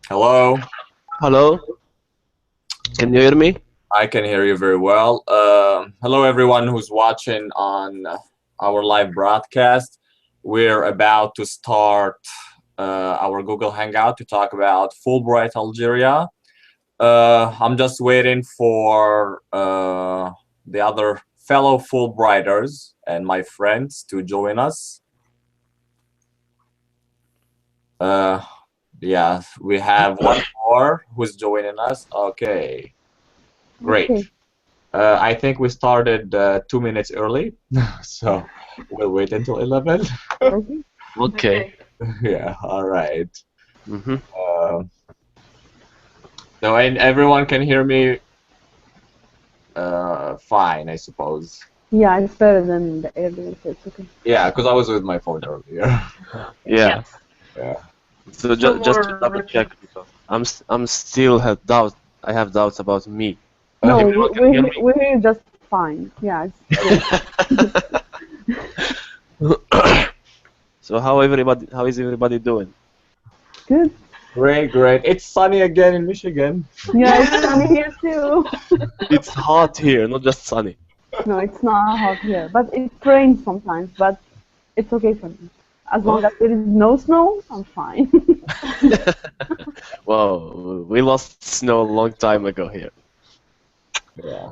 Hello, Hello, can you hear me? I can hear you very well. Hello, everyone who's watching on our live broadcast. We're about to start our Google Hangout to talk about Fulbright, Algeria. I'm just waiting for the other fellow Fulbrighters and my friends to join us. Uh, yeah, we have one more who's joining us. Okay, great. Okay. I think we started 2 minutes early, so we'll wait until 11. Okay. Okay. Yeah, all right. Mm-hmm. Uh, so and everyone can hear me fine, I suppose. Yeah, it's better than the earlier, so it's okay. Yeah, because I was with my phone earlier. Yeah. Yeah. So just to double check because I'm still have doubt. I have doubts about me. No, Everyone can hear me. we're here just fine. Yeah, it's good. So how is everybody doing? Good. Great, great. It's sunny again in Michigan. Yeah, it's sunny here too. It's hot here, not just sunny. No, it's not hot here, but it rains sometimes, but it's okay for me. As long as there is no snow, I'm fine. Wow, we lost snow a long time ago here. Yeah.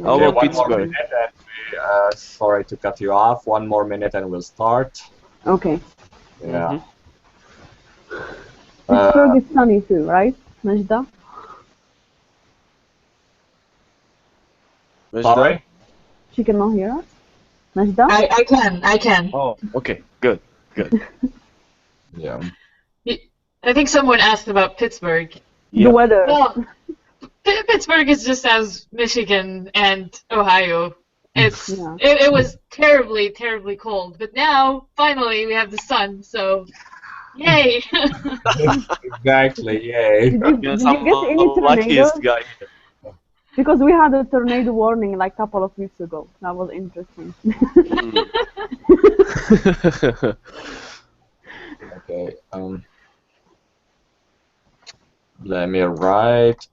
How Okay, about one more Pittsburgh? minute and sorry to cut you off. One more minute and we'll start. Okay. Yeah. Pittsburgh is sunny too, right, Najda? Majda? Sorry? She cannot hear us? Najda? I can. Oh, okay, good, good. Yeah. I think someone asked about Pittsburgh. The Yeah. weather. Well, Pittsburgh is just as Michigan and Ohio. It's Yeah. it was terribly, terribly cold, but now finally we have the sun, so yay! Exactly, yay. Yes, Did you I'm get the any luckiest tornadoes? guy here. Because we had a tornado warning like a couple of weeks ago. That was interesting. Mm. Okay. Let me write.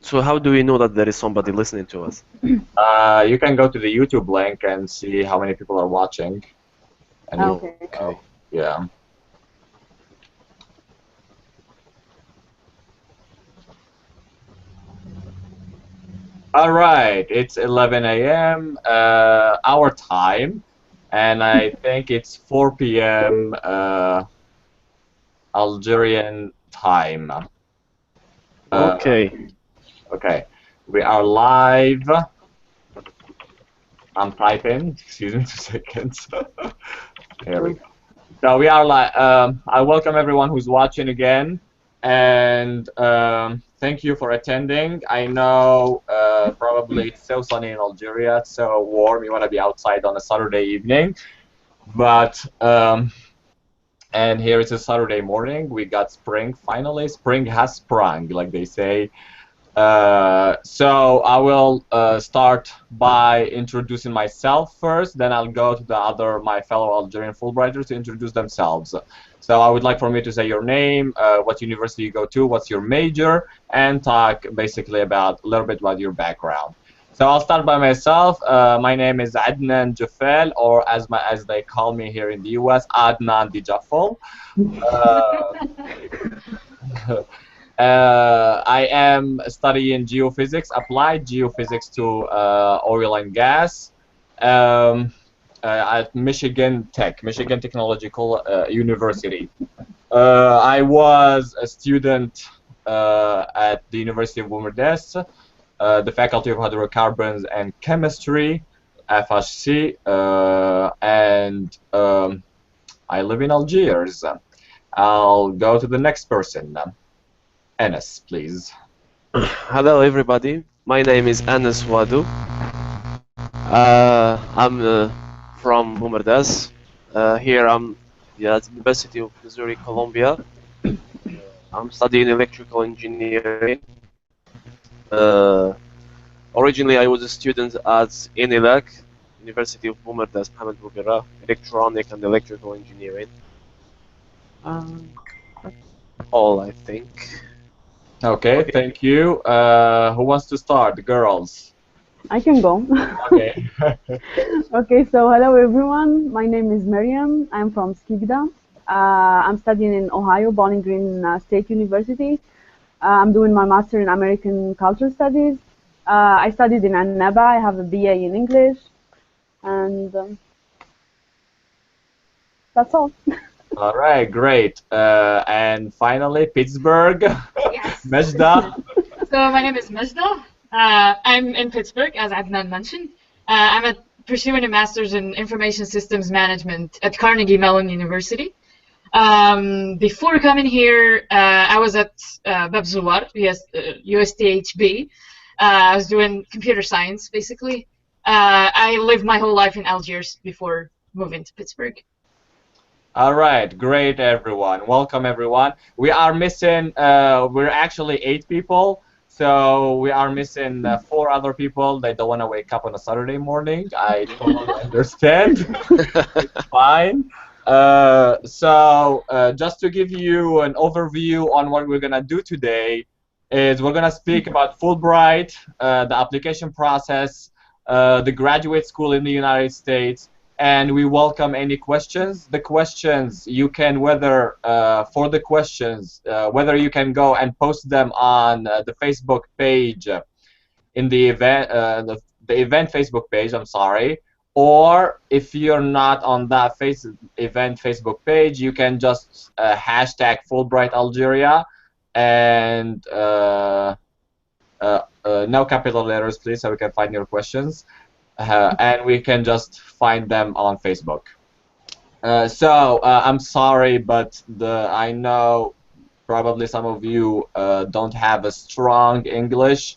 So how do we know that there is somebody listening to us? You can go to the YouTube link and see how many people are watching. And you, Okay. Okay. yeah. All right. It's 11 a.m. Our time, and I think it's 4 p.m. Algerian time. Okay. Okay. We are live. I'm typing. Excuse me 2 seconds. There we go. So we are like, I welcome everyone who's watching again, and thank you for attending. I know probably it's so sunny in Algeria, it's so warm, you want to be outside on a Saturday evening, but and here it's a Saturday morning. We got spring finally. Spring has sprung, like they say. So I will start by introducing myself first, then I'll go to the other, my fellow Algerian Fulbrighters to introduce themselves. So I would like for me to say your name, what university you go to, what's your major, and talk basically about a little bit about your background. So I'll start by myself. My name is Adnan Jafel, or as they call me here in the US, Adnan Di Jaffel. I am studying geophysics, applied geophysics to oil and gas at Michigan Tech, Michigan Technological University. I was a student at the University of Boumerdès, the Faculty of Hydrocarbons and Chemistry, FHC, and I live in Algiers. I'll go to the next person. Enes, please. Hello, everybody. My name is Anas Wadu. I'm from Boumerdaz. Here I'm at the University of Missouri, Columbia. I'm studying electrical engineering. Uh, Originally, I was a student at ENILAC, University of Boumerdaz, Mohamed Bouguera, electronic and electrical engineering. Um, all, I think. Okay, Okay. thank you. Who wants to start? The girls. I can go. Okay. Okay, so hello everyone. My name is Miriam. I'm from Skikda. I'm studying in Ohio, Bowling Green State University. I'm doing my master in American Cultural Studies. I studied in Annaba. I have a BA in English, and that's all. All right, great. And finally, Pittsburgh. Yes. Majda. So my name is Majda. I'm in Pittsburgh, as Adnan mentioned. Pursuing a master's in information systems management at Carnegie Mellon University. Before coming here, I was at Babzuwar, USTHB. I was doing computer science, basically. I lived my whole life in Algiers before moving to Pittsburgh. All right, great, everyone. Welcome, everyone. We are missing, we're actually 8 people, so we are missing 4 other people. They don't want to wake up on a Saturday morning. I totally understand. It's fine. Just to give you an overview on what we're going to do today, is we're going to speak about Fulbright, the application process, the graduate school in the United States, and we welcome any questions. The questions you can whether you can go and post them on the Facebook page in the event Facebook page. I'm sorry. Or if you're not on that event Facebook page, you can just hashtag Fulbright Algeria and no capital letters, please, so we can find your questions. And we can just find them on Facebook. I'm sorry, but I know probably some of you don't have a strong English,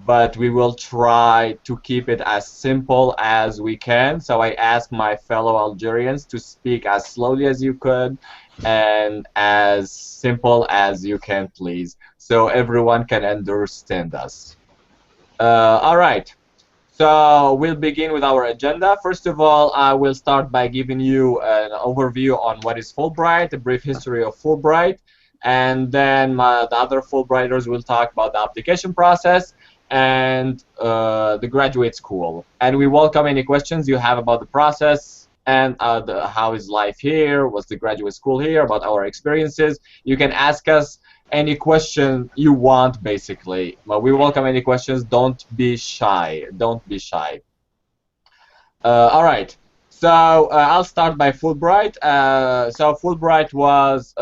but we will try to keep it as simple as we can. So I ask my fellow Algerians to speak as slowly as you could and as simple as you can, please, so everyone can understand us. All right. So we'll begin with our agenda. First of all, I will start by giving you an overview on what is Fulbright, a brief history of Fulbright, and then the other Fulbrighters will talk about the application process and the graduate school. And we welcome any questions you have about the process and how is life here, what's the graduate school here, about our experiences. You can ask us any question you want, basically. But we welcome any questions. Don't be shy. Don't be shy. All right. So I'll start by Fulbright. So Fulbright was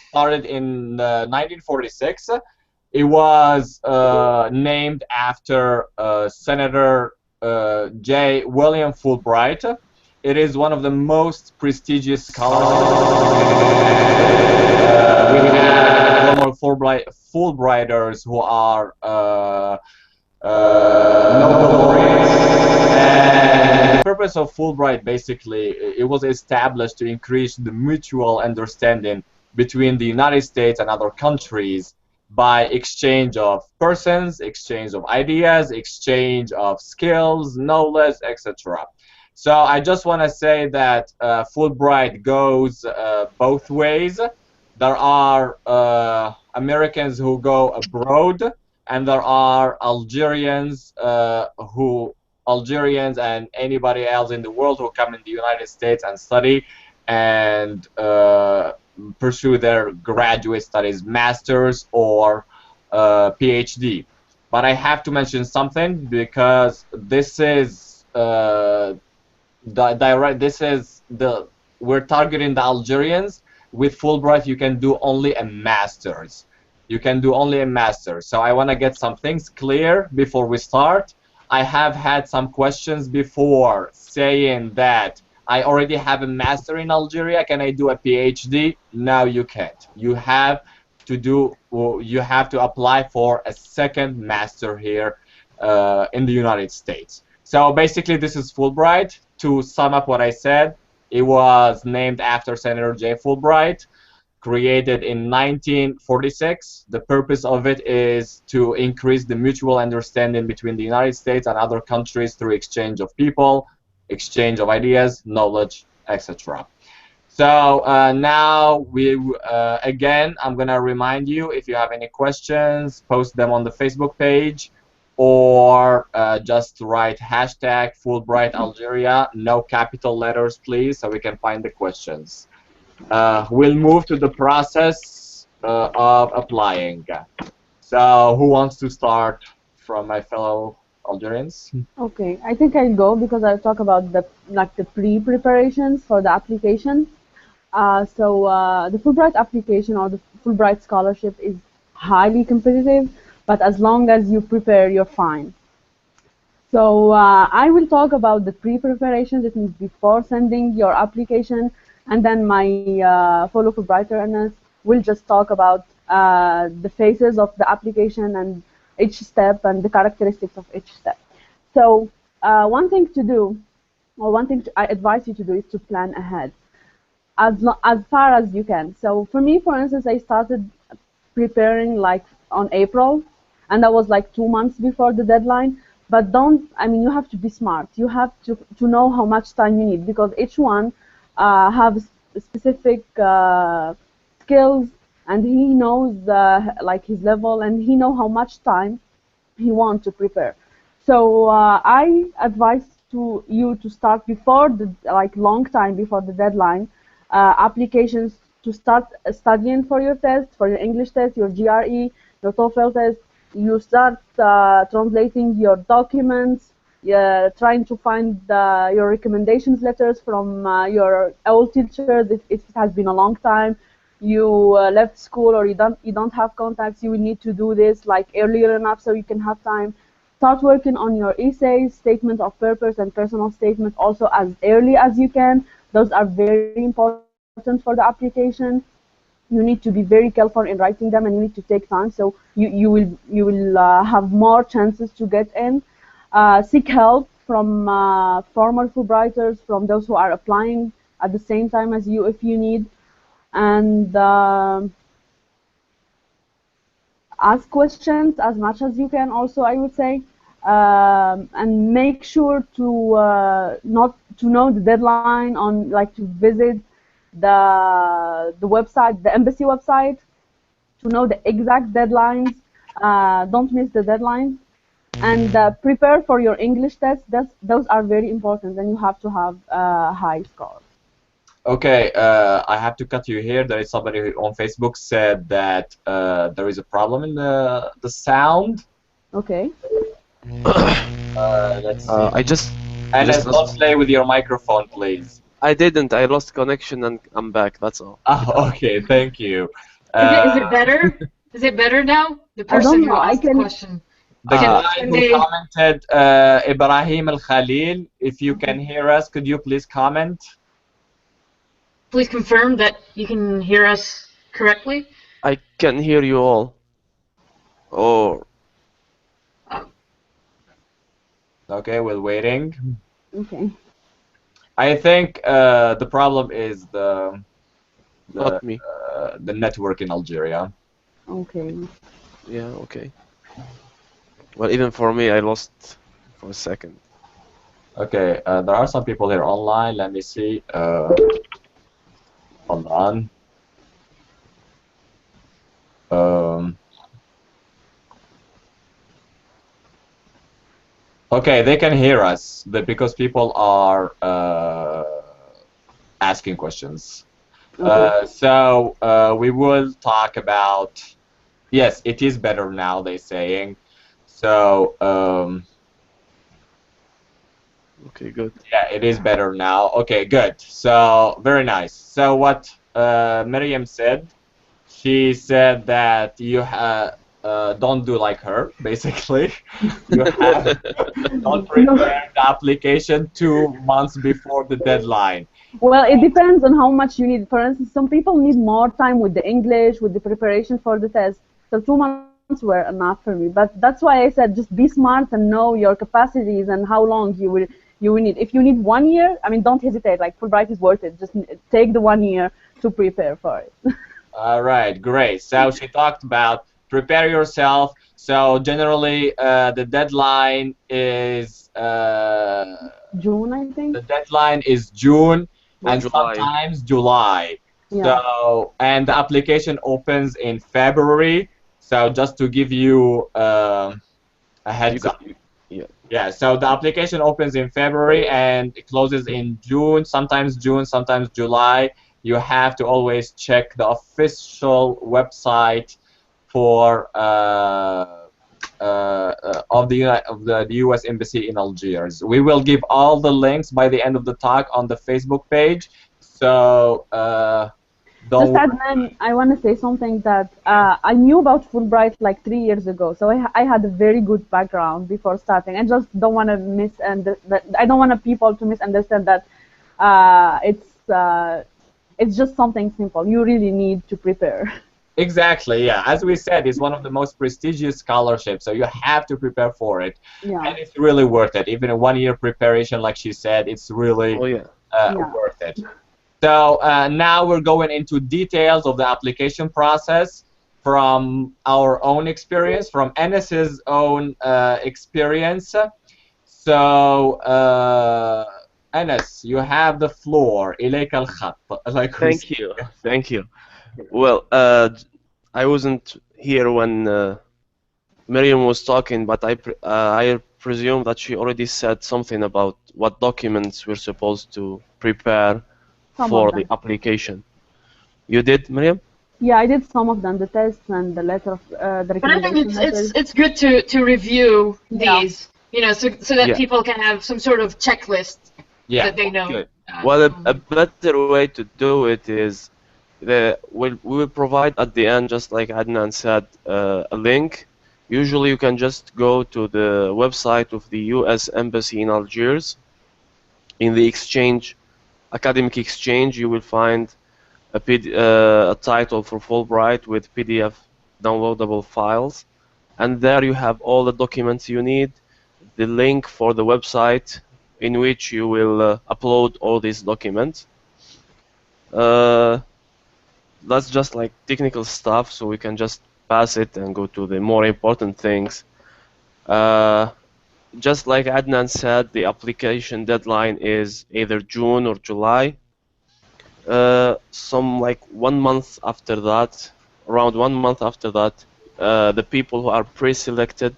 started in 1946. It was named after Senator J. William Fulbright. It is one of the most prestigious colleges. We have former Fulbrighters who are Nobel laureates. And the purpose of Fulbright, basically, it was established to increase the mutual understanding between the United States and other countries by exchange of persons, exchange of ideas, exchange of skills, knowledge, etc. So I just want to say that Fulbright goes both ways. There are Americans who go abroad, and there are Algerians Algerians and anybody else in the world who come in the United States and study and pursue their graduate studies, masters or PhD. But I have to mention something because this is we're targeting the Algerians. With Fulbright, you can do only a master's. You can do only a master's. So I want to get some things clear before we start. I have had some questions before saying that I already have a master in Algeria. Can I do a PhD? No, you can't. You have to apply for a second master here in the United States. So basically, this is Fulbright. To sum up what I said, it was named after Senator J. Fulbright, created in 1946. The purpose of it is to increase the mutual understanding between the United States and other countries through exchange of people, exchange of ideas, knowledge, etc. So now again, I'm gonna remind you, if you have any questions, post them on the Facebook page, or just write hashtag Fulbright Algeria, no capital letters, please, so we can find the questions. We'll move to the process of applying. So who wants to start from my fellow Algerians? Okay, I think I'll go because I'll talk about the pre-preparations for the application. The Fulbright application or the Fulbright scholarship is highly competitive, but as long as you prepare, you're fine. So I will talk about the pre-preparation, that means before sending your application, and then my fellow Fulbrighters will just talk about the phases of the application and each step and the characteristics of each step. So one thing to do, or one thing I advise you to do, is to plan ahead as far as you can. So for me, for instance, I started preparing like on April, and that was like 2 months before the deadline. But you have to be smart. You have to know how much time you need, because each one have specific skills, and he knows like his level, and he know how much time he wants to prepare. So I advise you to start before the long time before the deadline. Applications to start studying for your test, for your English test, your GRE, your TOEFL test. You start translating your documents, trying to find your recommendations letters from your old teachers. If it has been a long time, you left school, or you don't have contacts, you will need to do this like earlier enough so you can have time. Start working on your essays, statement of purpose, and personal statement also as early as you can. Those are very important for the application. You need to be very careful in writing them, and you need to take time, so you will have more chances to get in. Seek help from former Fulbrighters, from those who are applying at the same time as you if you need, and ask questions as much as you can also, I would say, and make sure to not to know the deadline on, like, to visit the website, the embassy website, to know the exact deadlines. Don't miss the deadlines, and prepare for your English test. Those are very important, and you have to have high scores. Okay, I have to cut you here. There is somebody who on Facebook said that there is a problem in the sound. Okay. Let's see. I just Don't play with your microphone, please. I didn't. I lost connection and I'm back. That's all. Oh, okay, thank you. Is it better? Is it better now? The person who asked the question. The guy who commented, Ibrahim Al Khalil, if you can hear us, could you please comment? Please confirm that you can hear us correctly. I can hear you all. Or Okay, we're waiting. Okay. I think the problem is not me. The network in Algeria. Okay. Yeah, okay. Well, even for me, I lost for a second. Okay, there are some people here online. Let me see. Hold on. Okay, they can hear us because people are asking questions. Okay. So we will talk about. Yes, it is better now, they're saying. So okay, good. yeah, it is better now. Okay, good. So very nice. So what Miriam said, she said that you don't do like her, basically. You have don't prepare the application 2 months before the deadline. Well, it depends on how much you need. For instance, some people need more time with the English, with the preparation for the test. So 2 months were enough for me. But that's why I said just be smart and know your capacities and how long you will need. If you need 1 year, I mean, don't hesitate. Like, Fulbright is worth it. Just take the 1 year to prepare for it. All right, great. So she talked about prepare yourself. So generally, the deadline is June, I think. The deadline is June. and July. sometimes July. Yeah. So, and the application opens in February. So just to give you a heads up. Yeah. Yeah, so the application opens in February and it closes in June, sometimes July. You have to always check the official website for of the U.S. Embassy in Algiers. We will give all the links by the end of the talk on the Facebook page. So don't Just worry. Adnan, I want to say something that I knew about Fulbright like 3 years ago, so I had a very good background before starting. I just don't want to I don't want people to misunderstand that it's just something simple. You really need to prepare. Exactly, yeah. As we said, it's one of the most prestigious scholarships, so you have to prepare for it. Yeah. And it's really worth it. Even a 1 year preparation, like she said, it's really Oh yeah. Yeah. worth it. So now we're going into details of the application process from our own experience, from Enes's own experience. So, Enes, you have the floor. إليك الخط. Like we Thank you. Thank you. Well, I wasn't here when Miriam was talking, but I presume that she already said something about what documents we're supposed to prepare Some for of the them. application. You did, Miriam? Yeah, I did some of them, the tests and the letter of the But I recommendation think letters. it's good to review Yeah. these, so that Yeah. people can have some sort of checklist Yeah. that they know. Good. Well, a better way to do it is we will provide at the end, just like Adnan said, a link. Usually you can just go to the website of the U.S. Embassy in Algiers. In the exchange, academic exchange, you will find a title for Fulbright with PDF downloadable files. And there you have all the documents you need, the link for the website in which you will upload all these documents. That's just like technical stuff, so we can just pass it and go to the more important things. Just like Adnan said, the application deadline is either June or July. Some like 1 month after that, around 1 month after that, the people who are pre-selected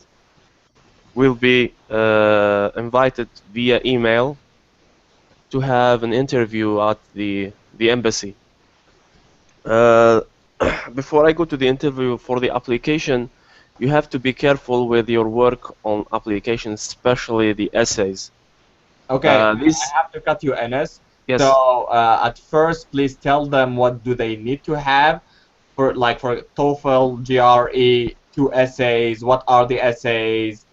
will be invited via email to have an interview at the embassy. Before I go to the interview for the application, you have to be careful with your work on applications, especially the essays. Okay, I have to cut you, Enes. Yes. So at first, please tell them what do they need to have for TOEFL, GRE, 2 essays. What are the essays,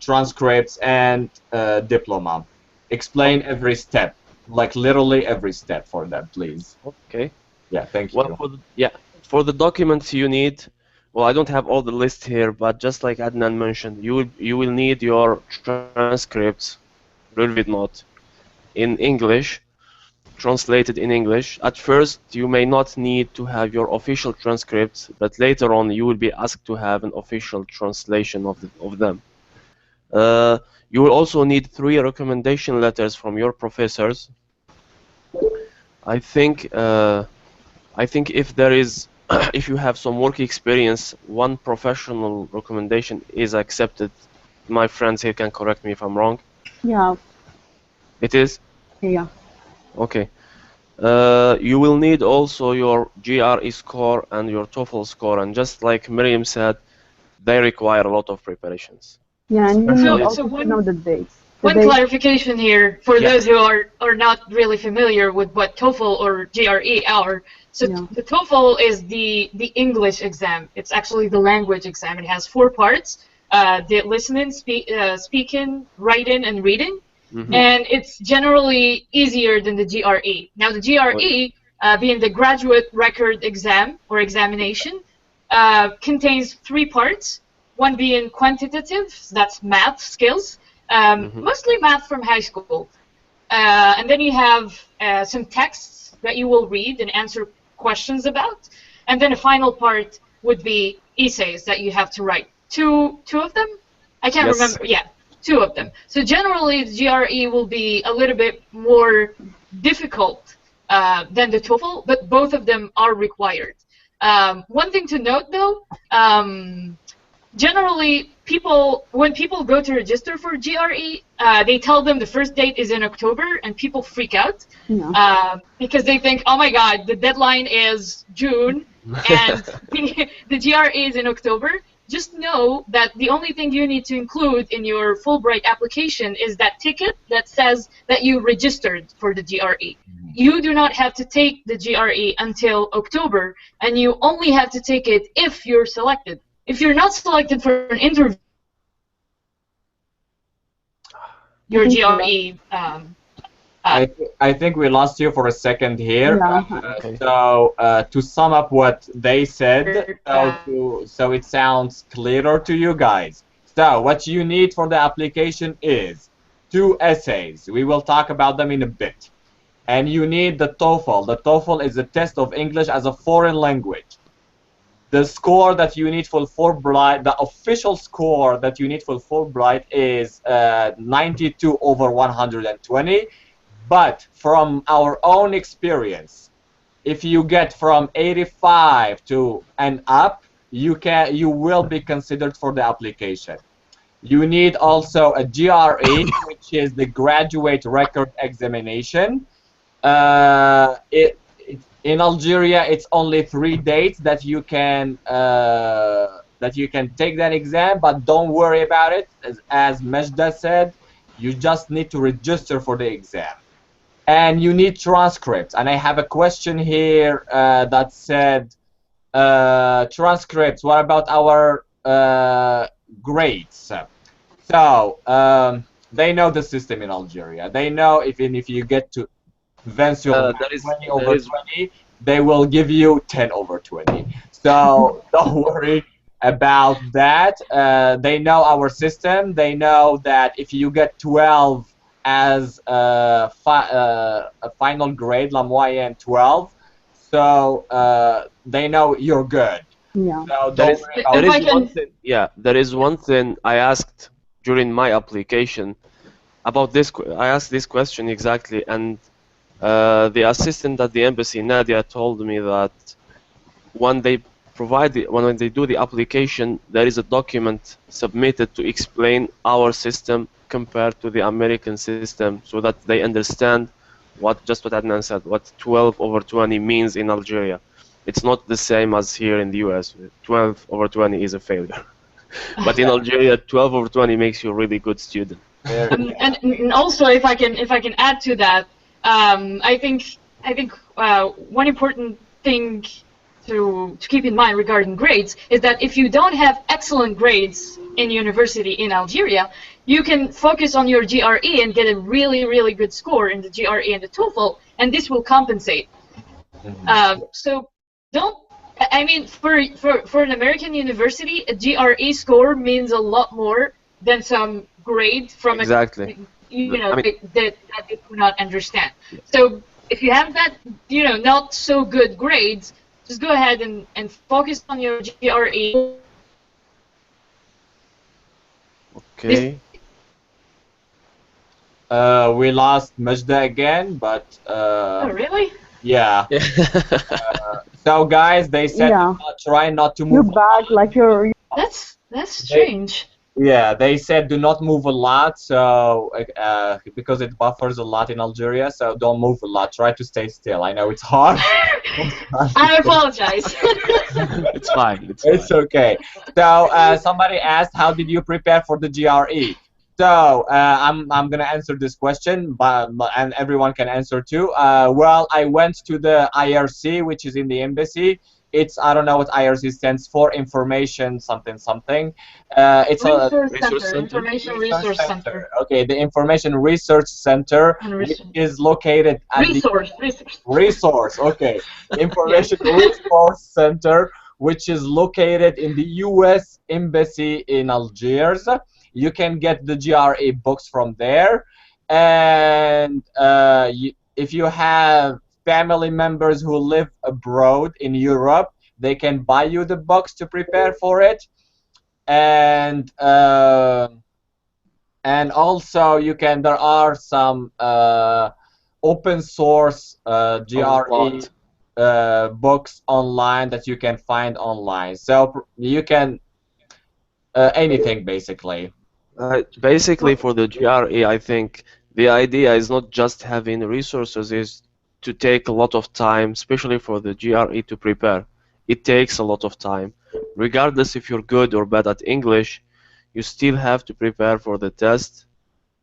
transcripts, and diploma? Explain every step, like literally every step for them, please. Okay. Yeah, thank you. Well, for the documents you need, well, I don't have all the list here, but just like Adnan mentioned, you will need your transcripts, Rulvid note, in English, translated in English. At first, you may not need to have your official transcripts, but later on, you will be asked to have an official translation of them. You will also need 3 recommendation letters from your professors. I think if there is, if you have some work experience, 1 professional recommendation is accepted. My friends here can correct me if I'm wrong. Yeah. It is? Yeah. Okay. You will need also your GRE score and your TOEFL score, and just like Miriam said, they require a lot of preparations. Yeah, and you need So also to know the dates. One clarification here for those who are not really familiar with what TOEFL or GRE are. So the TOEFL is the English exam. It's actually the language exam. It has 4 parts: the listening, speaking, writing, and reading. Mm-hmm. And it's generally easier than the GRE. Now, the GRE, being the graduate record exam or examination, contains 3 parts. One being quantitative, so that's math skills. Mostly math from high school. And then you have some texts that you will read and answer questions about. And then the final part would be essays that you have to write. Two of them? I can't remember. Yeah, 2 of them. So generally, the GRE will be a little bit more difficult than the TOEFL, but both of them are required. One thing to note, though, generally, when people go to register for GRE, they tell them the first date is in October, and people freak out because they think, oh my God, the deadline is June, and the GRE is in October. Just know that the only thing you need to include in your Fulbright application is that ticket that says that you registered for the GRE. You do not have to take the GRE until October, and you only have to take it if you're selected. If you're not selected for an interview, your GRE. I think we lost you for a second here. Okay. So to sum up what they said, so it sounds clearer to you guys. So what you need for the application is 2 essays. We will talk about them in a bit. And you need the TOEFL. The TOEFL is a test of English as a foreign language. The score that you need for Fulbright, the official score that you need for Fulbright is 92 over 120. But from our own experience, if you get from 85 to and up, you will be considered for the application. You need also a GRE, which is the Graduate Record Examination. In Algeria, it's only 3 dates that you can take that exam, but don't worry about it. As Majda said, you just need to register for the exam. And you need transcripts. And I have a question here that said, transcripts, what about our grades? So they know the system in Algeria. They know even if you get to Venture 20 over 20, they will give you 10 over 20. So don't worry about that. They know our system. They know that if you get 12 as a final grade, la moyenne 12, so they know you're good. Yeah. So there is one thing I asked during my application about this. I asked this question exactly, and the assistant at the embassy, Nadia, told me that when they do the application, there is a document submitted to explain our system compared to the American system, so that they understand what Adnan said, what 12 over 20 means in Algeria. It's not the same as here in the US. 12 over 20 is a failure. But in Algeria, 12 over 20 makes you a really good student. And also, if I can add to that, I think one important thing to keep in mind regarding grades is that if you don't have excellent grades in university in Algeria, you can focus on your GRE and get a really good score in the GRE and the TOEFL, and this will compensate. So don't. I mean, for an American university, a GRE score means a lot more than some grade from exactly. that they do not understand. So if you have that, not so good grades, just go ahead and focus on your GRE. Okay. We lost Majda again, but oh really? Yeah. So guys, they said try not to move. You're back, like you're. That's strange. They said do not move a lot, so because it buffers a lot in Algeria, so don't move a lot. Try to stay still. I know it's hard. I apologize. It's fine. It's okay. So somebody asked, how did you prepare for the GRE? So I'm gonna answer this question, and everyone can answer too. Well, I went to the IRC, which is in the embassy. I don't know what IRC stands for, information something. It's Information Resource Center. Okay, the Information Research Center, which is located at Resource. Okay, Information Resource Center, which is located in the U.S. Embassy in Algiers. You can get the GRE books from there, and if you have family members who live abroad in Europe, they can buy you the books to prepare for it, and also there are some open source GRE lot. books online that you can find online. So you can anything basically. Basically, for the GRE, I think the idea is not just having resources, is to take a lot of time, especially for the GRE to prepare. It takes a lot of time. Regardless if you're good or bad at English, you still have to prepare for the test.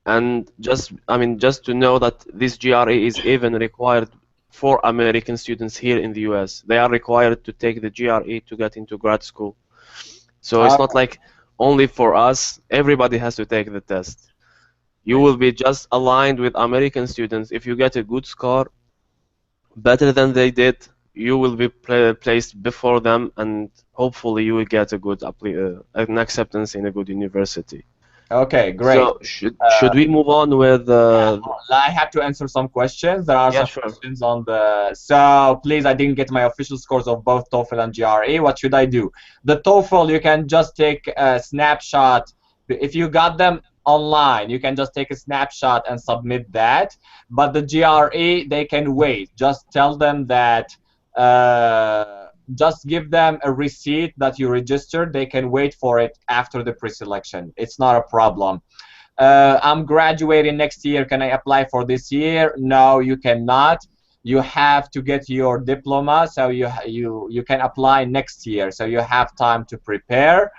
And just to know that this GRE is even required for American students here in the US. They are required to take the GRE to get into grad school. So it's not like only for us, everybody has to take the test. You will be just aligned with American students. If you get a good score, better than they did, you will be placed before them, and hopefully you will get a good an acceptance in a good university. Okay, great. So should we move on with? I have to answer some questions. There are Yeah, some sure. questions on the. So please, I didn't get my official scores of both TOEFL and GRE. What should I do? The TOEFL, you can just take a snapshot. If you got them online, you can just take a snapshot and submit that. But the GRE, they can wait. Just tell them that. Just give them a receipt that you registered. They can wait for it after the pre-selection. It's not a problem. I'm graduating next year. Can I apply for this year? No, you cannot. You have to get your diploma, so you can apply next year. So you have time to prepare.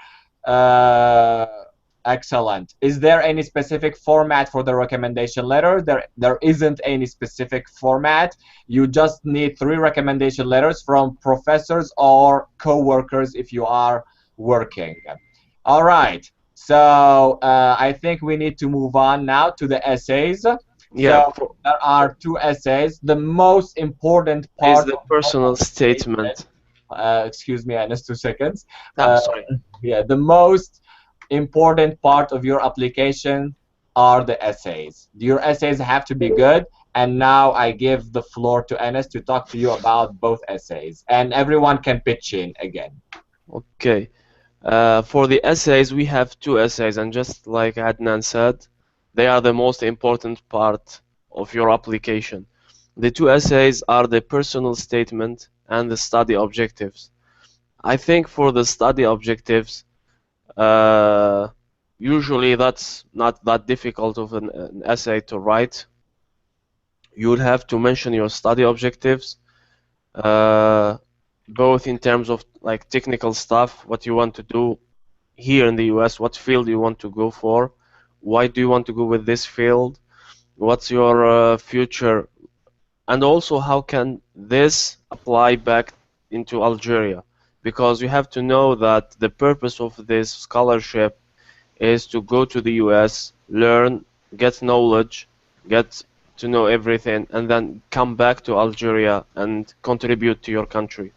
Excellent. Is there any specific format for the recommendation letter? There isn't any specific format. You just need 3 recommendation letters from professors or co-workers if you are working. All right. So I think we need to move on now to the essays. Yeah. So there are 2 essays. The most important part is the personal statement. Excuse me, Anas, 2 seconds. Sorry. Yeah, the most important part of your application are the essays. Your essays have to be good. And now I give the floor to Anas to talk to you about both essays. And everyone can pitch in again. Okay. For the essays, we have 2 essays, and just like Adnan said, they are the most important part of your application. The 2 essays are the personal statement and the study objectives. I think for the study objectives, usually that's not that difficult of an essay to write. You would have to mention your study objectives, both in terms of like technical stuff, what you want to do here in the US, what field you want to go for, why do you want to go with this field, what's your future, and also how can this apply back into Algeria, because you have to know that the purpose of this scholarship is to go to the US, learn, get knowledge, get to know everything, and then come back to Algeria and contribute to your country.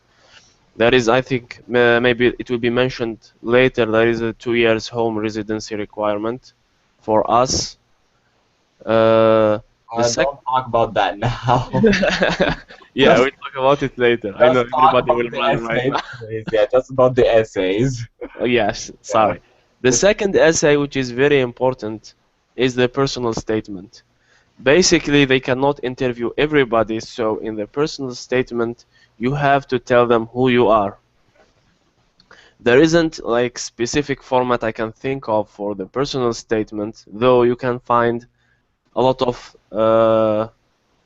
There is, I think, maybe it will be mentioned later, there is a 2 years home residency requirement for us. Don't talk about that now. Yeah, we'll talk about it later. I know everybody will run right now. Yeah, just about the essays. Yes, sorry. The second essay, which is very important, is the personal statement. Basically, they cannot interview everybody, so in the personal statement, you have to tell them who you are. There isn't like specific format I can think of for the personal statement, though you can find a lot of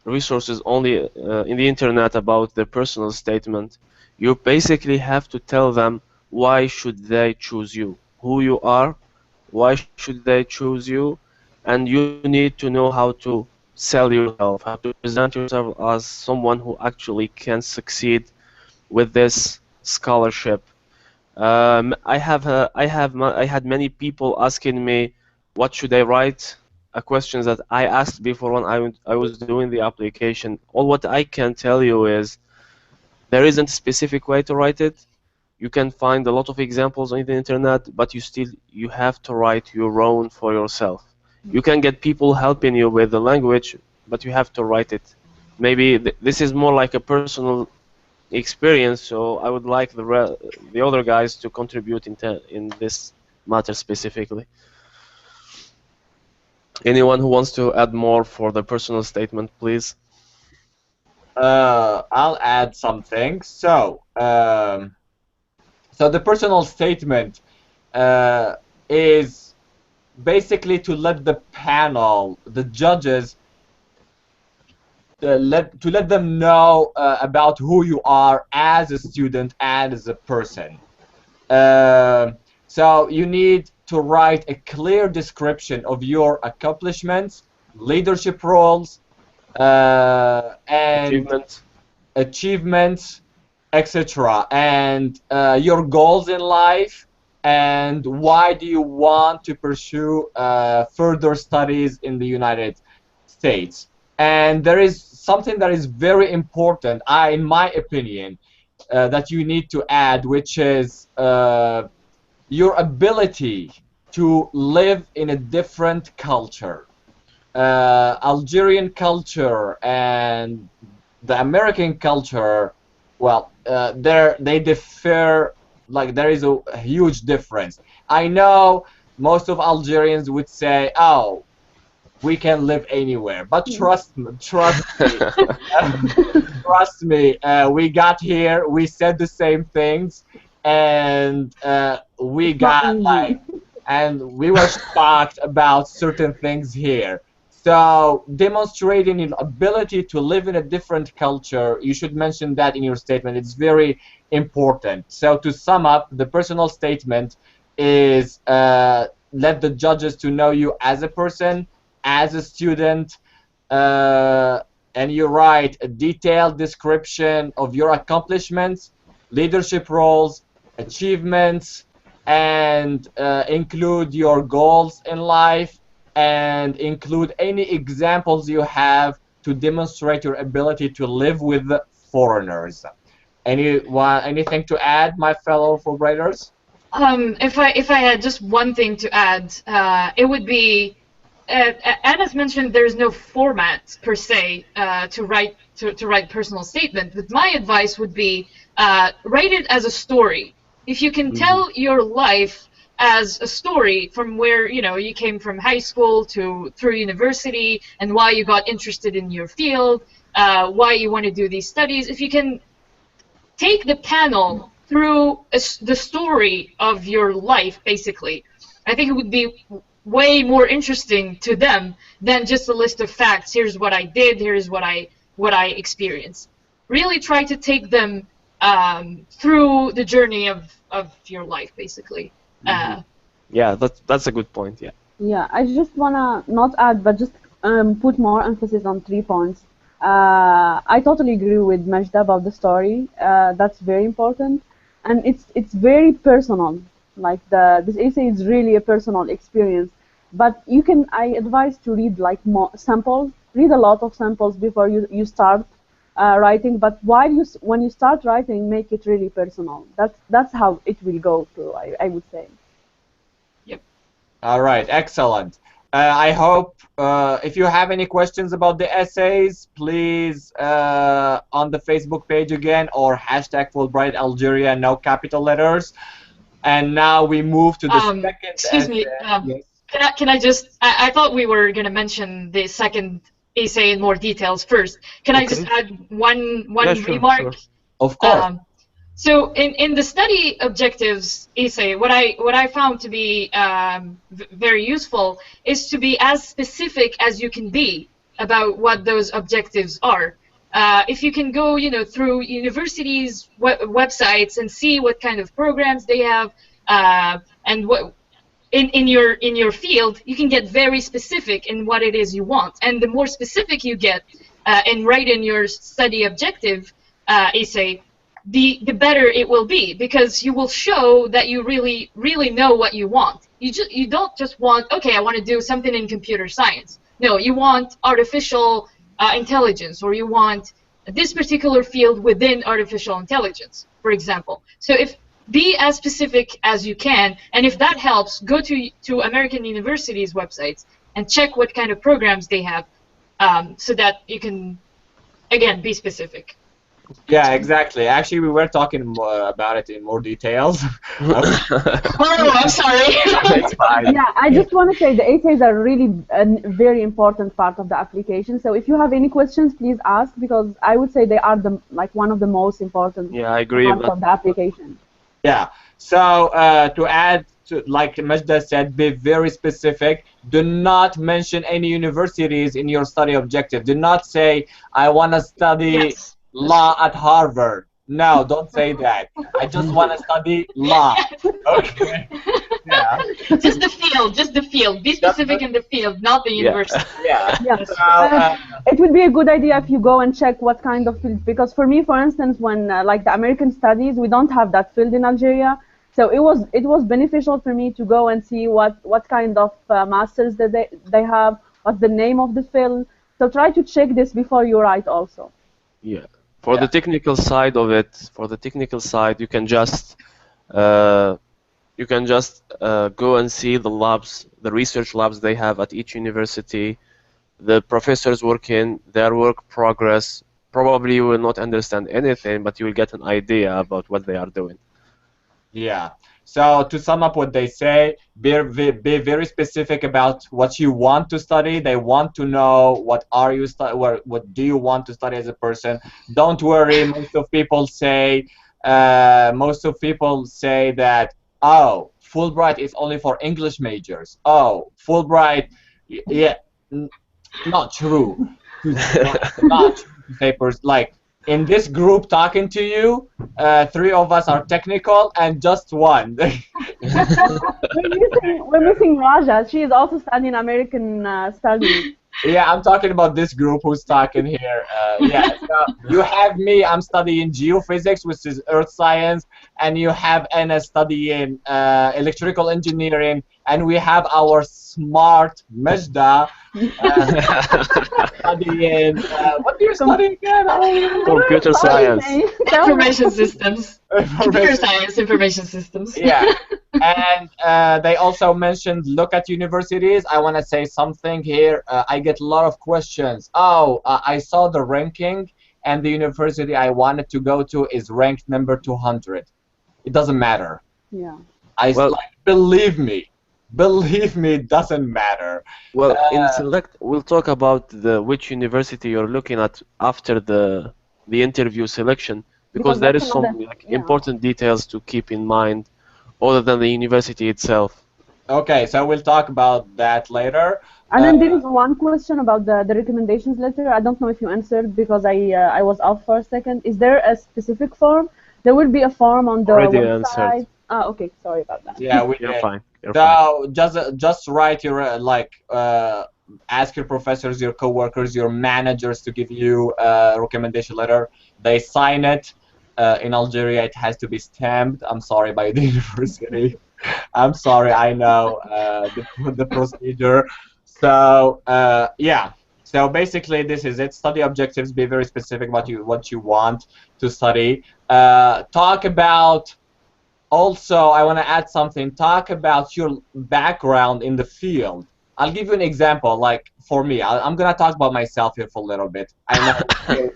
resources only in the internet about the personal statement. You basically have to tell them why should they choose you, who you are, why should they choose you, and you need to know how to sell yourself, how to present yourself as someone who actually can succeed with this scholarship. I had many people asking me, what should I write? A question that I asked before when I was doing the application. All what I can tell you is there isn't a specific way to write it. You can find a lot of examples on the internet, but you have to write your own for yourself. You can get people helping you with the language, but you have to write it. Maybe this is more like a personal experience, so I would like the other guys to contribute in this matter specifically. Anyone who wants to add more for the personal statement, please? I'll add something. So the personal statement is basically to let the panel, the judges, to let them know about who you are as a student and as a person. So you need to write a clear description of your accomplishments, leadership roles, and achievements, etc., and your goals in life, and why do you want to pursue further studies in the United States. And there is something that is very important, in my opinion, that you need to add, which is your ability to live in a different culture. Algerian culture and the American culture, well, they differ. Like there is a huge difference. I know most of Algerians would say, "Oh, we can live anywhere," but trust me, trust me. We got here, we said the same things, and we got like, and we were shocked about certain things here. So demonstrating your ability to live in a different culture, you should mention that in your statement. It's very important. So to sum up, the personal statement is let the judges to know you as a person, as a student, and you write a detailed description of your accomplishments, leadership roles, achievements, and include your goals in life, and include any examples you have to demonstrate your ability to live with foreigners. Anything to add, my fellow Fulbrighters? If I had just one thing to add, it would be, Anna's mentioned there's no format per se to write personal statement, but my advice would be write it as a story. If you can tell your life as a story from where you came from high school to through university and why you got interested in your field, why you want to do these studies, if you can take the panel through the story of your life, basically, I think it would be way more interesting to them than just a list of facts. Here's what I did. Here's what I experienced. Really try to take them through the journey of your life, basically. Yeah, that's a good point. Yeah. Yeah, I just wanna not add, but just put more emphasis on 3 points. I totally agree with Majda about the story. That's very important, and it's very personal. Like this essay is really a personal experience. But I advise to read like more samples. Read a lot of samples before you start writing. But when you start writing, make it really personal. That's how it will go through. I would say. Yep. All right, excellent. I hope if you have any questions about the essays, please on the Facebook page again, or hashtag Fulbright Algeria, no capital letters. And now we move to the second excuse essay. me. Yes. Can I just? I thought we were going to mention the second essay in more details first. Can I just add one Yeah, sure, remark? sure. Of course. So in the study objectives essay, what I found to be very useful is to be as specific as you can be about what those objectives are. If you can go, through universities' websites and see what kind of programs they have, and what in your field, you can get very specific in what it is you want. And the more specific you get and write in your study objective essay, the better it will be, because you will show that you really know what you want. You don't just want, okay, I want to do something in computer science. No, you want artificial intelligence, or you want this particular field within artificial intelligence, for example. So be as specific as you can, and if that helps, go to American universities' websites and check what kind of programs they have, so that you can, again, be specific. Yeah, exactly. Actually, we were talking about it in more details. Oh, I'm sorry. It's fine. Yeah, I just want to say the essays are really a very important part of the application. So if you have any questions, please ask, because I would say they are one of the most important Yeah, I agree. parts But of the application. Yeah. So to add to, like Majda said, be very specific. Do not mention any universities in your study objective. Do not say, I want to study Yes. law at Harvard. No, don't say that. I just want to study law. Okay. Yeah. Just the field, just the field. Be specific in the field, not the Yeah. university. Yeah. Yeah. That's So, It would be a good idea if you go and check what kind of field, because for me, for instance, when like the American studies, we don't have that field in Algeria. So it was beneficial for me to go and see what kind of masters that they have, what's the name of the field. So try to check this before you write also. Yeah. For the Yeah. technical side of it, you can just uh, go and see the labs, the research labs they have at each university, the professors working, their work progress. Probably you will not understand anything, but you will get an idea about what they are doing. Yeah. So to sum up what they say, be very specific about what you want to study. They want to know what are you what do you want to study as a person. Don't worry. Most of people say that, oh, Fulbright is only for English majors. Oh, Fulbright, yeah, n- not true. Not true to say like in this group talking to you, three of us are technical and just one. We're missing Raja. She is also studying American studies. Yeah, I'm talking about this group who's talking here. Yeah, so you have me, I'm studying geophysics, which is earth science, and you have Anna studying electrical engineering, and we have our smart Majda studying, what do you study again? I don't remember. Computer science. Information systems. Computer Information. science, information systems. Yeah. And they also mentioned look at universities. I want to say something here. I get a lot of questions. Oh, I saw the ranking, and the university I wanted to go to is ranked number 200. It doesn't matter. Yeah. Well, Believe me, it doesn't matter. well, in select, we'll talk about which university you're looking at after the interview selection, because there that's is some another- like yeah. important details to keep in mind, other than the university itself. Okay, so we'll talk about that later. And then there is one question about the recommendations letter. I don't know if you answered because I was off for a second. Is there a specific form? There will be a form on the Already website. answered. Ah, okay. Sorry about that. Yeah, we You're did. fine. You're fine. So just write your ask your professors, your coworkers, your managers to give you a recommendation letter. They sign it. In Algeria, it has to be stamped. I'm sorry, by the university. I'm sorry. I know the procedure. So yeah. So basically, this is it. Study objectives. Be very specific what you want to study. Talk about. Also, I want to add something. Talk about your background in the field. I'll give you an example. Like for me, I'm gonna talk about myself here for a little bit. I know.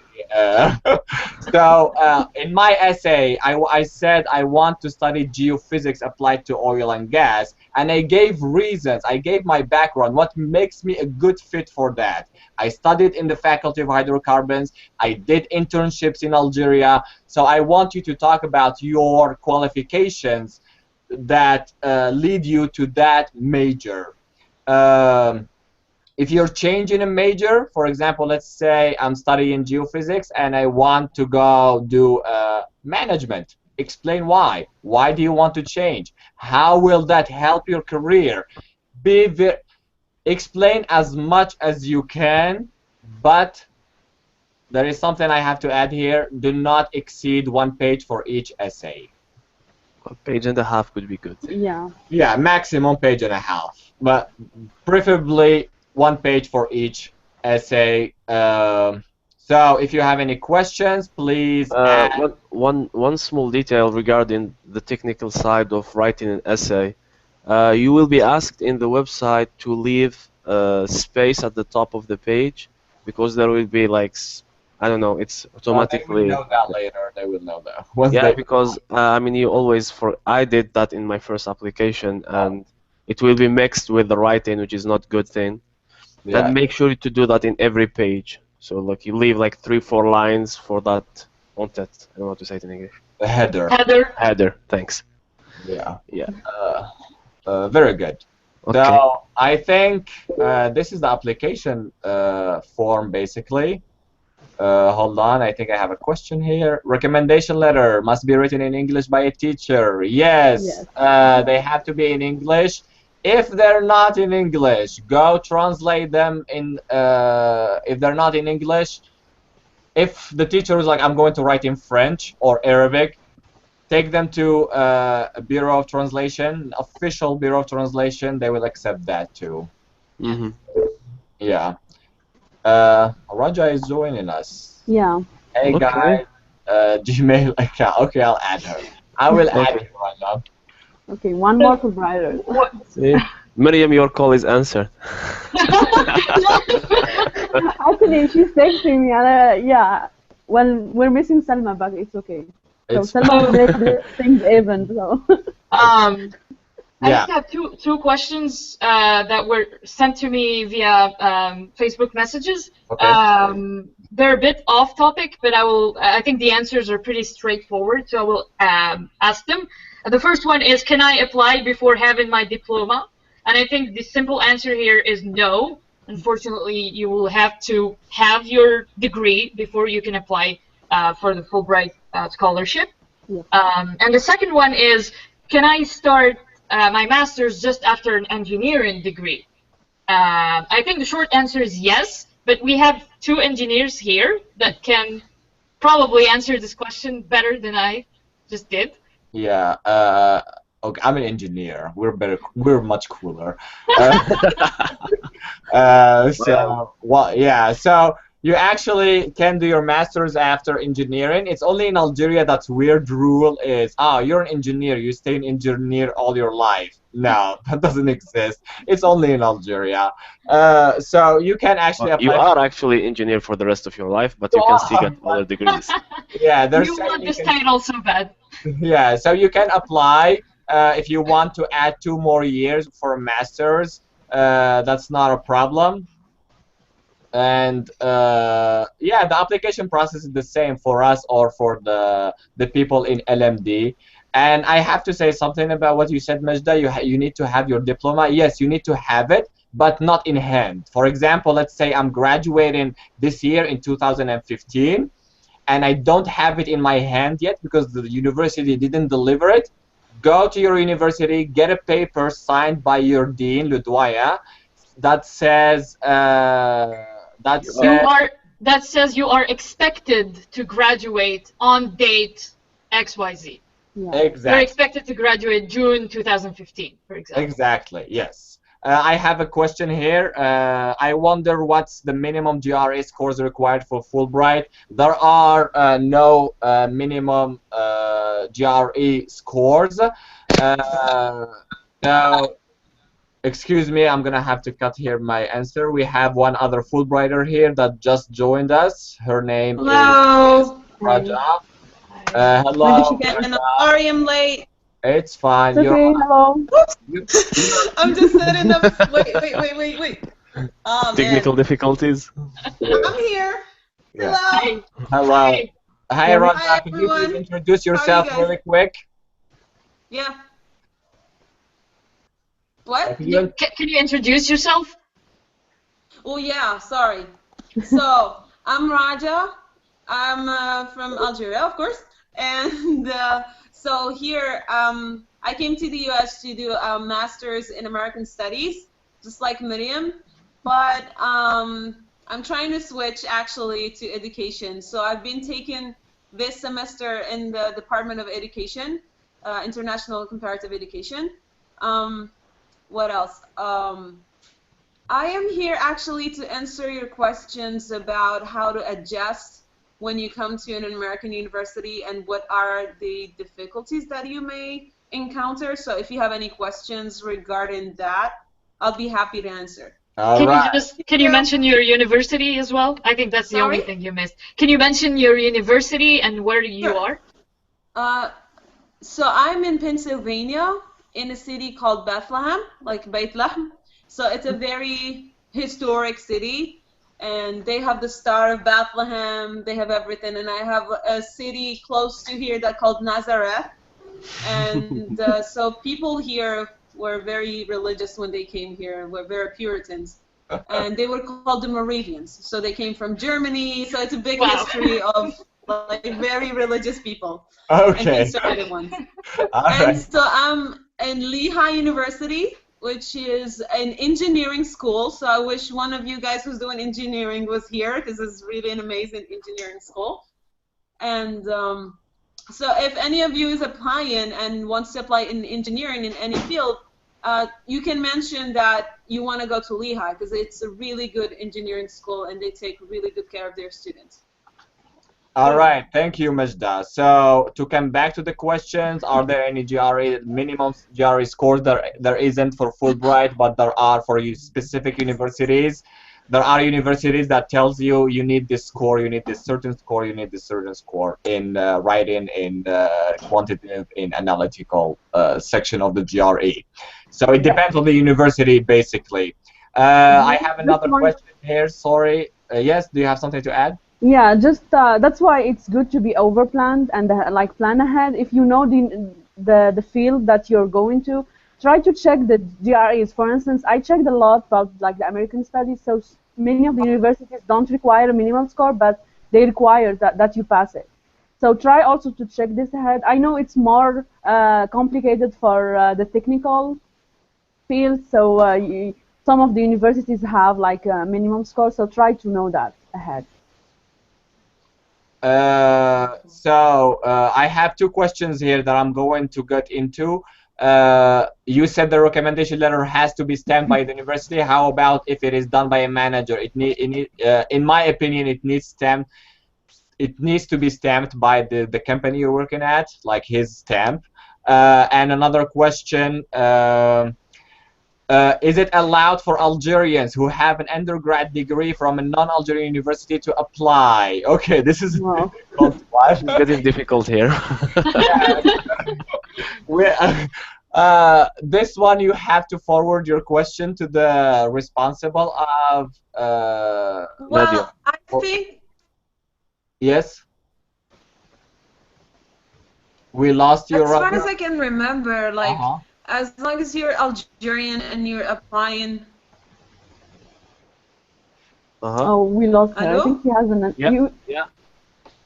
So in my essay, I said I want to study geophysics applied to oil and gas, and I gave reasons. I gave my background, what makes me a good fit for that. I studied in the Faculty of Hydrocarbons. I did internships in Algeria. So I want you to talk about your qualifications that lead you to that major. If you're changing a major, for example, let's say I'm studying geophysics and I want to go do management. Explain why. Why do you want to change? How will that help your career? Explain as much as you can, but there is something I have to add here. Do not exceed 1 page for each essay. A page and a half would be good. Yeah. Yeah, maximum page and a half, but preferably 1 page for each essay. So if you have any questions, please add. One small detail regarding the technical side of writing an essay. You will be asked in the website to leave space at the top of the page, because there will be like I don't know, it's They will automatically. know that later. They will know that once Yeah, they. because I mean, you always I did that in my first application, and it will be mixed with the writing, which is not good thing. Yeah. Then make sure to do that in every page. So like you leave like 3-4 lines for that content. I don't know how to say it in English. The header. Header. Thanks. Yeah. Yeah. Very good. Okay. So I think this is the application form basically. Hold on, I think I have a question here. Recommendation letter must be written in English by a teacher. Yes, Yes. they have to be in English. If they're not in English, go translate them in. If they're not in English, if the teacher is like, I'm going to write in French or Arabic, take them to a Bureau of Translation, official Bureau of Translation. They will accept that too. Mm-hmm. Yeah. Raja is joining us. Yeah. Hey Okay. guys, Gmail account. Okay, I'll add her. I will add you, Raja. Okay, one more Fulbrighters. See? Miriam, your call is answered. Actually, she's texting me, and yeah, well, we're missing Salma, but it's okay. So It's Salma will make things even. So. I yeah. just have two questions that were sent to me via Facebook messages. Okay. They're a bit off topic, but I think the answers are pretty straightforward, so I will ask them. The first one is, can I apply before having my diploma? And I think the simple answer here is no. Unfortunately, you will have to have your degree before you can apply for the Fulbright scholarship. Yeah. And the second one is, can I start my master's just after an engineering degree? I think the short answer is yes, but we have two engineers here that can probably answer this question better than I just did. Yeah. Okay, I'm an engineer. We're better. We're much cooler. So, well, yeah. So you actually can do your master's after engineering. It's only in Algeria that weird rule is, you're an engineer. You stay an engineer all your life. No, that doesn't exist. It's only in Algeria. So you can actually You apply. are actually engineer for the rest of your life, but you can still get other degrees. Yeah, there's. You want this title so bad. Yeah, so you can apply if you want to add 2 more years for a master's. That's not a problem. And yeah, the application process is the same for us or for the people in LMD. And I have to say something about what you said, Majda. You need to have your diploma. Yes, you need to have it, but not in hand. For example, let's say I'm graduating this year in 2015. And I don't have it in my hand yet because the university didn't deliver it. Go to your university, get a paper signed by your dean, le doyen, that says that says you are expected to graduate on date XYZ. Yeah. Exactly. You're expected to graduate June 2015, for example. Exactly. Yes. I have a question here. I wonder what's the minimum GRE scores required for Fulbright. There are no minimum GRE scores. Now, excuse me, I'm gonna have to cut here my answer. We have one other Fulbrighter here that just joined us. Her name is Raja. Hello. When did you get in? Sorry, I'm late. It's fine. It's okay. Hello. I'm just sitting up. Wait. Oh, Technical man. difficulties. I'm here. Yeah. Hello. Hello. Hi, Raja. Hi, Can you please everyone. introduce yourself guys? really quick? Yeah. What? Can you- Can you introduce yourself? Oh, yeah. Sorry. So, I'm Raja. I'm from Algeria, of course. And so here, I came to the U.S. to do a master's in American Studies, just like Miriam. But I'm trying to switch actually to education. So I've been taking this semester in the Department of Education, International Comparative Education. What else? I am here actually to answer your questions about how to adjust when you come to an American university and what are the difficulties that you may encounter. So if you have any questions regarding that, I'll be happy to answer. All Can you right. just mention your university as well? I think that's the only Sorry? thing you missed. Can you mention your university and where you Sure. are? So I'm in Pennsylvania, in a city called Bethlehem, like Beit Lahm. So it's a very historic city, and they have the Star of Bethlehem. They have everything, and I have a city close to here that called Nazareth. And so people here were very religious when they came here, were very Puritans. And they were called the Moravians. So they came from Germany. So it's a big Wow. history of like very religious people and Okay. conservative ones. All And right. so I'm in Lehigh University, which is an engineering school. So I wish one of you guys who's doing engineering was here, because it's really an amazing engineering school. And so if any of you is applying and wants to apply in engineering in any field, you can mention that you want to go to Lehigh, because it's a really good engineering school and they take really good care of their students. All right, thank you, Majda. So to come back to the questions, are there any GRE minimum GRE scores? There isn't for Fulbright, but there are for specific universities. There are universities that tells you you need this score, you need this certain score, you need this certain score in writing, in quantitative, in analytical section of the GRE. So it depends on the university, basically. I have another question here. Sorry. Yes, do you have something to add? Yeah, just that's why it's good to be over planned and like plan ahead. If you know the field that you're going to, try to check the GREs. For instance, I checked a lot about like the American studies. So many of the universities don't require a minimum score, but they require that you pass it. So try also to check this ahead. I know it's more complicated for the technical field. So some of the universities have like a minimum score. So try to know that ahead. I have two questions here that I'm going to get into. You said the recommendation letter has to be stamped by the university. How about if it is done by a manager? In my opinion, it needs stamped. It needs to be stamped by the company you're working at, like his stamp. And another question. Is it allowed for Algerians who have an undergrad degree from a non-Algerian university to apply? Okay, this is Wow. It's getting difficult here. This one you have to forward your question to the responsible of. Well, I think. Yes. We lost you. As far as I can remember, like. As long as you're Algerian and you're applying. Oh, we lost her. Hello? I think he has an. Yeah.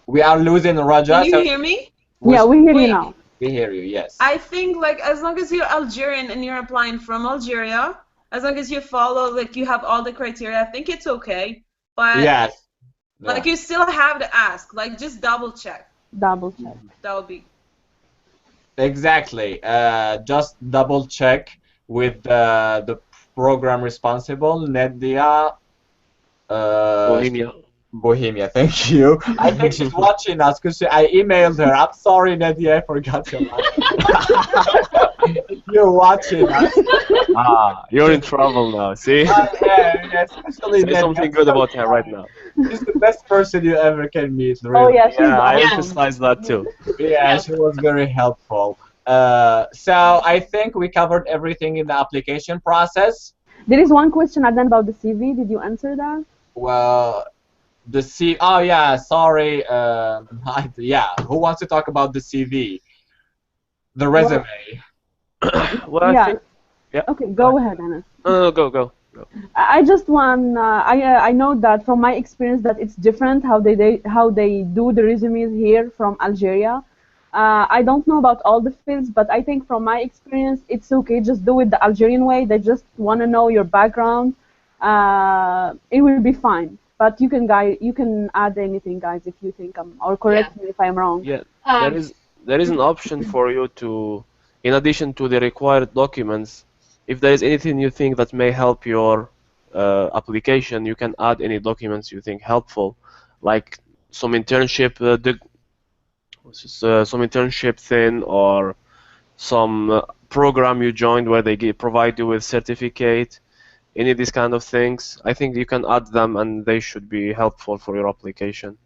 We are losing Raja. Can you hear me? Yeah, we hear you now. We hear you. Yes. I think like as long as you're Algerian and you're applying from Algeria, as long as you follow like you have all the criteria, I think it's okay. But yes. Like you still have to ask. Like just double check. Double check. That would be. Exactly. Just double check with the program responsible, Nadia. Bohemia. Thank you. I think she's watching us because I emailed her. I'm sorry, Nadia, I forgot your name. You're watching us. You're in trouble now. See? Yeah, especially Say something good about her right now. She's the best person you ever can meet. Really. Oh yeah, I emphasize that too. Yeah, she was very helpful. So I think we covered everything in the application process. There is one question Adnan about the CV. Did you answer that? Well, the CV. Oh yeah, sorry. Yeah, who wants to talk about the CV? The resume. Well, yeah. I think, yeah. Okay, go ahead, Anas. No, go. I just want. I know that from my experience that it's different how they do the resumes here from Algeria. I don't know about all the fields, but I think from my experience, it's okay. Just do it the Algerian way. They just want to know your background. It will be fine. But you can add anything, guys, if you think or correct me if I'm wrong. Yeah, there is an option for you to, in addition to the required documents, if there is anything you think that may help your application, you can add any documents you think helpful, like some internship, some internship thing, or some program you joined where they provide you with certificate. any of these kind of things, I think you can add them and they should be helpful for your application.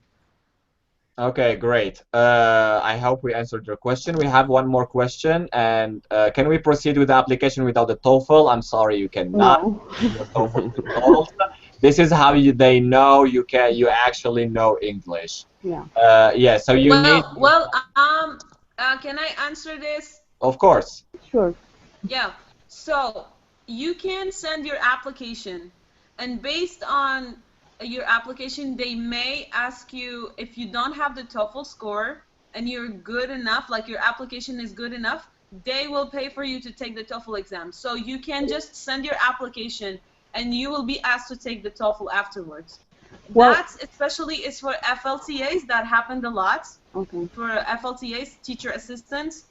Okay, great. I hope we answered your question. We have one more question, and can we proceed with the application without the TOEFL? I'm sorry, you cannot. No. Your TOEFL results. This is how they know you actually know English. Yeah. Yeah. So you need. Well, can I answer this? Of course. Sure. Yeah. So you can send your application, and based on your application, they may ask you if you don't have the TOEFL score and you're good enough, like your application is good enough, they will pay for you to take the TOEFL exam. So you can just send your application and you will be asked to take the TOEFL afterwards. Well, That especially is for FLTAs. That happened a lot. Okay. For FLTAs, teacher assistants.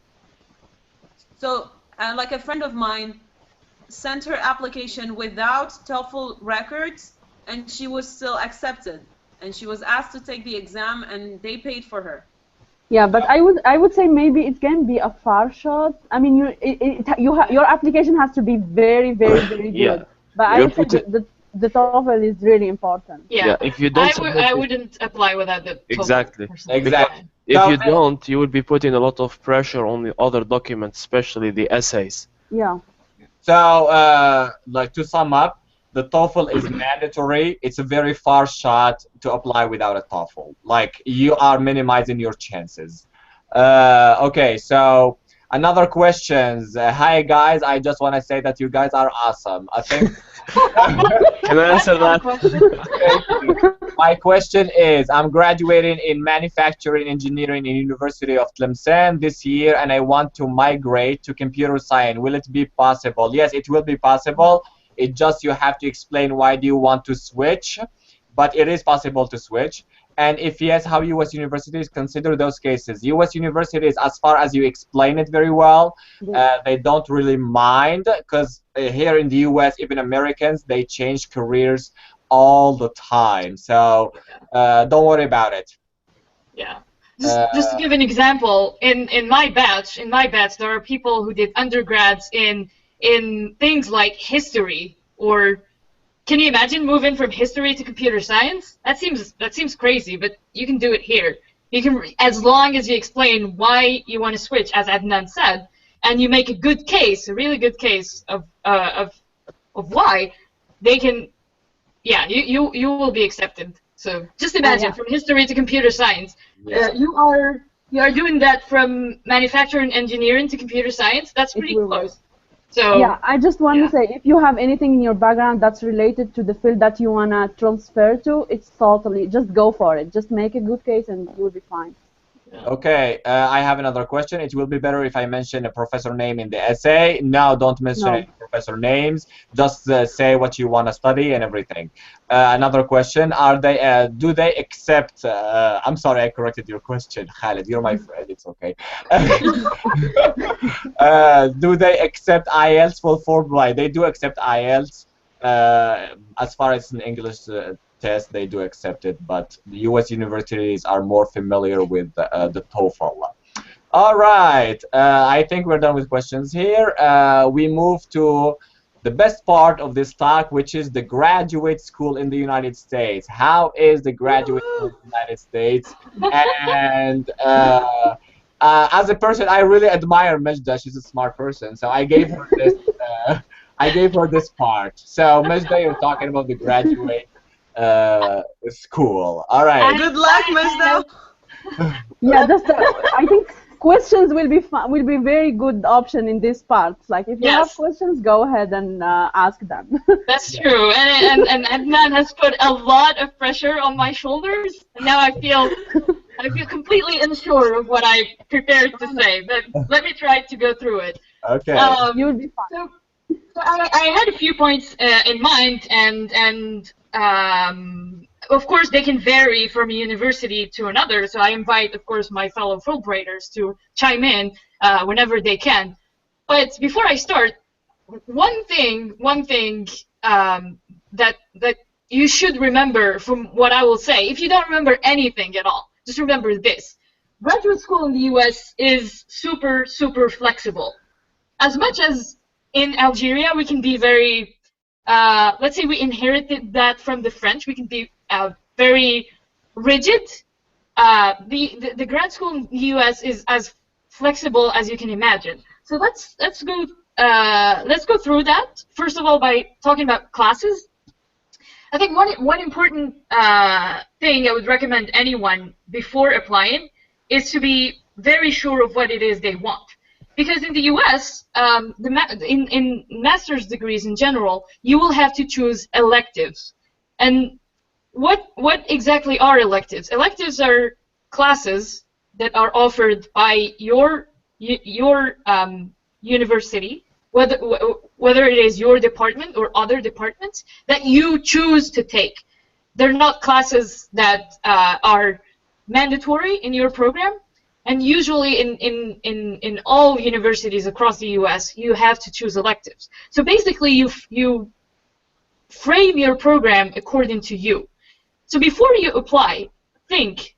So like a friend of mine sent her application without TOEFL records, and she was still accepted, and she was asked to take the exam, and they paid for her. Yeah, but I would say maybe it can be a far shot. I mean, your application has to be very good. Yeah. But I would say the TOEFL is really important. Yeah, if you don't I wouldn't apply without the TOEFL. Exactly. personally. Exactly. If So, you don't, you will be putting a lot of pressure on the other documents, especially the essays. Yeah. So, like to sum up, the TOEFL is mandatory. It's a very far shot to apply without a TOEFL. Like you are minimizing your chances. Okay, so another questions. Hi guys, I just want to say that you guys are awesome. I think. Can I answer that? My question is, I'm graduating in manufacturing engineering in University of Tlemcen this year, and I want to migrate to computer science. Will it be possible? Yes, it will be possible. It just you have to explain why do you want to switch, but it is possible to switch. And if yes, how U.S. universities consider those cases? U.S. universities, as far as you explain it very well, they don't really mind, because here in the U.S., even Americans, they change careers all the time. So don't worry about it. Yeah. Just to give an example, in my batch, there are people who did undergrads in things like history, or can you imagine moving from history to computer science? That seems crazy, but you can do it here. You can, as long as you explain why you want to switch, as Adnan said, and you make a good case, a really good case of why they can. Yeah, you will be accepted. So just imagine from history to computer science. You are doing that from manufacturing engineering to computer science. That's pretty close. So yeah, I just want to say, if you have anything in your background that's related to the field that you wanna transfer to, it's totally just go for it. Just make a good case and you'll be fine. Okay, I have another question. It will be better if I mention a professor name in the essay. No, don't mention any professor names. Just say what you want to study and everything. Another question: do they accept? I'm sorry, I corrected your question, Khaled. You're my friend. It's okay. Do they accept IELTS for Fulbright? They do accept IELTS. As far as an English test, they do accept it, but the U.S. universities are more familiar with the TOEFL. All right, I think we're done with questions here. We move to the best part of this talk, which is the graduate school in the United States. How is the graduate school in the United States? And as a person, I really admire Majda. She's a smart person, so I gave her this. I gave her this part. So Majda, you're talking about the graduate school. All right. Good luck, Majda. Yeah, just I think questions will be very good option in this part. Like if you have questions, go ahead and ask them. That's true, and Adnan has put a lot of pressure on my shoulders, and now I feel completely unsure of what I prepared to say. But let me try to go through it. Okay. You'll be fine. So I had a few points in mind, and of course they can vary from a university to another. So I invite, of course, my fellow Fulbrighters to chime in whenever they can. But before I start, one thing that you should remember from what I will say, if you don't remember anything at all, just remember this: graduate school in the U.S. is super flexible. As much as in Algeria, we can be very let's say we inherited that from the French. We can be very rigid. The grad school in the U.S. is as flexible as you can imagine. So let's go through that. First of all, by talking about classes. I think one important thing I would recommend anyone before applying is to be very sure of what it is they want. Because in the U.S., in master's degrees in general, you will have to choose electives. And what exactly are electives? Electives are classes that are offered by your university, whether it is your department or other departments, that you choose to take. They're not classes that are mandatory in your program. And usually in all universities across the U.S., you have to choose electives. So basically, you frame your program according to you. So before you apply, think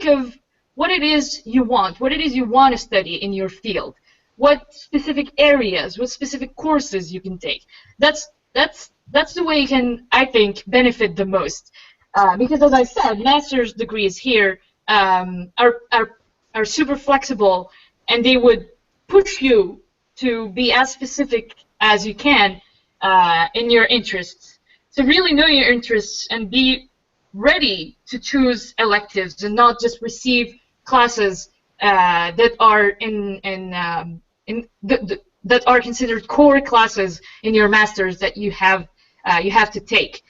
of what it is you want, what it is you want to study in your field, what specific areas, what specific courses you can take. That's the way you can, I think, benefit the most. Because as I said, master's degrees here are super flexible, and they would push you to be as specific as you can in your interests. So really know your interests and be ready to choose electives and not just receive classes that are that are considered core classes in your masters that you have to take.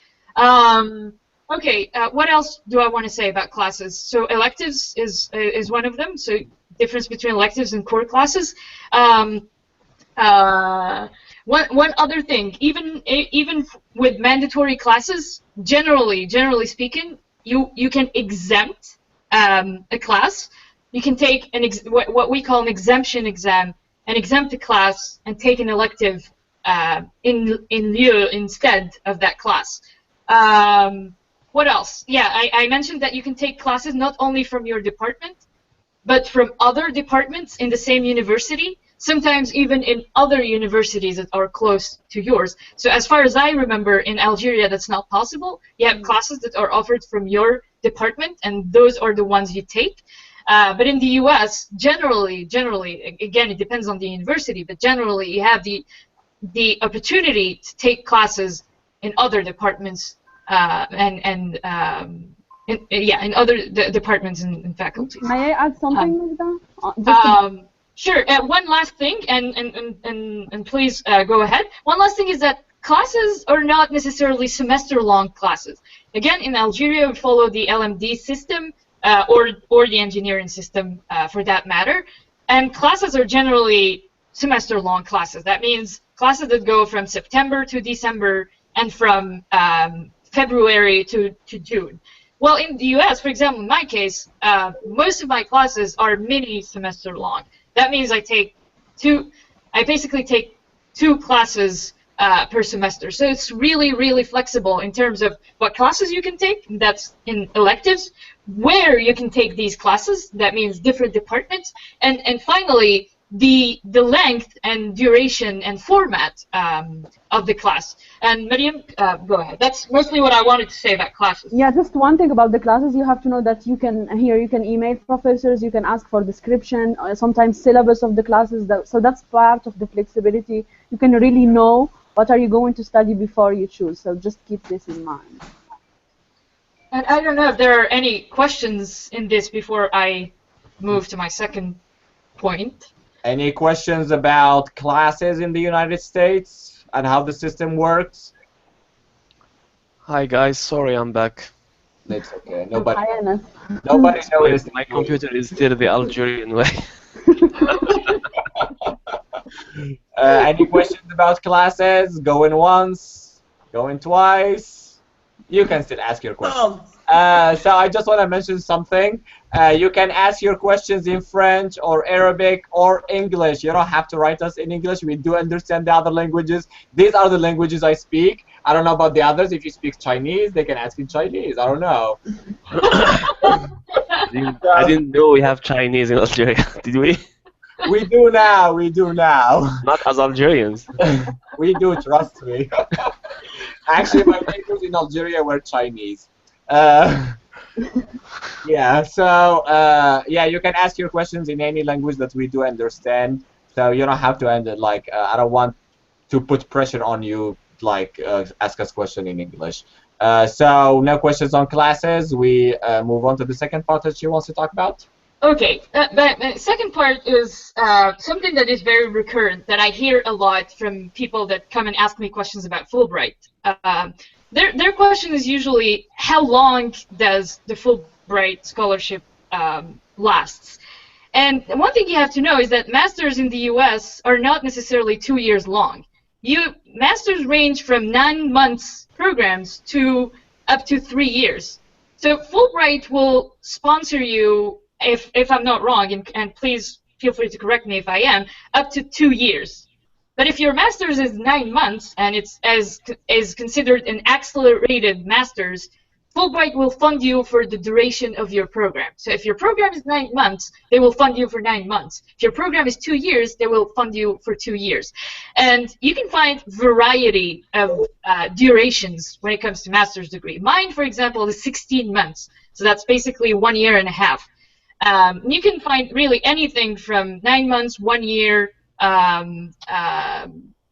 Okay, what else do I want to say about classes? So electives is one of them. So difference between electives and core classes. One other thing, even with mandatory classes, generally speaking, you can exempt a class. You can take what we call an exemption exam and exempt a class and take an elective in lieu instead of that class. What else? Yeah, I mentioned that you can take classes not only from your department, but from other departments in the same university, sometimes even in other universities that are close to yours. So as far as I remember, in Algeria, that's not possible. You have classes that are offered from your department, and those are the ones you take. But in the U.S., generally, again, it depends on the university, but generally you have the opportunity to take classes in other departments in other departments and faculties. May I add something, Magda? Sure. One last thing, and please go ahead. One last thing is that classes are not necessarily semester-long classes. Again, in Algeria, we follow the LMD system or the engineering system for that matter, and classes are generally semester-long classes. That means classes that go from September to December and from February to June. Well, in the U.S., for example, in my case, most of my classes are mini semester long. That means I basically take 2 classes per semester. So it's really flexible in terms of what classes you can take. That's in electives. Where you can take these classes. That means different departments. And finally, the length and duration and format of the class. And Miriam, go ahead. That's mostly what I wanted to say about classes. Yeah, just one thing about the classes. You have to know that you can email professors, you can ask for description, sometimes syllabus of the classes. So that's part of the flexibility. You can really know what are you going to study before you choose. So just keep this in mind. And I don't know if there are any questions in this before I move to my second point. Any questions about classes in the United States and how the system works? Hi guys, sorry I'm back. It's okay. Nobody Nobody noticed. My computer is still the Algerian way. Any questions about classes? Going once, going twice. You can still ask your questions. So I just want to mention something. You can ask your questions in French or Arabic or English. You don't have to write us in English. We do understand the other languages. These are the languages I speak. I don't know about the others. If you speak Chinese, they can ask in Chinese. I don't know. I didn't know we have Chinese in Algeria. Did we? We do now. We do now. Not as Algerians. We do, trust me. Actually, my neighbors in Algeria were Chinese. Uh, yeah, so yeah, you can ask your questions in any language that we do understand. So you don't have to end it like I don't want to put pressure on you, like ask us question in English. So no questions on classes. We move on to the second part that she wants to talk about. Okay, but the second part is something that is very recurrent that I hear a lot from people that come and ask me questions about Fulbright. Their question is usually, how long does the Fulbright scholarship lasts? And one thing you have to know is that masters in the US are not necessarily 2 years long. Masters range from 9 months programs to up to 3 years. So Fulbright will sponsor you, if I'm not wrong, and please feel free to correct me if I am, up to 2 years. But if your master's is 9 months and it's is considered an accelerated master's, Fulbright will fund you for the duration of your program. So if your program is 9 months, they will fund you for 9 months. If your program is 2 years, they will fund you for 2 years. And you can find variety of durations when it comes to master's degree. Mine, for example, is 16 months. So that's basically 1 year and a half. You can find really anything from 9 months, 1 year,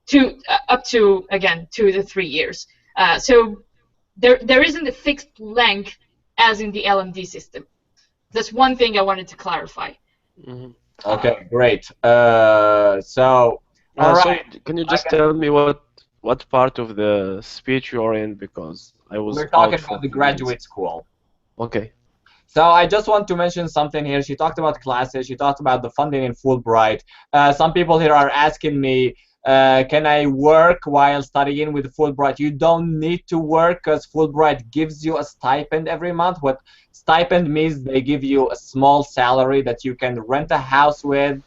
to up to, again, 2 to 3 years. So there isn't a fixed length as in the LMD system. That's one thing I wanted to clarify. Mm-hmm. Okay, great. All right. So can you just tell me what part of the speech you are in, because I was We're talking out for about the a few minutes. graduate school. Okay. So I just want to mention something here. She talked about classes. She talked about the funding in Fulbright. Some people here are asking me, can I work while studying with Fulbright? You don't need to work because Fulbright gives you a stipend every month. What stipend means, they give you a small salary that you can rent a house with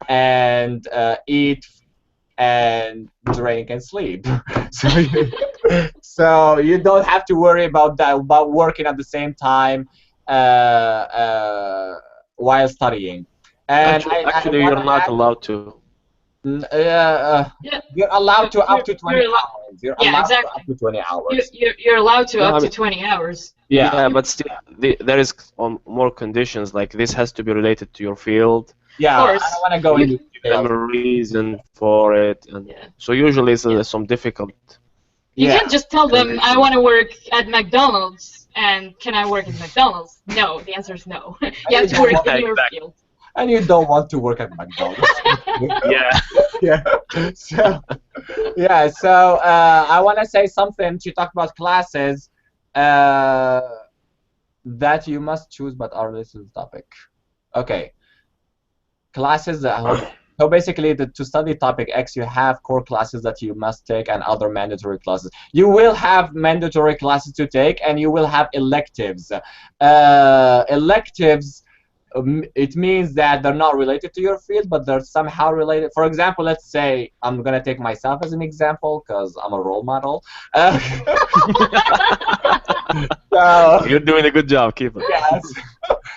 and eat and drink and sleep. So you don't have to worry about that, about working at the same time while studying. And actually you're not allowed to. You're allowed to up to 20 hours. You're allowed exactly. to up to 20 hours. You're allowed to No, up to 20 hours. Yeah, but still, there is more conditions. Like this has to be related to your field. Yeah, Of I course. don't want to go into Them a reason for it, and so usually it's some difficult. You can't just tell them, I want to work at McDonald's, and can I work at McDonald's? No, the answer is no. You have to work in your field. And you don't want to work at McDonald's. Yeah. So I want to say something. She talked about classes that you must choose, but are this is the topic. Okay. Classes. So basically, to study topic X, you have core classes that you must take and other mandatory classes. You will have mandatory classes to take, and you will have electives. Electives, it means that they're not related to your field, but they're somehow related. For example, let's say I'm going to take myself as an example because I'm a role model. So, you're doing a good job. Keep it. Yes.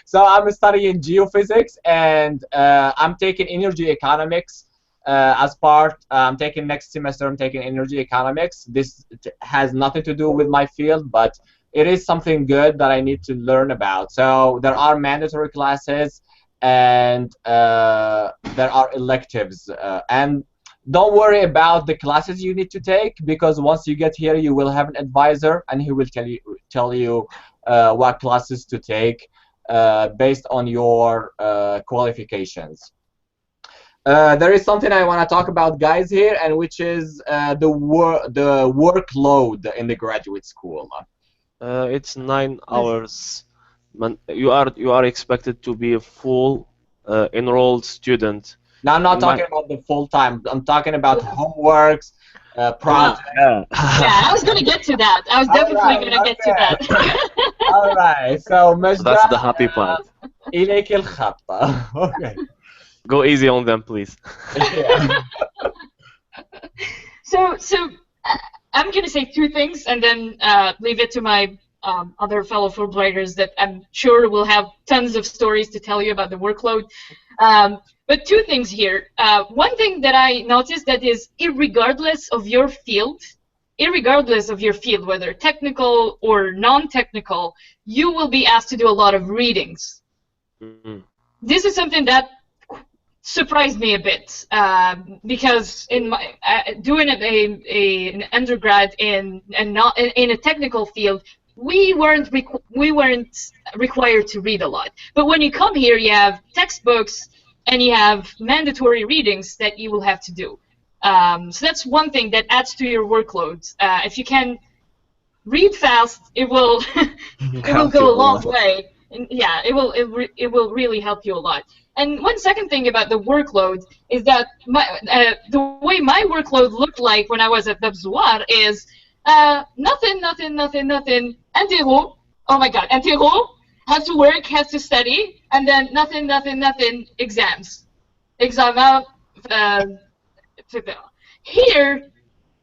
So I'm studying geophysics, and I'm taking energy economics as part. I'm taking next semester. I'm taking energy economics. This has nothing to do with my field, but it is something good that I need to learn about. So there are mandatory classes, and there are electives. And don't worry about the classes you need to take, because once you get here, you will have an advisor, and he will tell you what classes to take based on your qualifications. There is something I want to talk about, guys, here, and which is the workload in the graduate school. It's 9 hours. You are expected to be a full enrolled student. Now, I'm not talking about the full time. I'm talking about homeworks, projects. Yeah, I was going to get to that. I was definitely going to get to that. All right. So that's the happy part. إليك الخطة. Okay. Go easy on them, please. So I'm going to say 2 things and then leave it to my other fellow Fulbrighters that I'm sure will have tons of stories to tell you about the workload. But 2 things here. One thing that I noticed that is, irregardless of your field, irregardless of your field, whether technical or non-technical, you will be asked to do a lot of readings. This is something that surprised me a bit, because in my doing an undergrad in a technical field, we weren't required to read a lot. But when you come here, you have textbooks and you have mandatory readings that you will have to do. So that's one thing that adds to your workload. If you can read fast, it will it will go a long way. And yeah, it will really help you a lot. And one second thing about the workload is that the way my workload looked like when I was at Dabzouar is nothing, intero. Oh my God, intero, have to work, have to study, and then nothing, exams. Examen, etc. Here,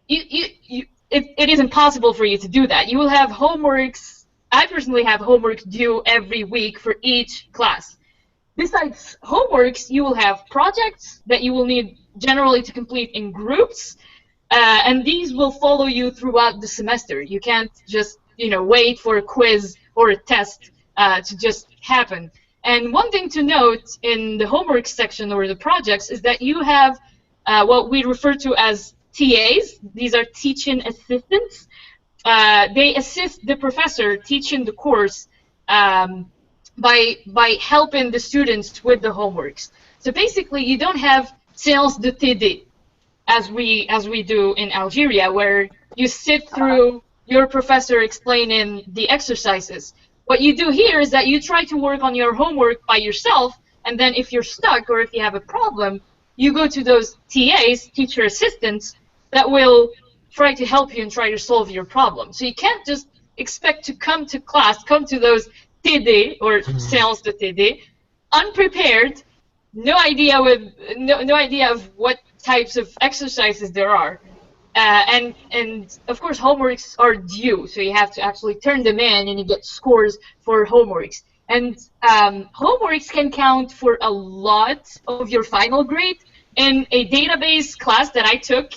it is impossible for you to do that. You will have homeworks. I personally have homework due every week for each class. Besides homeworks, you will have projects that you will need generally to complete in groups, and these will follow you throughout the semester. You can't just, wait for a quiz or a test to just happen. And one thing to note in the homework section or the projects is that you have what we refer to as TAs. These are teaching assistants. They assist the professor teaching the course by helping the students with the homeworks. So basically, you don't have séance de TD as we do in Algeria, where you sit through your professor explaining the exercises. What you do here is that you try to work on your homework by yourself, and then if you're stuck or if you have a problem, you go to those TAs, teacher assistants, that will try to help you and try to solve your problem. So you can't just expect to come to class, come to those TD or séance de TD, unprepared, no idea of what types of exercises there are, and of course homeworks are due, so you have to actually turn them in, and you get scores for homeworks. And homeworks can count for a lot of your final grade. In a database class that I took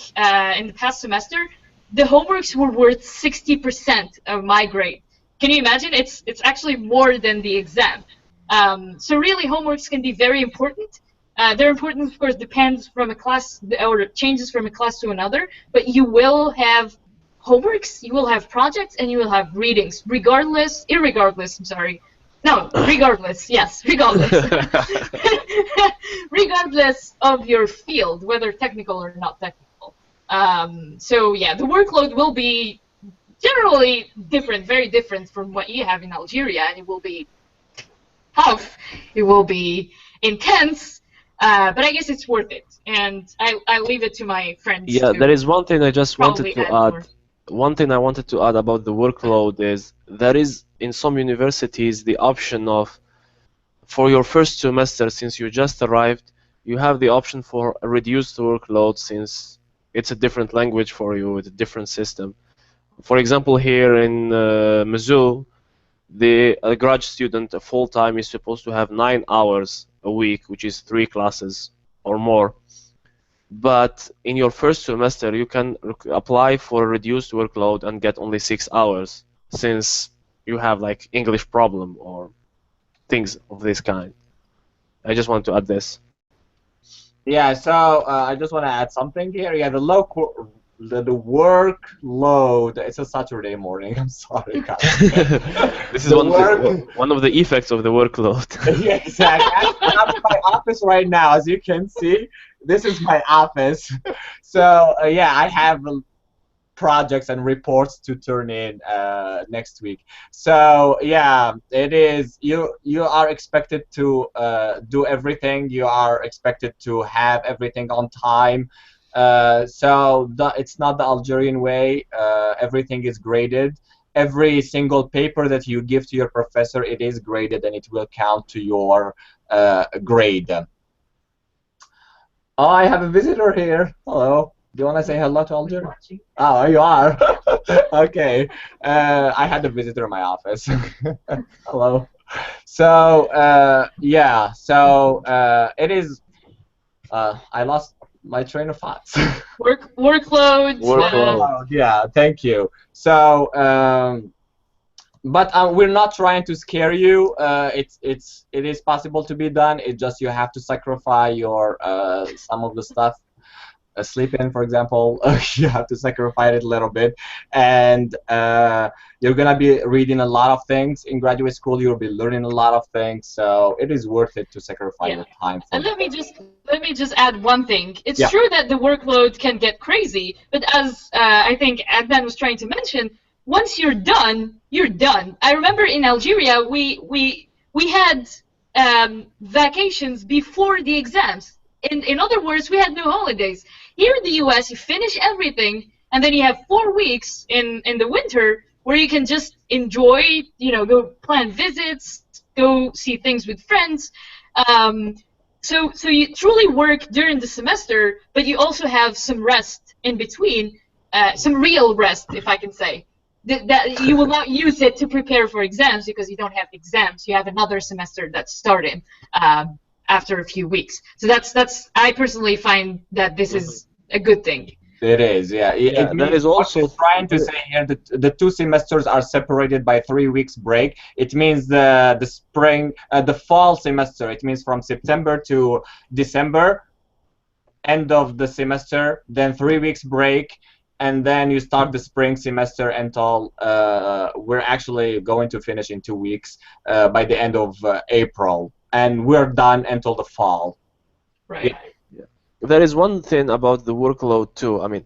in the past semester, the homeworks were worth 60% of my grade. Can you imagine? It's actually more than the exam. So really, homeworks can be very important. Their importance, of course, depends from a class or changes from a class to another. But you will have homeworks, you will have projects, and you will have readings, regardless. Yes, regardless. Regardless of your field, whether technical or not technical. So yeah, the workload will be generally different, very different from what you have in Algeria, and it will be tough, it will be intense, but I guess it's worth it, and I leave it to my friends. Yeah, there is one thing I just wanted to add. One thing I wanted to add about the workload is there is in some universities the option of, for your first semester, since you just arrived, you have the option for a reduced workload since it's a different language for you, it's a different system. For example, here in Mizzou, a grad student, a full-time, is supposed to have 9 hours a week, which is 3 classes or more. But in your first semester, you can apply for a reduced workload and get only 6 hours, since you have like English problem or things of this kind. I just want to add this. Yeah, so I just want to add something here. Yeah, the workload. It's a Saturday morning. I'm sorry, guys. This is one of the effects of the workload. Yeah, exactly. I'm in my office right now, as you can see. This is my office. So yeah, I have projects and reports to turn in next week. So yeah, it is. You are expected to do everything. You are expected to have everything on time. So it's not the Algerian way. Everything is graded. Every single paper that you give to your professor, it is graded, and it will count to your grade. Oh, I have a visitor here. Hello. Do you want to say hello to Algeria? Oh, you are. Okay. I had a visitor in my office. Hello. So yeah. So it is. I lost my train of thoughts. Workloads. Workload. Yeah, thank you. So, but we're not trying to scare you. It is possible to be done. It just you have to sacrifice your some of the stuff. Sleep in, for example, you have to sacrifice it a little bit, and you're gonna be reading a lot of things in graduate school. You'll be learning a lot of things, so it is worth it to sacrifice Yeah. your time. For And that. let me just add one thing. It's Yeah. true that the workload can get crazy, but as I think Adnan was trying to mention, once you're done, you're done. I remember in Algeria, we had vacations before the exams. In other words, we had no holidays. Here in the US, you finish everything, and then you have 4 weeks in the winter where you can just enjoy, go plan visits, go see things with friends. So you truly work during the semester, but you also have some rest in between, some real rest, if I can say. That you will not use it to prepare for exams because you don't have exams. You have another semester that's starting after a few weeks. So that's I personally find that this is a good thing. It is, yeah. Yeah, that is What also he's trying to say here that the 2 semesters are separated by 3 weeks break. It means the spring, the fall semester. It means from September to December, end of the semester, then 3 weeks break, and then you start the spring semester until we're actually going to finish in 2 weeks by the end of April, and we're done until the fall. Right. there is one thing about the workload too. I mean,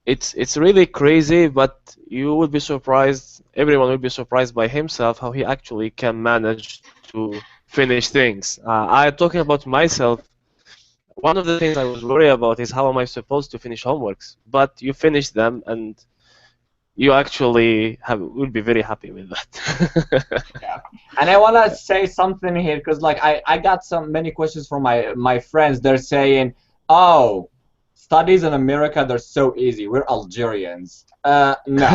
it's really crazy, but you will be surprised. Everyone will be surprised by himself how he actually can manage to finish things. I'm talking about myself. One of the things I was worried about is how am I supposed to finish homeworks? But you finish them, and you actually will be very happy with that. Yeah. And I want to say something here because like I got many questions from my friends. They're saying, oh, studies in America, they're so easy. We're Algerians. No.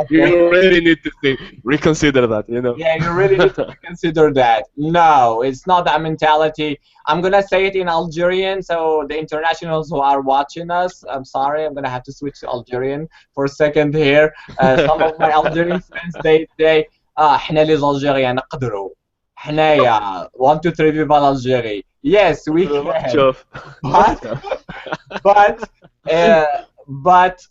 You really need to reconsider that, Yeah, you really need to consider that. No, it's not that mentality. I'm gonna say it in Algerian, so the internationals who are watching us, I'm sorry, I'm gonna have to switch to Algerian for a second here. Some of my Algerian friends, they say, احنا les Algériens نقدروا. حنايا 1 2 3 viva l'Algérie. Yes, we can. But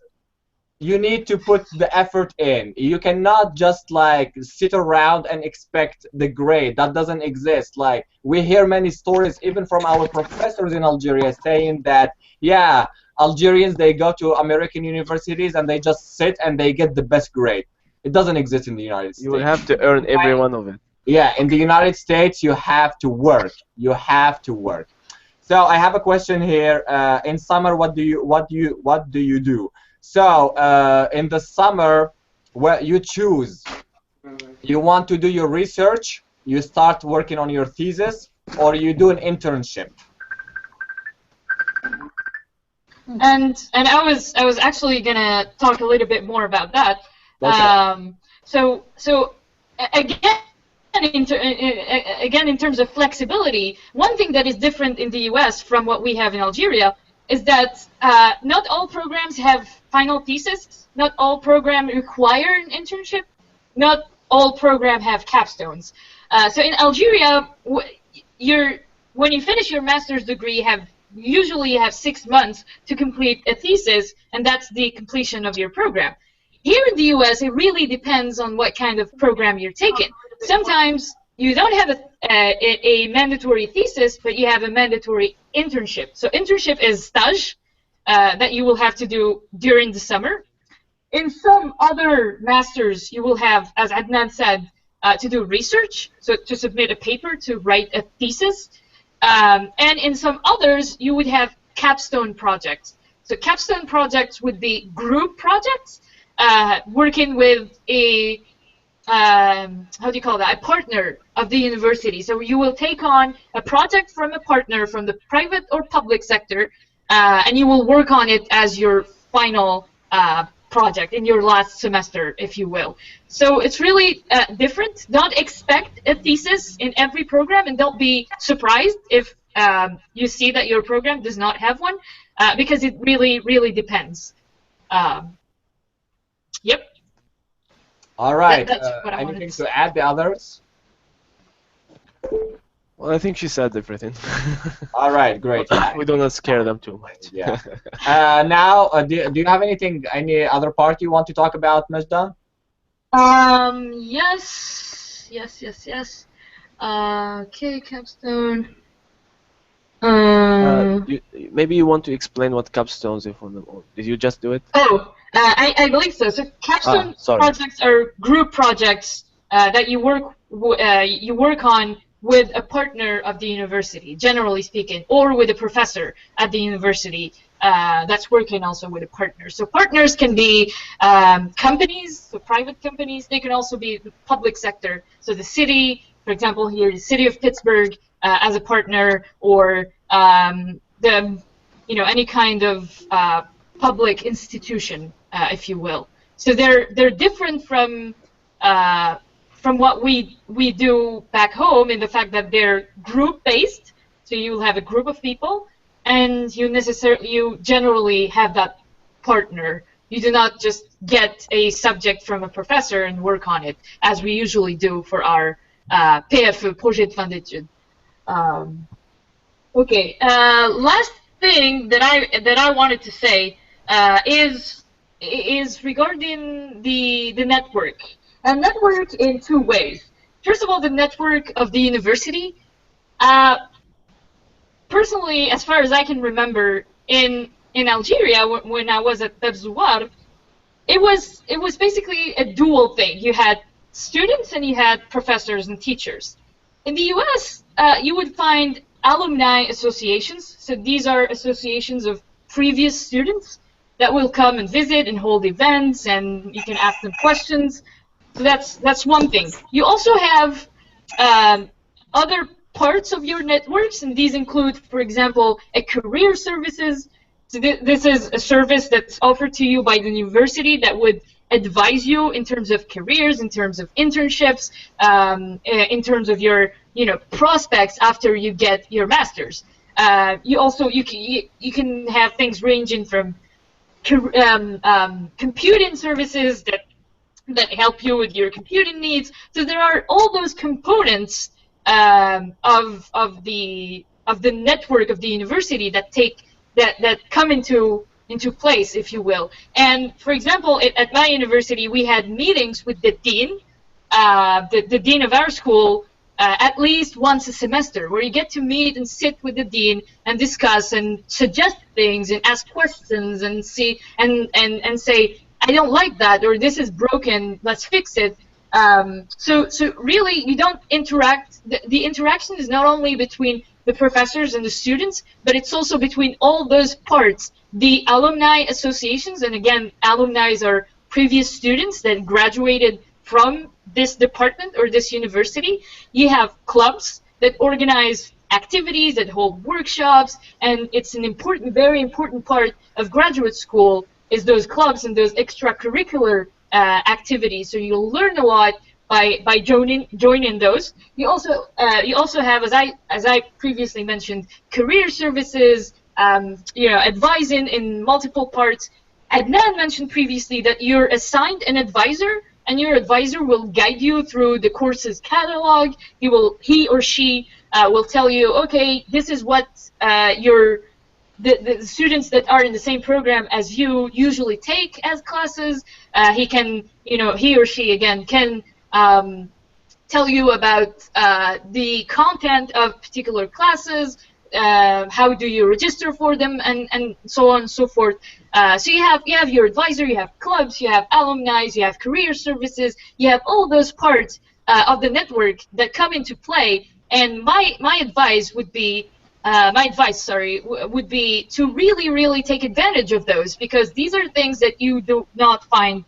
you need to put the effort in. You cannot just like sit around and expect the grade. That doesn't exist. Like we hear many stories even from our professors in Algeria saying that, yeah, Algerians, they go to American universities and they just sit and they get the best grade. It doesn't exist in the United States. You will have to earn every one of it. Yeah, in the United States, you have to work. You have to work. So I have a question here. In summer, what do you do? So in the summer, where you choose, you want to do your research, you start working on your thesis, or you do an internship. And I was actually gonna talk a little bit more about that. Okay. So again, in terms of flexibility, one thing that is different in the US from what we have in Algeria is that not all programs have final thesis, not all programs require an internship, not all programs have capstones. So in Algeria, when you finish your master's degree, usually you have 6 months to complete a thesis, and that's the completion of your program. Here in the US, it really depends on what kind of program you're taking. Sometimes you don't have a mandatory thesis, but you have a mandatory internship. So internship is stage that you will have to do during the summer. In some other masters, you will have, as Adnan said, to do research, so to submit a paper, to write a thesis. And in some others, you would have capstone projects. So capstone projects would be group projects, working with a how do you call that? A partner of the university. So you will take on a project from a partner from the private or public sector, and you will work on it as your final project in your last semester, if you will. So it's really different. Don't expect a thesis in every program, and don't be surprised if you see that your program does not have one, because it really depends. Yep. All right. That's what I wanted Anything to say. to add, the others? Well, I think she said everything. All right, great. We do not scare them too much. Yeah. Now, do you have any other part you want to talk about, Majda? Yes. Okay, capstone. Maybe you want to explain what capstones are for them. Or did you just do it? I believe so. So capstone projects are group projects that you work on with a partner of the university, generally speaking, or with a professor at the university that's working also with a partner. So partners can be companies, so private companies. They can also be the public sector. So the city, for example, here, the city of Pittsburgh as a partner, or any kind of public institution, if you will. So they're different from what we do back home, in the fact that they're group-based. So you'll have a group of people, and you generally have that partner. You do not just get a subject from a professor and work on it, as we usually do for our PFE, projet de fin d'études. Okay. Last thing that I wanted to say is regarding the network. A network in two ways. First of all, the network of the university. Personally, as far as I can remember, in Algeria, when I was at Tabzouar, it was basically a dual thing. You had students and you had professors and teachers. In the US, you would find alumni associations. So these are associations of previous students that will come and visit and hold events, and you can ask them questions. So that's one thing. You also have other parts of your networks, and these include, for example, a career services. So this is a service that's offered to you by the university that would advise you in terms of careers, in terms of internships, in terms of your prospects after you get your master's. You can have things ranging from computing services that help you with your computing needs. So there are all those components of the network of the university that come into place, if you will. And for example, at my university, we had meetings with the dean, the dean of our school, at least once a semester, where you get to meet and sit with the dean and discuss and suggest things and ask questions and see and say, I don't like that, or this is broken, let's fix it. So really, you don't interact. The interaction is not only between the professors and the students, but it's also between all those parts. The alumni associations, and again, alumni are previous students that graduated from this department or this university. You have clubs that organize activities, that hold workshops, and it's an important, very important part of graduate school is those clubs and those extracurricular activities. So you'll learn a lot by joining those. You also have, as I previously mentioned, career services, advising in multiple parts. Adnan mentioned previously that you're assigned an advisor, and your advisor will guide you through the course's catalog. He or she will tell you, okay, this is what the students that are in the same program as you usually take as classes. He or she again can tell you about the content of particular classes, how do you register for them, and so on and so forth. So you have your advisor, you have clubs, you have alumni, you have career services, you have all those parts of the network that come into play. And my advice would be would be to really take advantage of those, because these are things that you do not find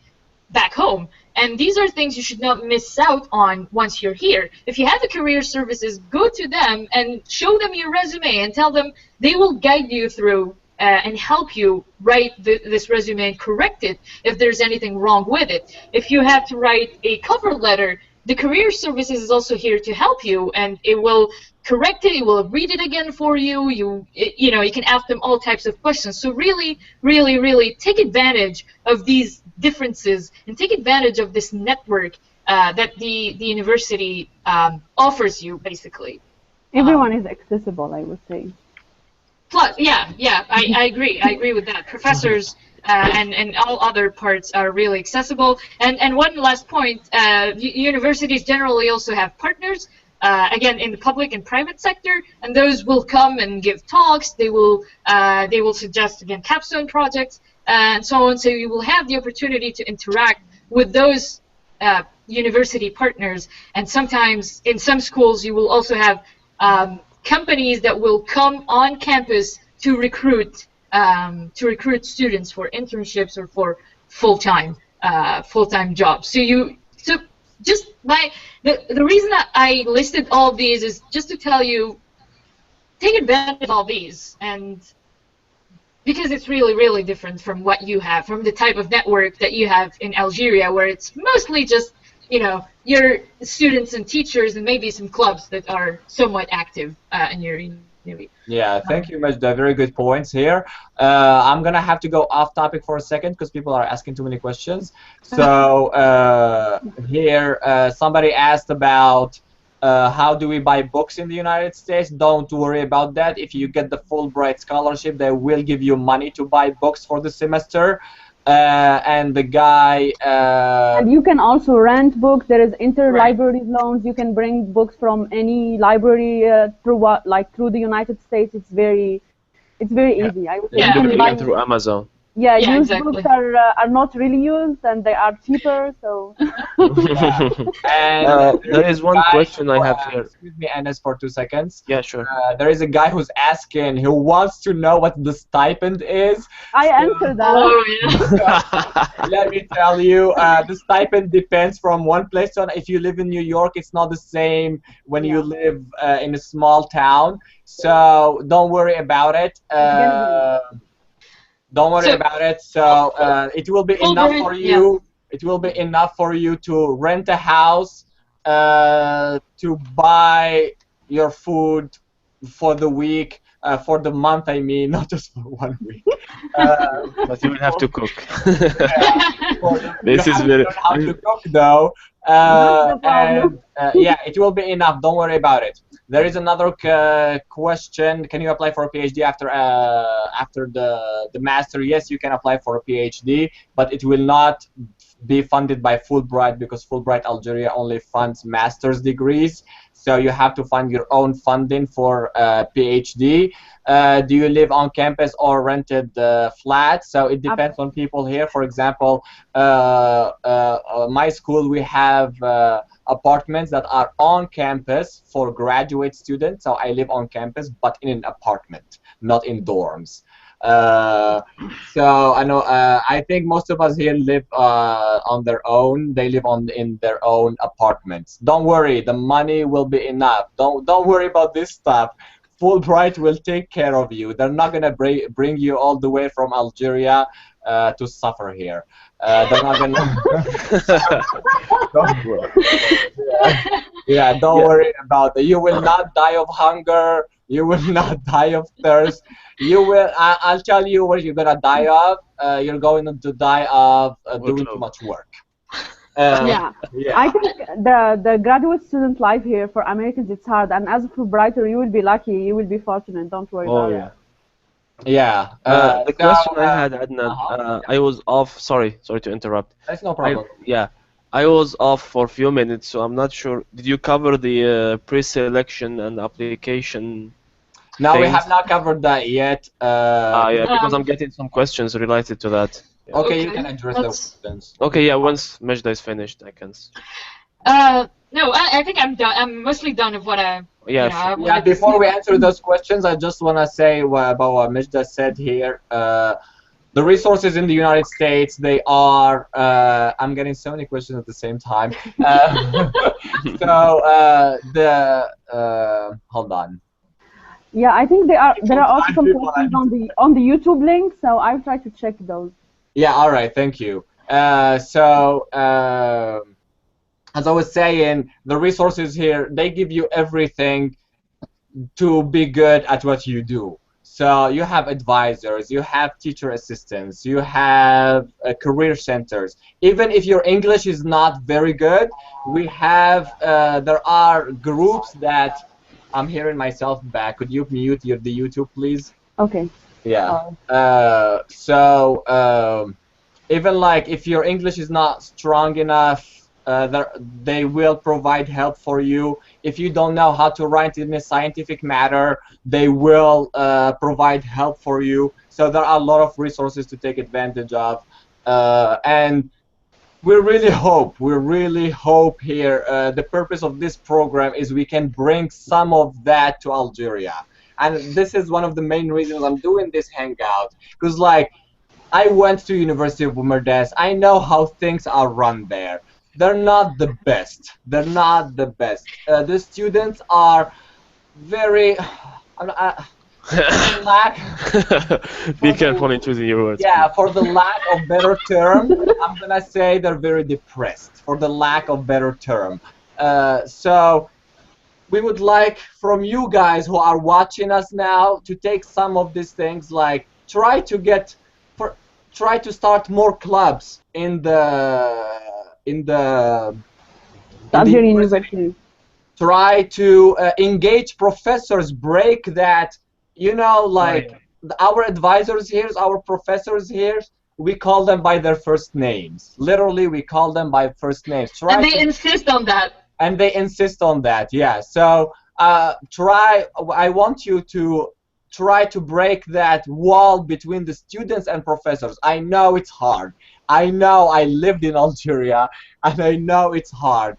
back home. And these are things you should not miss out on once you're here. If you have the career services, go to them and show them your resume and tell them they will guide you through and help you write this resume and correct it if there's anything wrong with it. If you have to write a cover letter, the career services is also here to help you, and it will correct it. It will read it again for you. You know, you can ask them all types of questions. So really, really, really take advantage of these differences and take advantage of this network that the university offers you, basically. Everyone is accessible, I would say. Plus, yeah, I agree. I agree with that. Professors and all other parts are really accessible. And one last point: universities generally also have partners. Again, in the public and private sector, and those will come and give talks. They will suggest again capstone projects and so on. So you will have the opportunity to interact with those university partners. And sometimes in some schools, you will also have companies that will come on campus to recruit students for internships or for full-time jobs. So just the reason that I listed all of these is just to tell you, take advantage of all these, and because it's really, really different from what you have, from the type of network that you have in Algeria, where it's mostly just, you know, your students and teachers and maybe some clubs that are somewhat active in your university. Yeah, thank you, Majda. Very good points here. I'm gonna have to go off topic for a second because people are asking too many questions. So here, somebody asked about how do we buy books in the United States. Don't worry about that. If you get the Fulbright scholarship, they will give you money to buy books for the semester. And the guy. And you can also rent books. There is interlibrary loans. You can bring books from any library through the United States. It's very easy. I would say. You You can can buy buy, them through Amazon. yeah, Yeah, used exactly. books are not really used and they are cheaper. So. And There is one question I have here. Excuse me, Anas, for 2 seconds. Yeah, sure. There is a guy who's asking, who wants to know what the stipend is. I answered that. Oh yeah. Let me tell you, the stipend depends from one place to another. If you live in New York, it's not the same when you live in a small town. So don't worry about it. Don't worry about it. So it will be enough for you. It will be enough for you to rent a house, to buy your food for the week, for the month. I mean, not just for 1 week. But you will have to cook. This is very. How to cook though, and yeah, it will be enough. Don't worry about it. There is another question. Can you apply for a PhD after the master? Yes, you can apply for a PhD, but it will not be funded by Fulbright because Fulbright Algeria only funds master's degrees. So you have to find your own funding for PhD. Do you live on campus or rented flat? So it depends on people here. For example, my school, we have apartments that are on campus for graduate students. So I live on campus, but in an apartment, not in dorms. So I know. I think most of us here live on their own. They live in their own apartments. Don't worry, the money will be enough. Don't worry about this stuff. Fulbright will take care of you. They're not gonna bring you all the way from Algeria to suffer here. They're not gonna. Don't worry. Yeah, don't worry about it. You will not die of hunger. You will not die of thirst. You will. I'll tell you what you're gonna die of. You're going to die of doing too much work. Yeah, I think the graduate student life here for Americans, it's hard, and as a Fulbrighter, you will be lucky, you will be fortunate. Don't worry about it. Yeah. The question I had, Adnan, I was off. Sorry to interrupt. That's no problem. I was off for a few minutes, so I'm not sure. Did you cover the pre-selection and application? No, we have not covered that yet. Yeah, because I'm getting some questions related to that. Yeah. Okay, you can address those questions. Okay, yeah, once Majda is finished, I can. No, I think I'm done. I'm mostly done with what I. Yeah, you know, Yeah, before we answer those questions, I just want to say about what Majda said here. The resources in the United States, they are. I'm getting so many questions at the same time. Hold on. Yeah, I think there are also some questions on the YouTube link, so I'll try to check those. Yeah, all right, thank you. As I was saying, the resources here, they give you everything. to be good at what you do. So you have advisors, you have teacher assistants, you have career centers. Even if your English is not very good, we have there are groups that I'm hearing myself back. Could you mute the YouTube, please? Okay. Yeah. So even like if your English is not strong enough, they will provide help for you. If you don't know how to write in a scientific matter, they will provide help for you. So there are a lot of resources to take advantage of, and we really hope here. The purpose of this program is we can bring some of that to Algeria, and this is one of the main reasons I'm doing this hangout, because like I went to University of Merdes. I know how things are run there. They're not the best. They're not the best. The students are very lack. Be careful in choosing your words. Yeah, for the lack of better term, I'm gonna say they're very depressed. For the lack of better term, so we would like from you guys who are watching us now to take some of these things, like try to start more clubs in the Algerian University. Try to engage professors, break that, like our advisors here, our professors here, we call them by their first names. Literally, we call them by first names. And they insist on that. And they insist on that, yeah. So I want you to try to break that wall between the students and professors. I know it's hard. I know I lived in Algeria, and I know it's hard.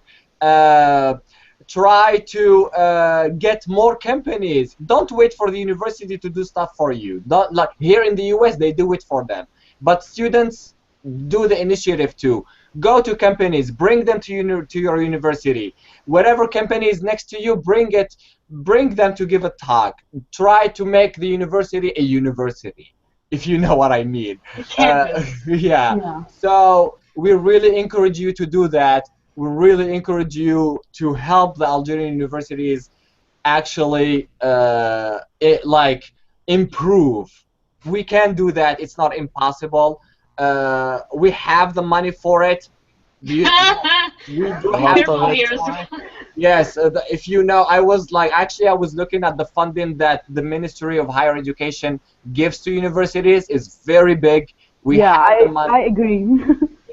Try to get more companies. Don't wait for the university to do stuff for you. Don't, like here in the US, they do it for them. But students do the initiative too. Go to companies, bring them to your university. Whatever company is next to you, bring them to give a talk. Try to make the university a university, if you know what I mean. Yeah. So we really encourage you to do that. We really encourage you to help the Algerian universities actually improve. We can do that. It's not impossible. We have the money for it. We do have the money for it. Yes, if you know, I was looking at the funding that the Ministry of Higher Education gives to universities is very big. I agree.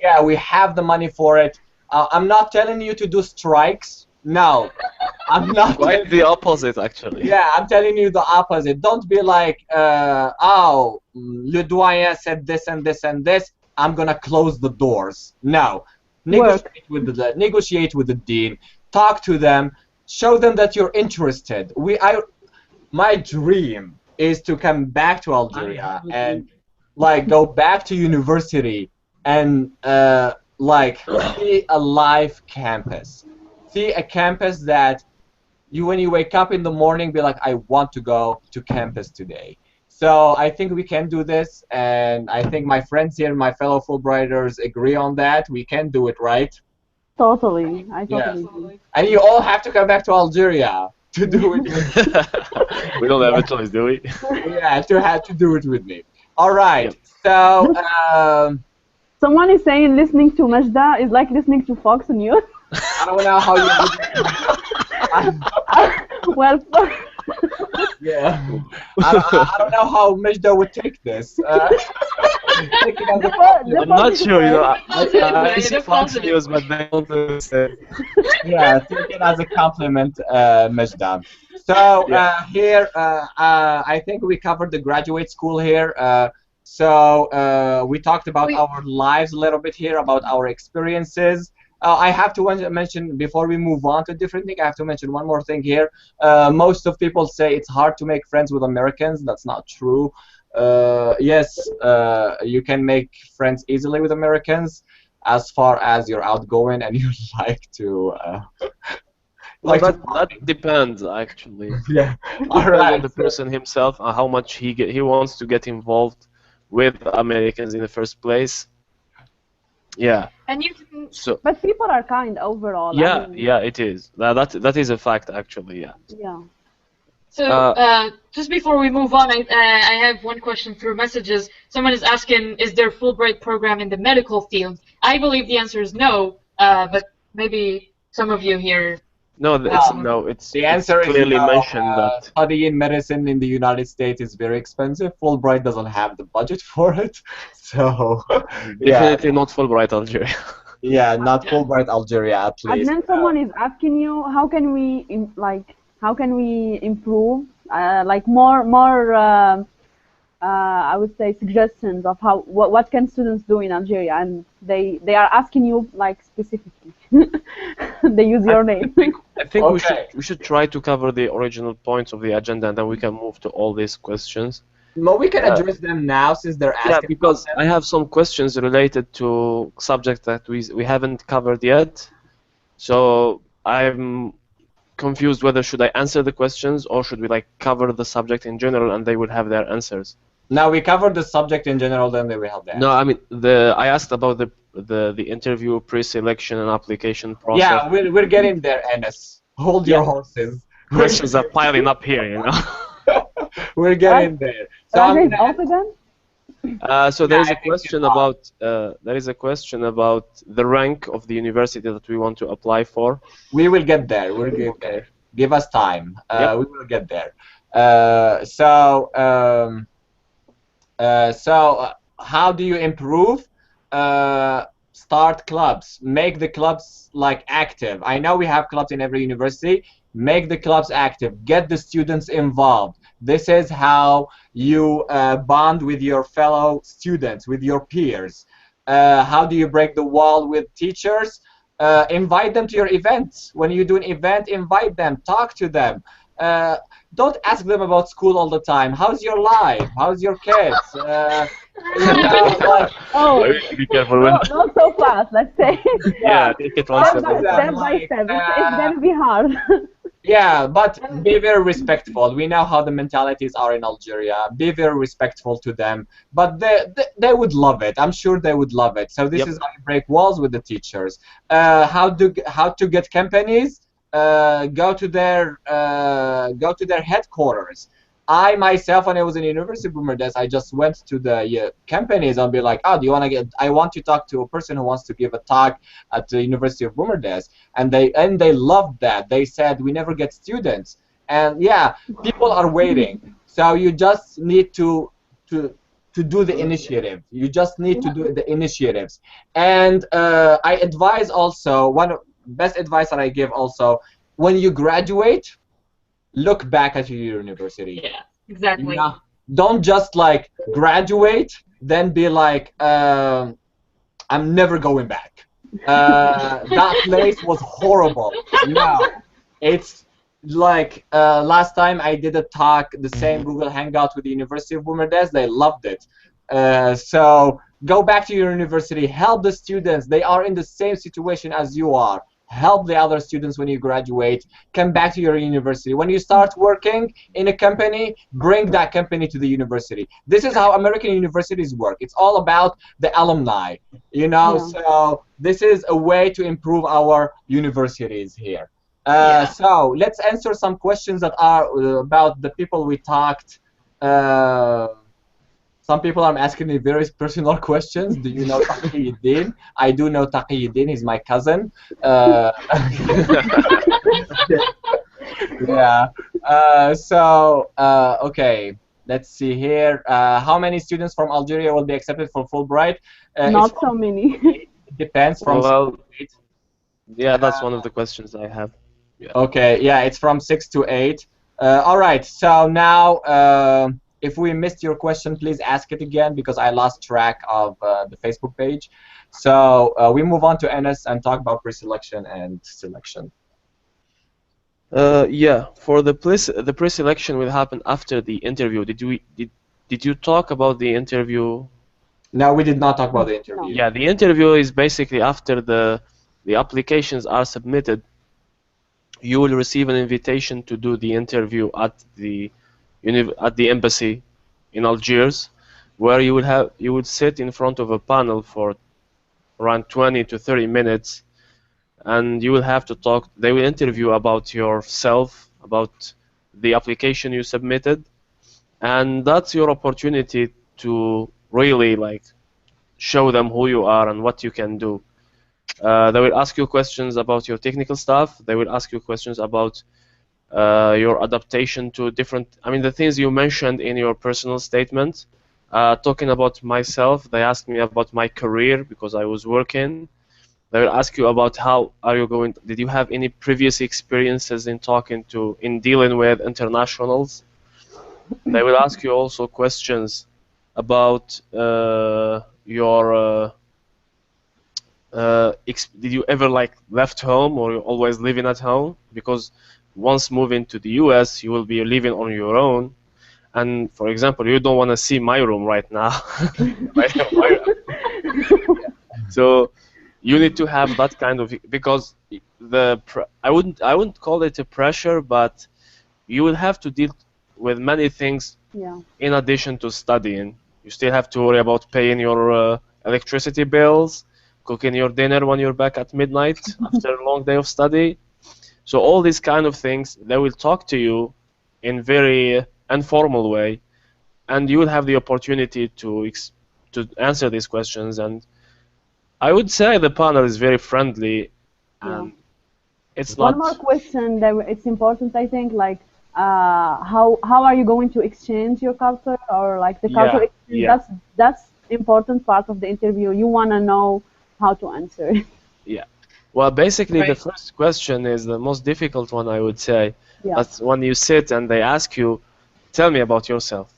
Yeah, we have the money for it. I'm not telling you to do strikes. No, I'm not. Quite the opposite, actually. Yeah, I'm telling you the opposite. Don't be like, oh, Le Doyen said this and this and this. I'm gonna close the doors. No, negotiate with the dean. Talk to them. Show them that you're interested. My dream is to come back to Algeria and go back to university and see a live campus. See a campus that when you wake up in the morning, be like, I want to go to campus today. So I think we can do this, and I think my friends here, my fellow Fulbrighters, agree on that. We can do it, right? Totally. I totally agree. And you all have to come back to Algeria to do it. We don't have a choice, do we? Yeah, to do it with me. All right. Yep. So. Someone is saying listening to Majda is like listening to Fox News. I don't know how you. Well. Yeah. I don't know how Majda would take this. I'm not sure. I see Fox News, but they don't understand. Yeah, take it as a compliment, Majda. So here, I think we covered the graduate school here. So we talked about our lives a little bit here, about our experiences. I have to mention, before we move on to a different thing, I have to mention one more thing here. Most of people say it's hard to make friends with Americans. That's not true. Yes, you can make friends easily with Americans as far as you're outgoing and you like to... that depends, actually. Yeah. All right. On the person himself, how much he wants to get involved with Americans in the first place. Yeah. And you can... But people are kind overall. Yeah, yeah, it is. That is a fact, actually. Yeah. Yeah. So, just before we move on, I have one question through messages. Someone is asking, is there Fulbright program in the medical field? I believe the answer is no, but maybe some of you here. No, it's the answer is clearly no. mentioned that Studying medicine in the United States is very expensive. Fulbright doesn't have the budget for it, so definitely not Fulbright Algeria. yeah, not Fulbright Algeria at And least. then someone is asking you, how can we improve, like more I would say suggestions of what can students do in Algeria, and they are asking you like specifically. They use your name. I think Okay. we should try to cover the original points of the agenda, and then we can move to all these questions. Well, we can address them now since they're asking. Yeah, because I have some questions related to subjects that we haven't covered yet. So I'm confused whether should I answer the questions or should we like cover the subject in general and they would have their answers. Now we covered the subject in general, then they will have the No, answer. I mean I asked about the interview, pre-selection, and application process. Yeah, we're getting there, Enes. Hold your horses. Questions are piling up here, you know. We're getting there. So Raja is out again? So there is I a think question about the rank of the university that we want to apply for. we will get there. We'll get there. Give us time. Yep. We will get there. So how do you improve? Start clubs. Make the clubs like active. I know we have clubs in every university. Make the clubs active. Get the students involved. This is how you bond with your fellow students, with your peers. How do you break the wall with teachers? Invite them to your events. When you do an event, invite them. Talk to them. Don't ask them about school all the time. How's your life? How's your kids? Oh, Be careful no, with not so fast. Let's say yeah, take it one step step by at a time. step. It's gonna be hard. Yeah, but be very respectful. We know how the mentalities are in Algeria. Be very respectful to them. But they would love it. I'm sure they would love it. So this Yep. is how you break walls with the teachers. How to get companies? Go to their headquarters. I myself, when I was in University of Boumerdès, I just went to the companies and be like, oh, do you want to get? I want to talk to a person who wants to give a talk at the University of Boumerdès, and they loved that. They said we never get students, and yeah, people are waiting. So you just need to do the initiative. You just need to do the initiatives, and I advise also best advice that I give also, when you graduate, look back at your university. Yeah, exactly. Yeah. Don't just like graduate, then be like, I'm never going back. That place was horrible. Yeah. It's like last time I did a talk, the same Google Hangout with the University of Boumerdès, they loved it. So go back to your university, help the students. They are in the same situation as you are. Help the other students when you graduate. Come back to your university. When you start working in a company, bring that company to the university. This is how American universities work. It's all about the alumni, you know. Yeah. So this is a way to improve our universities here. So let's answer some questions that are about the people we talked. Some people are asking me very personal questions. Do you know Taqiyuddin? I do know Taqiyuddin. He's my cousin. Yeah. Okay. Let's see here. How many students from Algeria will be accepted for Fulbright? Not so many. It depends from. Well, yeah, that's one of the questions I have. Yeah. Okay. Yeah, it's from 6 to 8. All right. So now. If we missed your question, please ask it again because I lost track of the Facebook page. So we move on to Enes and talk about pre-selection and selection. Yeah, for the pre-selection will happen after the interview. Did you talk about the interview? No, we did not talk about the interview. Yeah, the interview is basically after the applications are submitted. You will receive an invitation to do the interview at the embassy in Algiers, where you would sit in front of a panel for around 20 to 30 minutes, and you will have to talk. They will interview about yourself, about the application you submitted, and that's your opportunity to really like show them who you are and what you can do. They will ask you questions about your technical stuff. They will ask you questions about your adaptation to different, I mean, the things you mentioned in your personal statement. Talking about myself, they asked me about my career because I was working. They will ask you about how are you going, did you have any previous experiences in dealing with internationals? They will ask you also questions about your did you ever like left home, or you're always living at home? Because once moving to the US, you will be living on your own. And for example, you don't want to see my room right now. So you need to have that kind of, because I wouldn't call it a pressure, but you will have to deal with many things in addition to studying. You still have to worry about paying your electricity bills, cooking your dinner when you're back at midnight after a long day of study. So all these kind of things, they will talk to you in very informal way, and you will have the opportunity to answer these questions. And I would say the panel is very friendly, and it's not. One more question that it's important, I think, like how are you going to exchange your culture, or like the culture exchange? That's important part of the interview. You want to know how to answer it. Yeah. Well, basically, the first question is the most difficult one, I would say. That's when you sit and they ask you, tell me about yourself.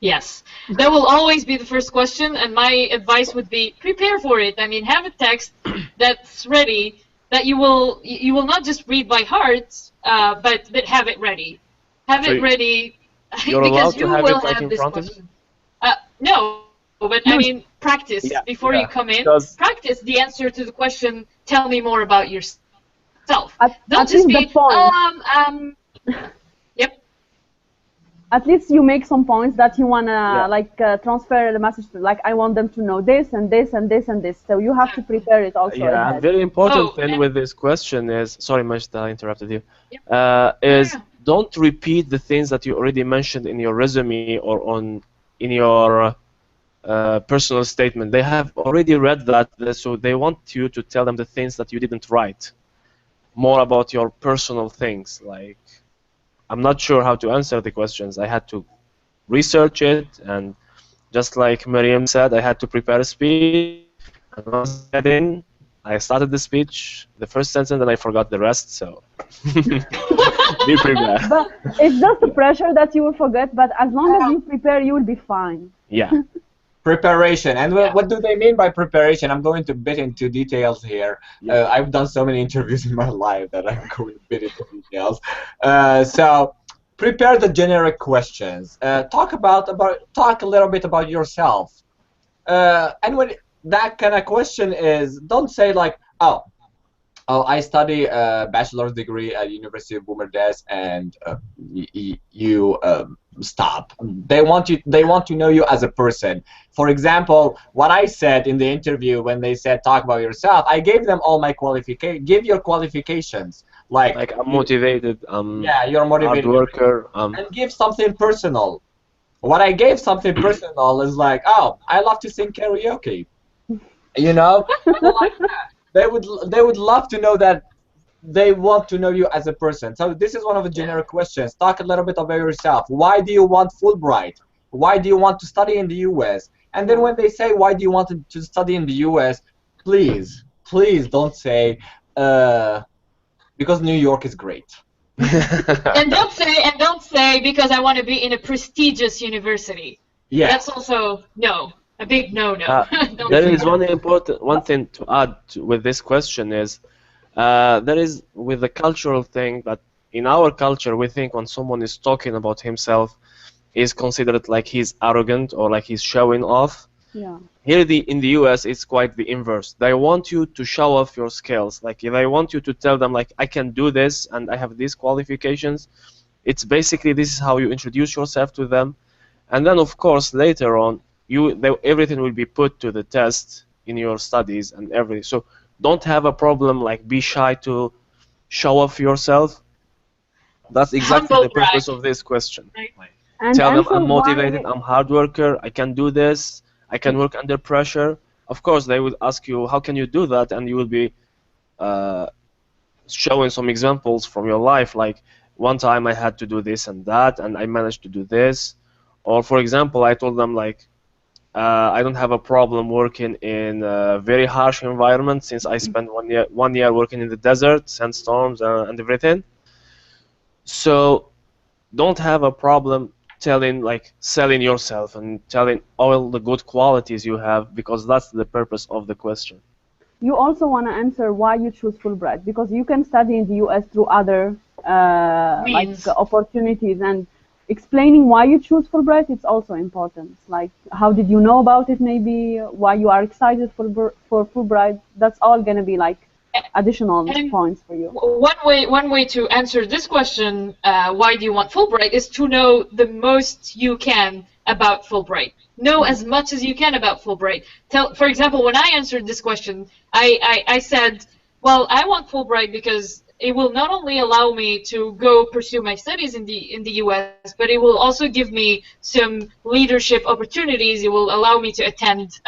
Yes, that will always be the first question, and my advice would be prepare for it. I mean, have a text that's ready that you will not just read by heart, but have it ready. Have it ready because you will have this question. No. But I mean, practice before you come in. Practice the answer to the question. Tell me more about yourself. Don't just be Yep. At least you make some points that you wanna transfer the message to. Like, I want them to know this and this and this and this. So you have to prepare it also. Yeah, a very important thing with this question is, sorry, Majda, I interrupted you. Is don't repeat the things that you already mentioned in your resume or in your personal statement. They have already read that, so they want you to tell them the things that you didn't write, more about your personal things. Like, I'm not sure how to answer the questions. I had to research it, and just like Miriam said, I had to prepare a speech, and once I got in, I started the speech, the first sentence, and I forgot the rest, so be prepared. But it's just the pressure that you will forget, but as long as you prepare, you will be fine. Yeah. Preparation. And what do they mean by preparation? I'm going to bit into details here. I've done so many interviews in my life that I'm going to bit into details. So prepare the generic questions. Talk a little bit about yourself. And when that kind of question is, don't say like, oh, I study a bachelor's degree at University of Boumerdès, and you stop. They want to know you as a person. For example, what I said in the interview when they said talk about yourself, I gave them all my qualifications. Give your qualifications. Like I'm motivated. You're motivated. Hard worker. And give something personal. What I gave something personal is like, oh, I love to sing karaoke. You know, like that. They would love to know that. They want to know you as a person. So this is one of the generic questions. Talk a little bit about yourself. Why do you want Fulbright? Why do you want to study in the US? And then when they say, why do you want to study in the US? Please don't say, because New York is great. and don't say because I want to be in a prestigious university. Yeah. That's also a big no-no. There is one thing to add with this question is, there is with the cultural thing that in our culture we think when someone is talking about himself is considered like he's arrogant or like he's showing off. Yeah. Here in the US it's quite the inverse. They want you to show off your skills. Like they want you to tell them like I can do this and I have these qualifications. It's basically this is how you introduce yourself to them, and then of course later on everything will be put to the test in your studies and everything. So don't have a problem, like be shy to show off yourself. That's exactly Humble the purpose brag. of this question. And Tell them answer I'm why. motivated, I'm hard worker, I can do this, I can work under pressure. Of course, they will ask you, how can you do that? And you will be uh, showing some examples from your life, like one time I had to do this and that, and I managed to do this. Or for example, I told them like, I don't have a problem working in a very harsh environment since I spent 1 year working in the desert, sandstorms, and everything. So don't have a problem telling, like, selling yourself and telling all the good qualities you have, because that's the purpose of the question. You also want to answer why you choose Fulbright, because you can study in the US through other Means. opportunities, and explaining why you choose Fulbright is also important. Like, how did you know about it, maybe why you are excited for Fulbright. That's all going to be like additional And points for you. one way to answer this question, why do you want Fulbright, is to know the most you can about Fulbright. Know as much as you can about Fulbright. For example, when I answered this question, I said, well, I want Fulbright because it will not only allow me to go pursue my studies in the US, but it will also give me some leadership opportunities. It will allow me to attend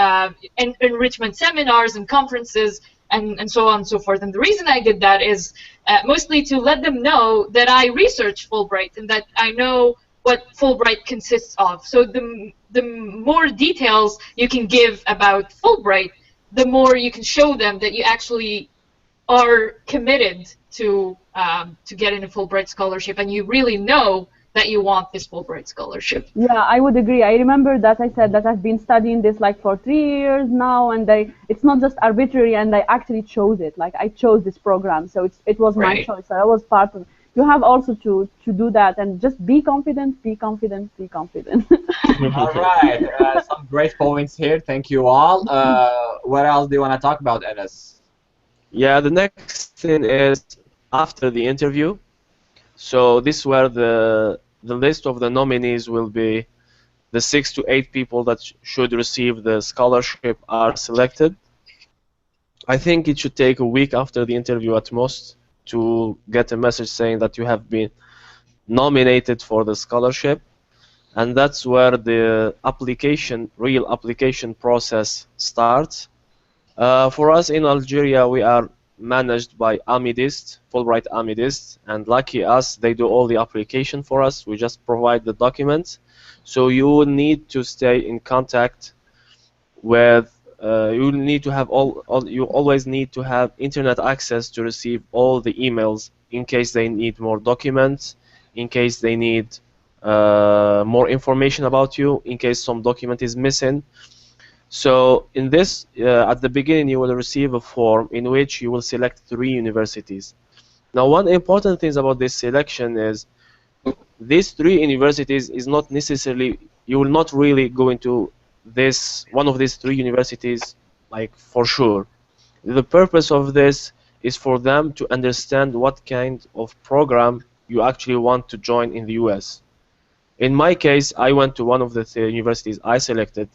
enrichment seminars and conferences, and so on and so forth. And the reason I did that is mostly to let them know that I researched Fulbright and that I know what Fulbright consists of. So the more details you can give about Fulbright, the more you can show them that you actually are committed to getting a Fulbright scholarship, and you really know that you want this Fulbright scholarship. Yeah, I would agree. I remember that I said that I've been studying this like for 3 years now, and it's not just arbitrary, and I actually chose it. Like, I chose this program, so it was my Right. choice. So I was part of it. You have also to do that, and just be confident, be confident, be confident. All right, some great points here. Thank you all. What else do you want to talk about, Enes? Yeah, the next thing is after the interview. So this is where the list of the nominees will be. The 6 to 8 people that should receive the scholarship are selected. I think it should take a week after the interview at most to get a message saying that you have been nominated for the scholarship, and that's where the real application process starts. For us in Algeria, we are managed by Amidist, Fulbright Amidist, and lucky us, they do all the application for us. We just provide the documents. So you need to stay in contact with. You need to have you always need to have internet access to receive all the emails in case they need more documents, in case they need more information about you, in case some document is missing. So in this, at the beginning, you will receive a form in which you will select 3 universities. Now, one important thing about this selection is these 3 universities is not necessarily, you will not really go into one of these 3 universities like for sure. The purpose of this is for them to understand what kind of program you actually want to join in the US. In my case, I went to one of the universities I selected.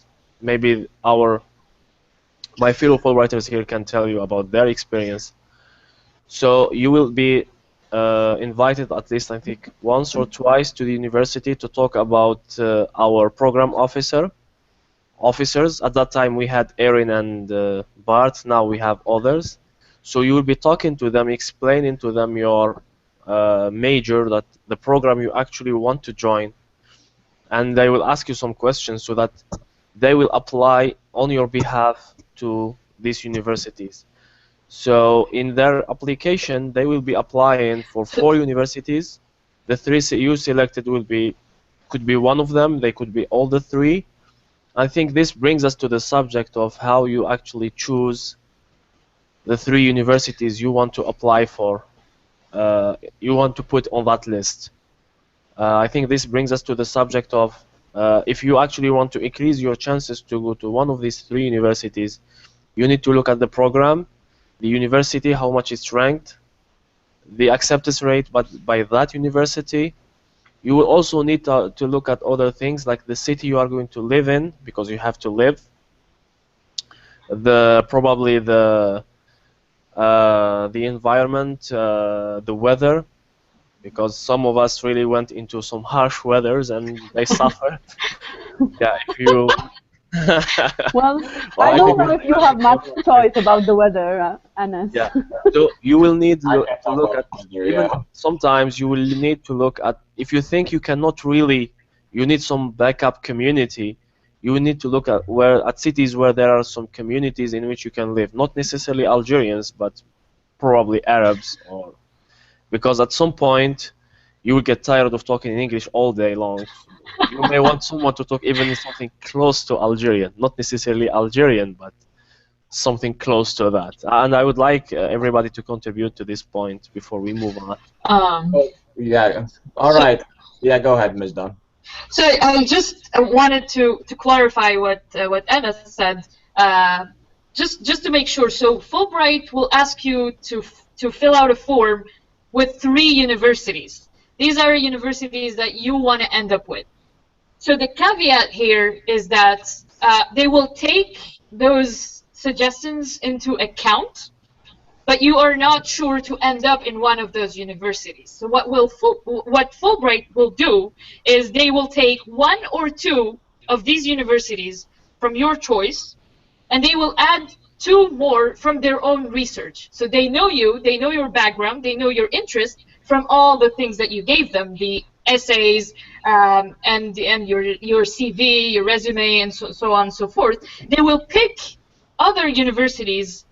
Maybe my fellow Fulbrighters here can tell you about their experience. So you will be invited at least, I think, once or twice to the university to talk about our program officers. At that time we had Erin and Bart, now we have others. So you will be talking to them, explaining to them your major, that the program you actually want to join, and they will ask you some questions so that they will apply on your behalf to these universities. So in their application, they will be applying for 4 universities. The 3 you selected could be one of them. They could be all the 3. I think this brings us to the subject of how you actually choose the 3 universities you want to apply for. You want to put on that list. I think this brings us to the subject of if you actually want to increase your chances to go to one of these 3 universities, you need to look at the program, the university, how much it's ranked, the acceptance rate by that university. You will also need to look at other things like the city you are going to live in, because you have to live, probably the environment, the weather, because some of us really went into some harsh weathers and they suffered. Yeah, if you. Well, Well, I I don't could know if you have much choice about the weather, Anas. Yeah. So you will need I can to talk look about at weather, even yeah. sometimes you will need to look at if you think you cannot really you need some backup community. You will need to look at cities where there are some communities in which you can live, not necessarily Algerians, but probably Arabs, or because at some point you will get tired of talking in English all day long. You may want someone to talk even in something close to Algerian, not necessarily Algerian, but something close to that. And I would like everybody to contribute to this point before we move on. Yeah. All right. Yeah, go ahead, Ms. Dunn. So I just wanted to clarify what Anna said, just to make sure. So Fulbright will ask you to fill out a form with 3 universities. These are universities that you want to end up with. So the caveat here is that they will take those suggestions into account, but you are not sure to end up in one of those universities. So what Fulbright will do is they will take 1 or 2 of these universities from your choice, and they will add 2 more from their own research. So they know you, they know your background, they know your interest from all the things that you gave them, the essays, and your CV, your resume, and so on and so forth. They will pick other universities,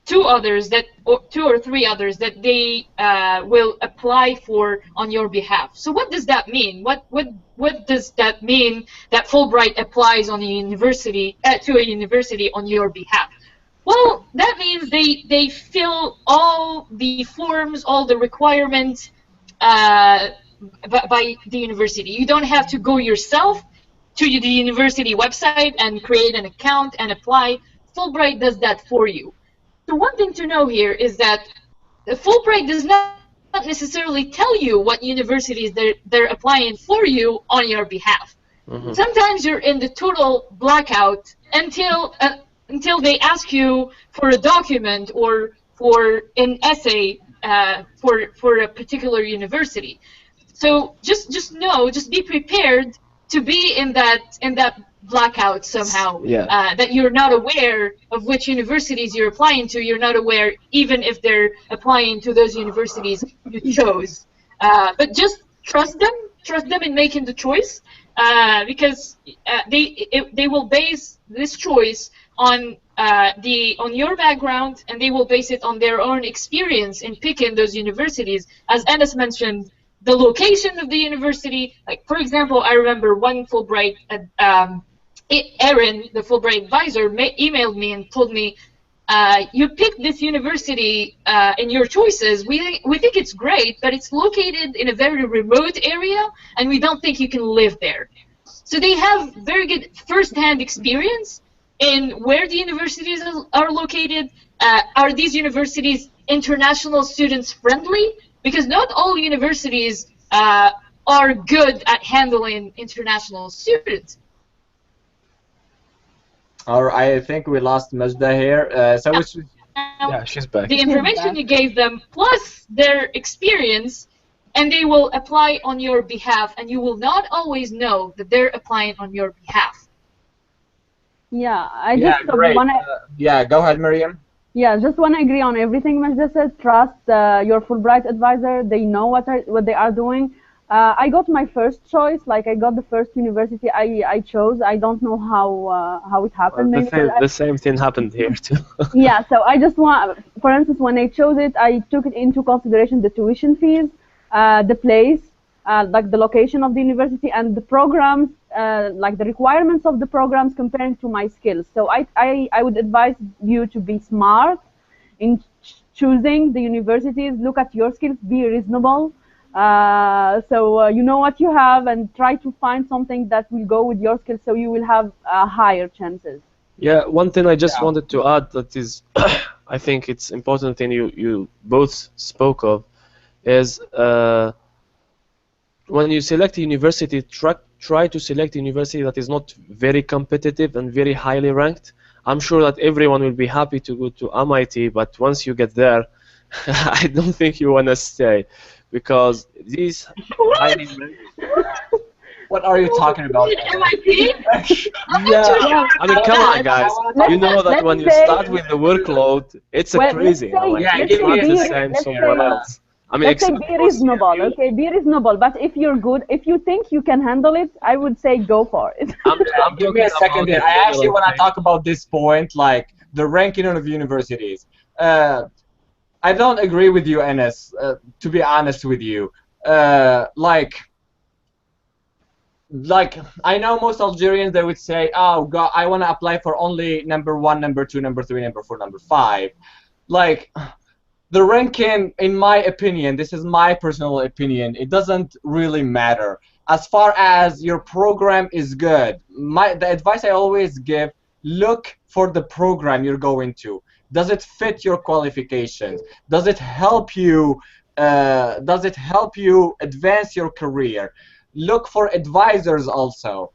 2 or 3 others that they will apply for on your behalf. So what does that mean? What does that mean that Fulbright applies on a university to a university on your behalf? Well, that means they fill all the forms, all the requirements by the university. You don't have to go yourself to the university website and create an account and apply. Fulbright does that for you. So one thing to know here is that Fulbright does not necessarily tell you what universities they're applying for you on your behalf. Mm-hmm. Sometimes you're in the total blackout until they ask you for a document or for an essay for a particular university. So just be prepared to be in that blackout somehow. Yeah. That you're not aware of which universities you're applying to. You're not aware even if they're applying to those universities you chose. But just trust them in making the choice, because they will base this choice on your background, and they will base it on their own experience in picking those universities. As Anas mentioned, the location of the university, like for example, I remember one Fulbright, Erin, the Fulbright advisor, emailed me and told me, you picked this university in your choices. We think it's great, but it's located in a very remote area, and we don't think you can live there. So they have very good first-hand experience in where the universities are located. Are these universities international students friendly? Because not all universities are good at handling international students. I think we lost Majda here. Yeah, she's back. The information you gave them plus their experience, and they will apply on your behalf, and you will not always know that they're applying on your behalf. Yeah, I just great. want to. Yeah, go ahead, Miriam. Yeah, just want to agree on everything Majda said. Trust your Fulbright advisor. They know what they are doing. I got my first choice. Like I got the first university I chose. I don't know how it happened. The same thing happened here too. Yeah, so I just want, for instance, when I chose it, I took it into consideration the tuition fees, the place, like the location of the university, and the programs, like the requirements of the programs comparing to my skills. So I would advise you to be smart in choosing the universities. Look at your skills, be reasonable. So you know what you have, and try to find something that will go with your skills, so you will have higher chances. Yeah, one thing I just wanted to add that is, I think it's important thing you both spoke of, is when you select a university, try to select a university that is not very competitive and very highly ranked. I'm sure that everyone will be happy to go to MIT, but once you get there, I don't think you want to stay, because these highly ranked. What are you talking about? MIT? Yeah, I mean, come on, guys. Let's- You know that let's when you say- start with the workload, it's a Well, crazy. let's say- Like, Yeah, it's give me not a the second same let's somewhere say- else. I mean, Let's say except be for reasonable, CMU. okay? Be reasonable, but if you're good, if you think you can handle it, I would say go for it. I'm Give me a talking second about here. the I actually general want to thing. talk about this point, like the ranking of universities. I don't agree with you, Enes, to be honest with you. Like I know most Algerians, they would say, oh God, I want to apply for only number 1, number 2, number 3, number 4, number 5. Like the ranking, in my opinion, this is my personal opinion, it doesn't really matter. As far as your program is good, the advice I always give, look for the program you're going to. Does it fit your qualifications? Does it help you? Does it help you advance your career? Look for advisors also.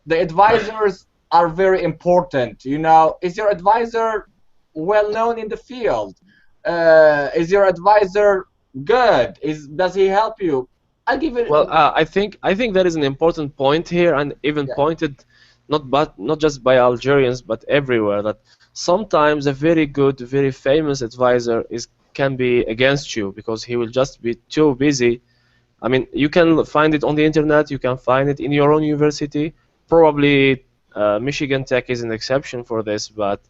The advisors are very important. You know, is your advisor well known in the field? Is your advisor good? Does he help you? I'll give it. Well, I think that is an important point here, and even Yeah. pointed not just by Algerians but everywhere, that sometimes a very good, very famous advisor can be against you because he will just be too busy. I mean, you can find it on the internet, you can find it in your own university. Probably Michigan Tech is an exception for this, but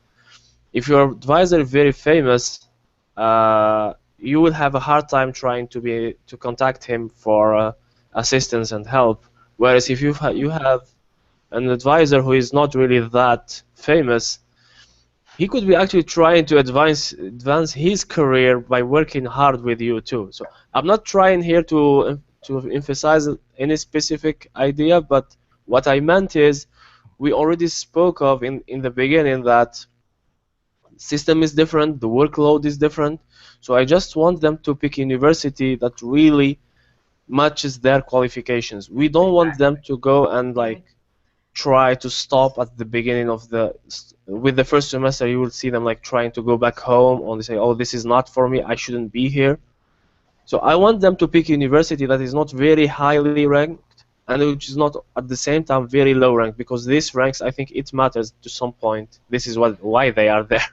if your advisor is very famous, you will have a hard time trying to contact him for assistance and help. Whereas if you have an advisor who is not really that famous, he could be actually trying to advance his career by working hard with you too. So I'm not trying here to emphasize any specific idea, but what I meant is we already spoke of in the beginning that system is different, the workload is different. So I just want them to pick a university that really matches their qualifications. We don't want them to go and like try to stop at the beginning of with the first semester. You will see them like trying to go back home, or they say, oh, this is not for me, I shouldn't be here. So I want them to pick a university that is not very highly ranked and which is not at the same time very low ranked, because this ranks, I think it matters to some point. This is why they are there.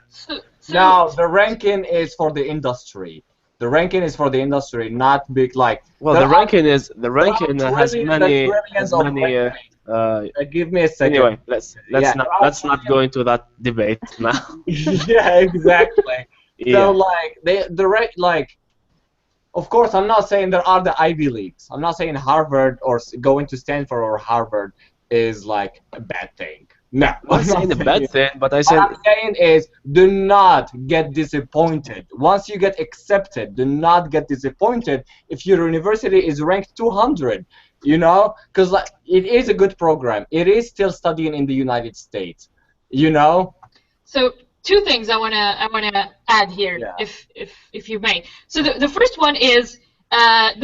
Now the ranking is for the industry. The ranking is for the industry, not big like. Well, the ranking has many Give me a second. Anyway, let's Yeah. not go into that debate now. Yeah, exactly. Yeah. So like like, of course, I'm not saying there are the Ivy Leagues. I'm not saying Harvard or going to Stanford or Harvard is like a bad thing. No, I'm not saying a bad thing, but I What said I'm saying is, do not get disappointed. Once you get accepted, do not get disappointed if your university is ranked 200. You know, because like it is a good program. It is still studying in the United States. You know. So two things I wanna add here, Yeah. if you may. So the first one is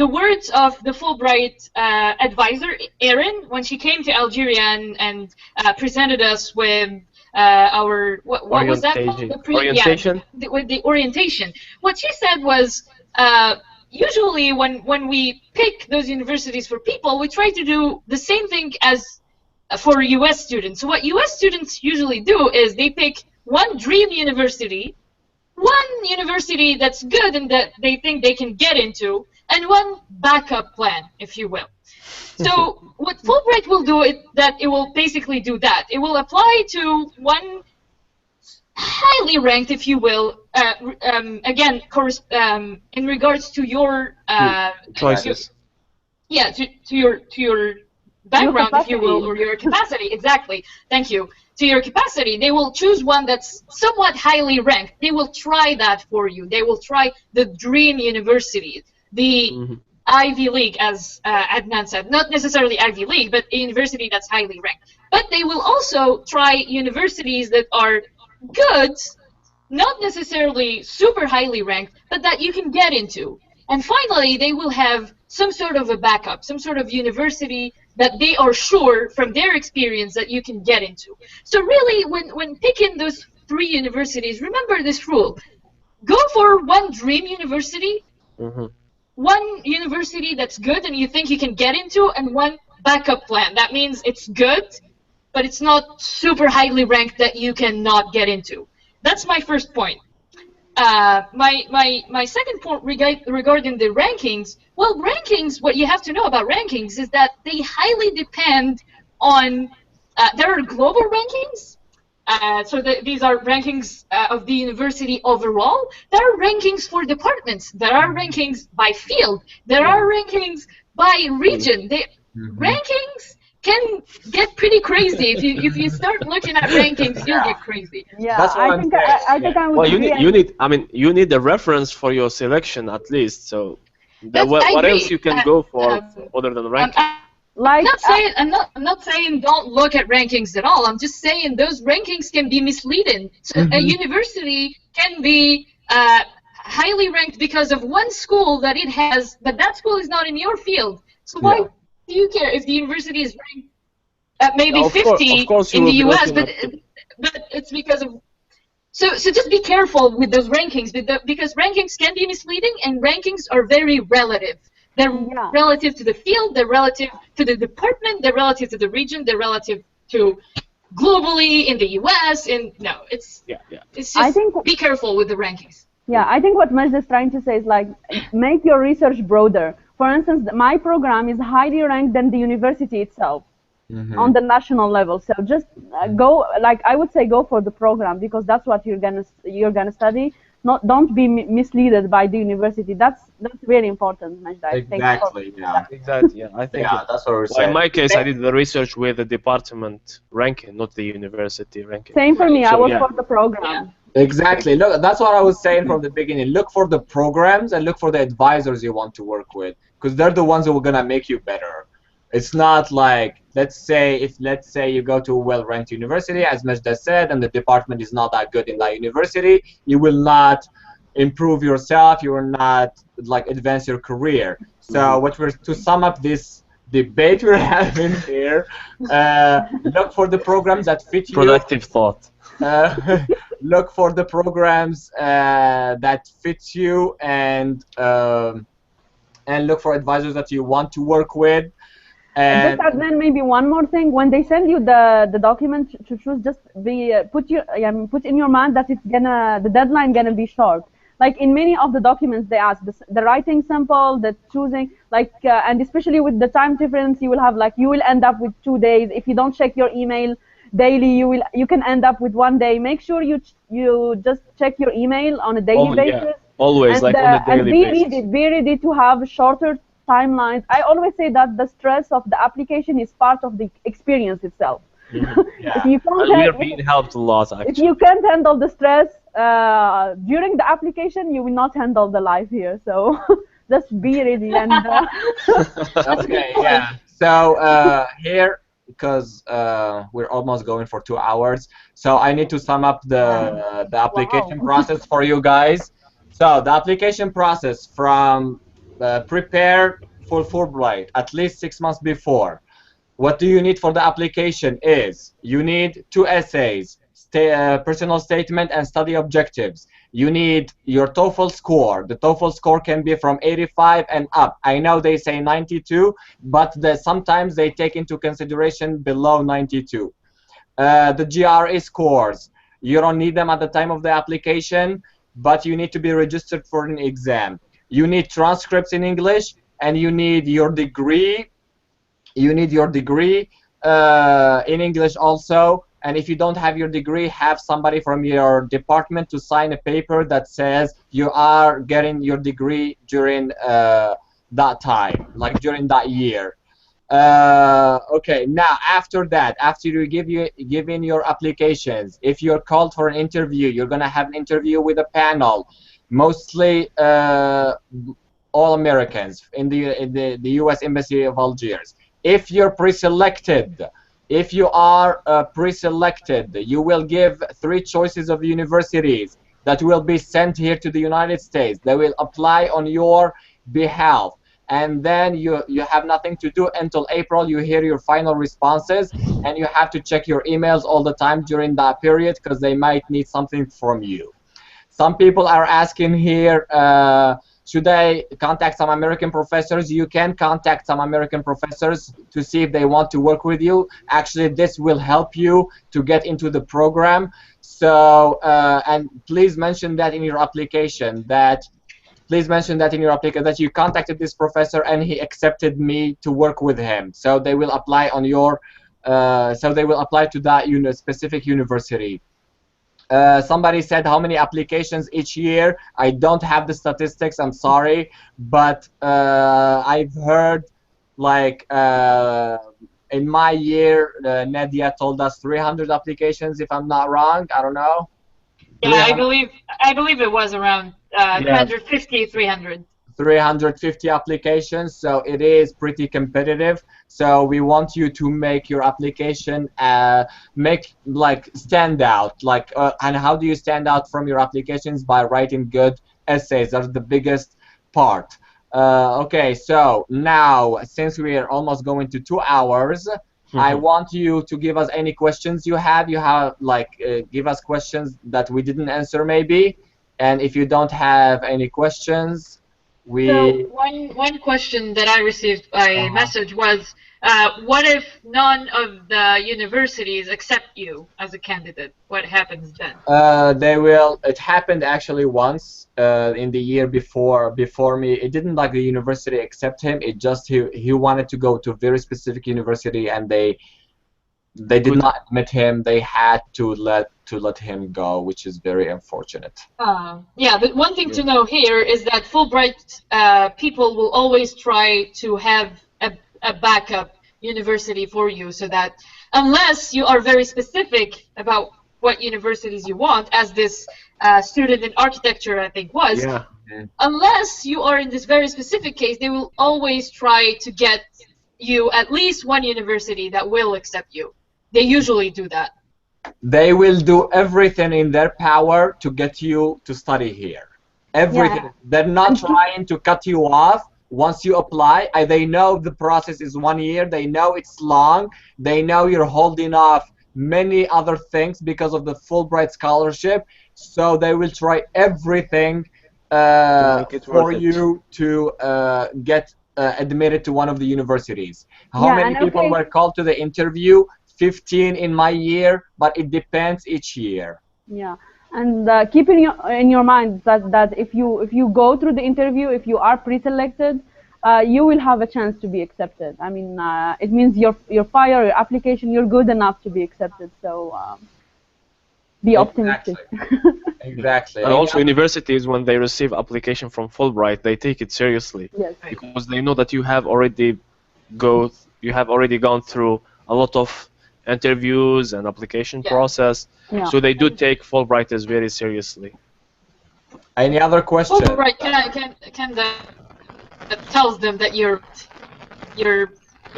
the words of the Fulbright advisor, Erin, when she came to Algeria and presented us with our what was that called? Orientation. With the orientation. What she said was, usually when we pick those universities for people, we try to do the same thing as for U.S. students. So what U.S. students usually do is they pick one dream university, one university that's good and that they think they can get into, and one backup plan, if you will. So what Fulbright will do is that it will basically do that. It will apply to one highly ranked, if you will, again, in regards to your Choices. to your background, if you will, or your capacity. Exactly. Thank you. To your capacity, they will choose one that's somewhat highly ranked. They will try that for you. They will try the dream university, the Ivy League, as Adnan said. Not necessarily Ivy League, but a university that's highly ranked. But they will also try universities that are good, not necessarily super highly ranked, but that you can get into. And finally, they will have some sort of a backup, some sort of university that they are sure from their experience that you can get into. So really, when picking those three universities, remember this rule. Go for one dream university, one university that's good and you think you can get into, and one backup plan. That means it's good, but it's not super highly ranked that you cannot get into. That's my first point. My second point regarding the rankings, well, rankings, what you have to know about rankings is that they highly depend on, there are global rankings, these are rankings of the university overall. There are rankings for departments. There are rankings by field. There are rankings by region. Rankings can get pretty crazy. If you start looking at rankings, you'll get crazy. Yeah, That's what I I'm think saying. I think I would Well, agree. you need a reference for your selection at least. So, I what else agree. you can go for other than ranking? Like I'm not saying don't look at rankings at all. I'm just saying those rankings can be misleading. So a university can be highly ranked because of one school that it has, but that school is not in your field. So why do you care if the university is ranked at maybe Of 50 course you in will the be US, looking but it's because of. So just be careful with those rankings because rankings can be misleading, and rankings are very relative. They're relative to the field, they're relative to the department, they're relative to the region, they're relative to globally in the US. And no, it's just I think, be careful with the rankings. yeah, I think what Majd is trying to say is like make your research broader. For instance, my program is highly ranked than the university itself on the national level. So just go, like I would say, go for the program because that's what you're gonna study. Don't be misled by the university. That's very important, Majd. Exactly. Yeah. Exactly. Yeah, I think. Yeah, that's what we're Well, saying. in my case, I did the research with the department ranking, not the university ranking. Same for me. I So, was yeah. for the program. Exactly. Look, that's what I was saying from the beginning. Look for the programs and look for the advisors you want to work with, because they're the ones who are gonna make you better. It's not like, let's say you go to a well-ranked university, as Majda said, and the department is not that good in that university, you will not improve yourself. You will not like advance your career. So to sum up this debate we're having here, look for the programs that fit you. Productive thought. Look for the programs that fit you, and look for advisors that you want to work with. And just then maybe one more thing: when they send you the document to choose, just be put in your mind that the deadline gonna be short. Like in many of the documents, they ask the writing sample, the choosing, and especially with the time difference, you will end up with 2 days. If you don't check your email daily, you can end up with 1 day. Make sure you just check your email on a daily basis. Yeah. Always, and, like on a daily basis. Be ready to have shorter timelines. I always say that the stress of the application is part of the experience itself. If you can't And we are being helped a lot, actually. If you can't handle the stress during the application, you will not handle the life here. So just be ready. And okay, yeah. So here, because we're almost going for 2 hours, so I need to sum up the application process for you guys. So the application process from prepare for Fulbright at least 6 months before. What do you need for the application is you need 2 essays, personal statement and study objectives. You need your TOEFL score. The TOEFL score can be from 85 and up. I know they say 92, but sometimes they take into consideration below 92. The GRE scores, you don't need them at the time of the application, but you need to be registered for an exam. You need transcripts in English, and you need your degree. You need your degree in English also. And if you don't have your degree, have somebody from your department to sign a paper that says you are getting your degree during that time, like during that year. Okay, now after that, after you give in your applications, if you're called for an interview, you're gonna have an interview with a panel, mostly all Americans in the U.S. Embassy of Algiers. If you're pre-selected, if you are pre-selected, you will give 3 choices of universities that will be sent here to the United States. They will apply on your behalf. And then you have nothing to do until April. You hear your final responses, and you have to check your emails all the time during that period because they might need something from you. Some people are asking here should I contact some American professors? You can contact some American professors to see if they want to work with you. Actually, this will help you to get into the program. So, and please mention that in your application, that you contacted this professor and he accepted me to work with him. So they will apply on your, to that specific university. Somebody said how many applications each year. I don't have the statistics, I'm sorry, but I've heard like in my year, Nadia told us 300 applications, if I'm not wrong. I don't know. Yeah, I believe it was around 250, 300. 350 applications, so it is pretty competitive. So we want you to make your application stand out. And how do you stand out from your applications? By writing good essays. That's the biggest part. Okay, so now since we are almost going to 2 hours, I want you to give us any questions you have. Give us questions that we didn't answer maybe. And if you don't have any questions, So one question that I received by message was, what if none of the universities accept you as a candidate? What happens then? They will. It happened actually once in the year before me. It didn't like the university accept him. It just he wanted to go to a very specific university, and they did not admit him. They had to let him go, which is very unfortunate. Yeah, but one thing to know here is that Fulbright people will always try to have a backup university for you, so that unless you are very specific about what universities you want, as this student in architecture I think was, unless you are in this very specific case, they will always try to get you at least one university that will accept you. They usually do that. They will do everything in their power to get you to study here. Everything. Yeah. They're not trying to cut you off once you apply. They know the process is 1 year. They know it's long. They know you're holding off many other things because of the Fulbright scholarship. So they will try everything for you to get admitted to one of the universities. How many people were called to the interview? 15 in my year, but it depends each year. Yeah, and keep in your mind that if you go through the interview, if you are pre-selected, you will have a chance to be accepted. I mean, it means your file, your application, you're good enough to be accepted. So be optimistic. Exactly. And also, universities, when they receive application from Fulbright, they take it seriously. Yes. Because they know that you have already gone through a lot of interviews and application process, so they do take Fulbrighters very seriously. Any other questions? Fulbright tells them that you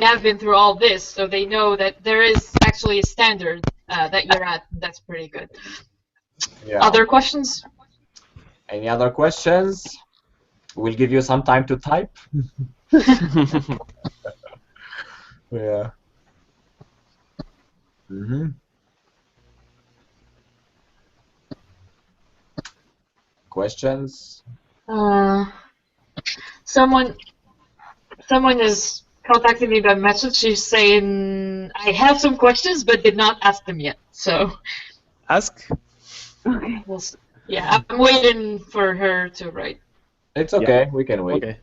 have been through all this, so they know that there is actually a standard that you're at. That's pretty good. Yeah. Other questions? Any other questions? We'll give you some time to type. Yeah. Questions? Someone is contacting me by message. She's saying, I have some questions but did not ask them yet. So ask. Okay. Yeah, I'm waiting for her to write. It's okay. We can wait. Okay.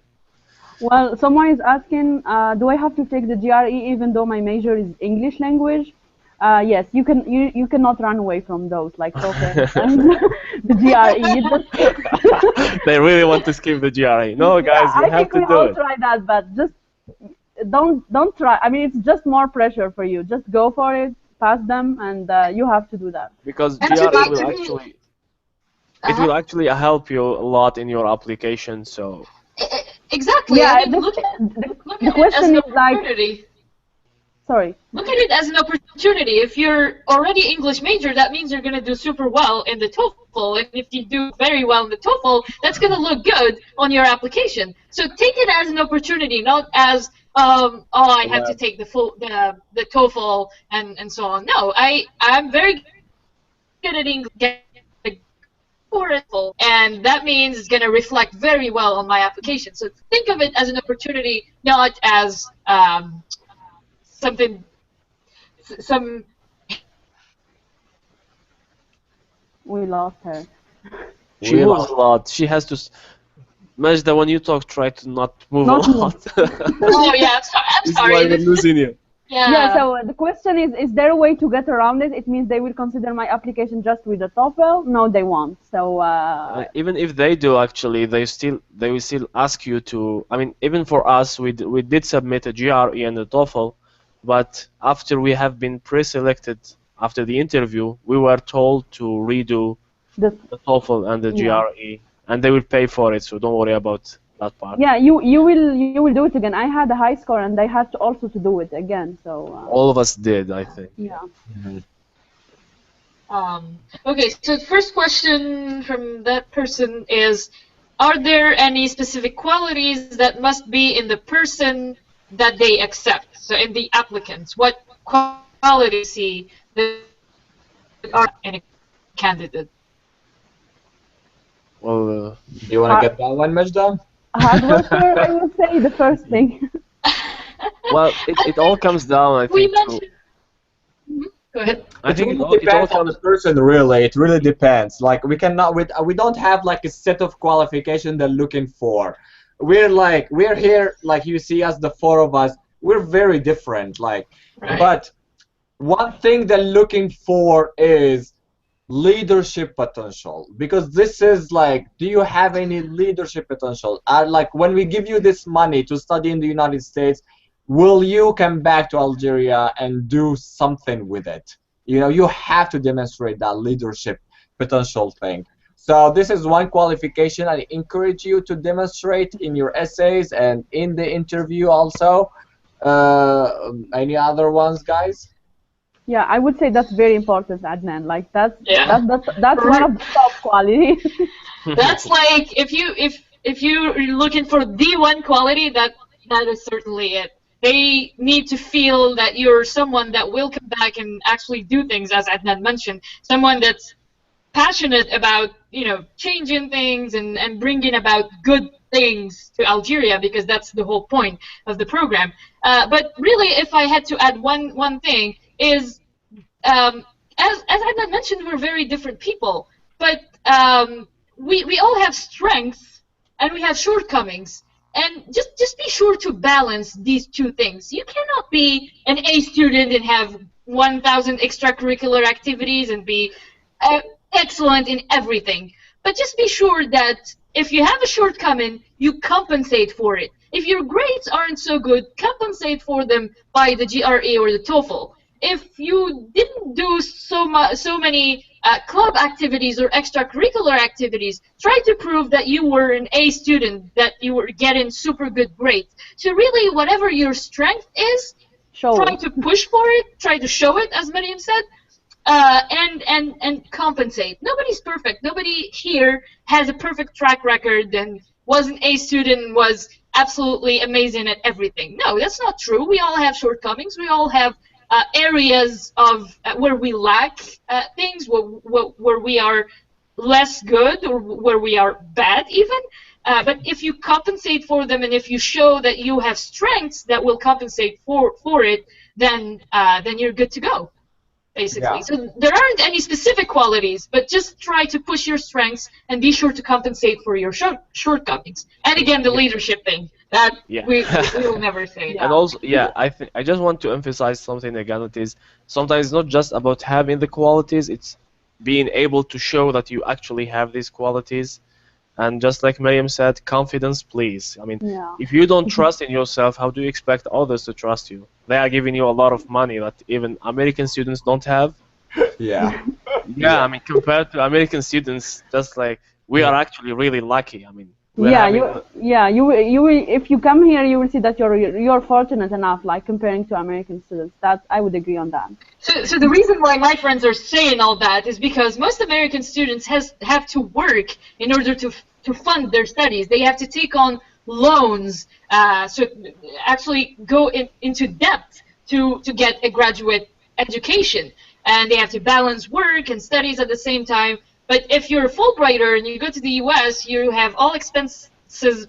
Well, someone is asking, do I have to take the GRE even though my major is English language? Yes, you cannot run away from those, like TOEFL and the GRE. They really want to skip the GRE. No, guys, you have to do it. I think we all try that, but just don't try. I mean, it's just more pressure for you. Just go for it, pass them, and you have to do that. Because GRE will actually help you a lot in your application. So. Exactly. Yeah, I mean, the question is like. Sorry. Look at it as an opportunity. If you're already English major, that means you're going to do super well in the TOEFL. And if you do very well in the TOEFL, that's going to look good on your application. So take it as an opportunity, not as, oh, I have to take the TOEFL and so on. No, I'm very good at English. for it, and that means it's going to reflect very well on my application. So think of it as an opportunity, not as some. We lost her. She moves a lot. She has to. Majda, when you talk, try to not move Not a lot. Oh yeah, I'm This is sorry. why we're losing you. Yeah, so the question is there a way to get around it? It means they will consider my application just with the TOEFL? No, they won't. So Even if they do, actually, they will still ask you to. I mean, even for us, we did submit a GRE and a TOEFL, but after we have been pre-selected after the interview, we were told to redo the TOEFL and the GRE, and they will pay for it. So don't worry about that part. Yeah, you will do it again. I had a high score, and I had to also to do it again. So all of us did, I think. Yeah. Okay, so the first question from that person is, are there any specific qualities that must be in the person that they accept? So in the applicants, what qualities see that are in a candidate? Well, do you want to get that one, Majda? Hard worker, I would say the first thing. Well, it all comes down, I think. Go ahead. I think it all depends on the person, really. It really depends. Like we cannot, we don't have like a set of qualification they're looking for. We're here, like you see us, the four of us. We're very different. Like, but one thing they're looking for is leadership potential, because this is like, do you have any leadership potential? Like when we give you this money to study in the United States, will you come back to Algeria and do something with it? You know, you have to demonstrate that leadership potential thing. So this is one qualification I encourage you to demonstrate in your essays and in the interview also. Any other ones, guys? Yeah, I would say that's very important, Adnan. Like that's one of the top qualities. That's like if you're looking for the one quality, that is certainly it. They need to feel that you're someone that will come back and actually do things, as Adnan mentioned. Someone that's passionate about, you know, changing things and bringing about good things to Algeria, because that's the whole point of the program. But really, if I had to add one thing, is as Adnan mentioned, we're very different people, but we all have strengths and we have shortcomings. And just be sure to balance these two things. You cannot be an A student and have 1,000 extracurricular activities and be excellent in everything. But just be sure that if you have a shortcoming, you compensate for it. If your grades aren't so good, compensate for them by the GRE or the TOEFL. If you didn't do so many club activities or extracurricular activities, try to prove that you were an A student, that you were getting super good grades. So really, whatever your strength is, try to push for it, try to show it, as Mariam said, and compensate. Nobody's perfect. Nobody here has a perfect track record and was an A student, was absolutely amazing at everything. No, that's not true. We all have shortcomings. We all have areas of where we lack things, where we are less good or where we are bad even. But if you compensate for them and if you show that you have strengths that will compensate for it, then you're good to go, basically. Yeah. So there aren't any specific qualities, but just try to push your strengths and be sure to compensate for your shortcomings. And again, the leadership thing. That we will never say. And also, I just want to emphasize something again. That is, sometimes it's not just about having the qualities; it's being able to show that you actually have these qualities. And just like Mariam said, confidence, please. I mean, if you don't trust in yourself, how do you expect others to trust you? They are giving you a lot of money that even American students don't have. Yeah. I mean, compared to American students, just like we are actually really lucky. I mean. You will, if you come here, you will see that you're fortunate enough, like comparing to American students. That I would agree on that. So the reason why my friends are saying all that is because most American students have to work in order to fund their studies. They have to take on loans, so actually go into debt to get a graduate education, and they have to balance work and studies at the same time. But if you're a Fulbrighter and you go to the US, you have all expenses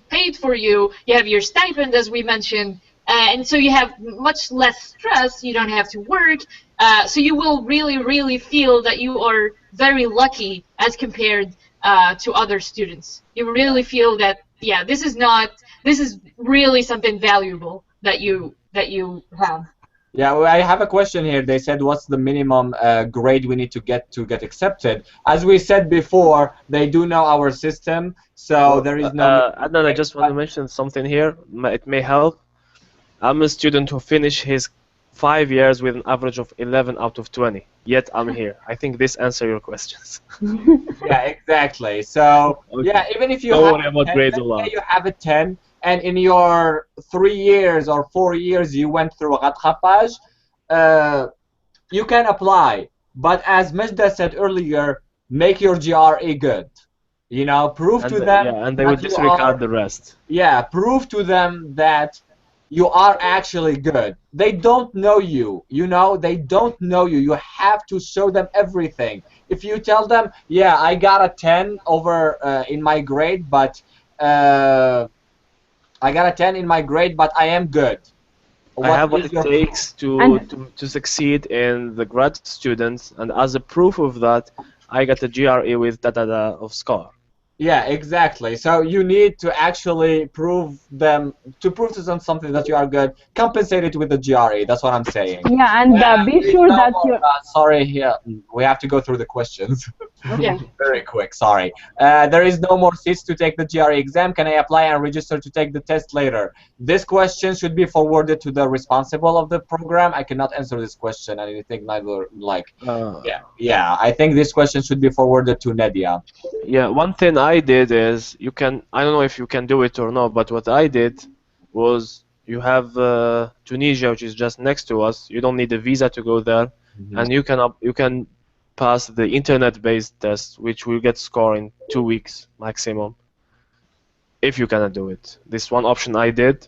paid for you. You have your stipend, as we mentioned, and so you have much less stress. You don't have to work. So you will really, really feel that you are very lucky as compared to other students. You really feel that, yeah, this is really something valuable that you have. Yeah, well, I have a question here. They said, what's the minimum grade we need to get accepted? As we said before, they do know our system, so there is no. Adnan, I just want to mention something here. It may help. I'm a student who finished his 5 years with an average of 11 out of 20. Yet I'm here. I think this answers your questions. Yeah, exactly. So Okay. yeah, even if you Don't have worry about 10, grades a let's lot. say you have a 10, and in your 3 years or 4 years you went through rattrapage, you can apply. But as Majda said earlier, make your GRE good. You know, prove to them Yeah, and they will that you disregard are. the rest. Yeah, prove to them that you are actually good. They don't know you, you know, they don't know you. You have to show them everything. If you tell them, yeah, I got a 10 over in my grade, but I got a 10 in my grade, but I am good. I have what is it your takes And- to succeed in the grad students, and as a proof of that, I got a GRE with da of score. Yeah, exactly. So you need to actually prove to them something that you are good. Compensate it with the GRE. That's what I'm saying. Yeah, and be There is sure no that more, you're. sorry, here we have to go through the questions. Yeah. Very quick. Sorry. There is no more seats to take the GRE exam. Can I apply and register to take the test later? This question should be forwarded to the responsible of the program. I cannot answer this question, and I think neither like. Yeah. I think this question should be forwarded to Nadia. Yeah, one thing I did is I don't know if you can do it or not, but what I did was you have Tunisia, which is just next to us. You don't need a visa to go there, and you can pass the internet-based test, which will get score in 2 weeks maximum. If you cannot do it, this one option I did,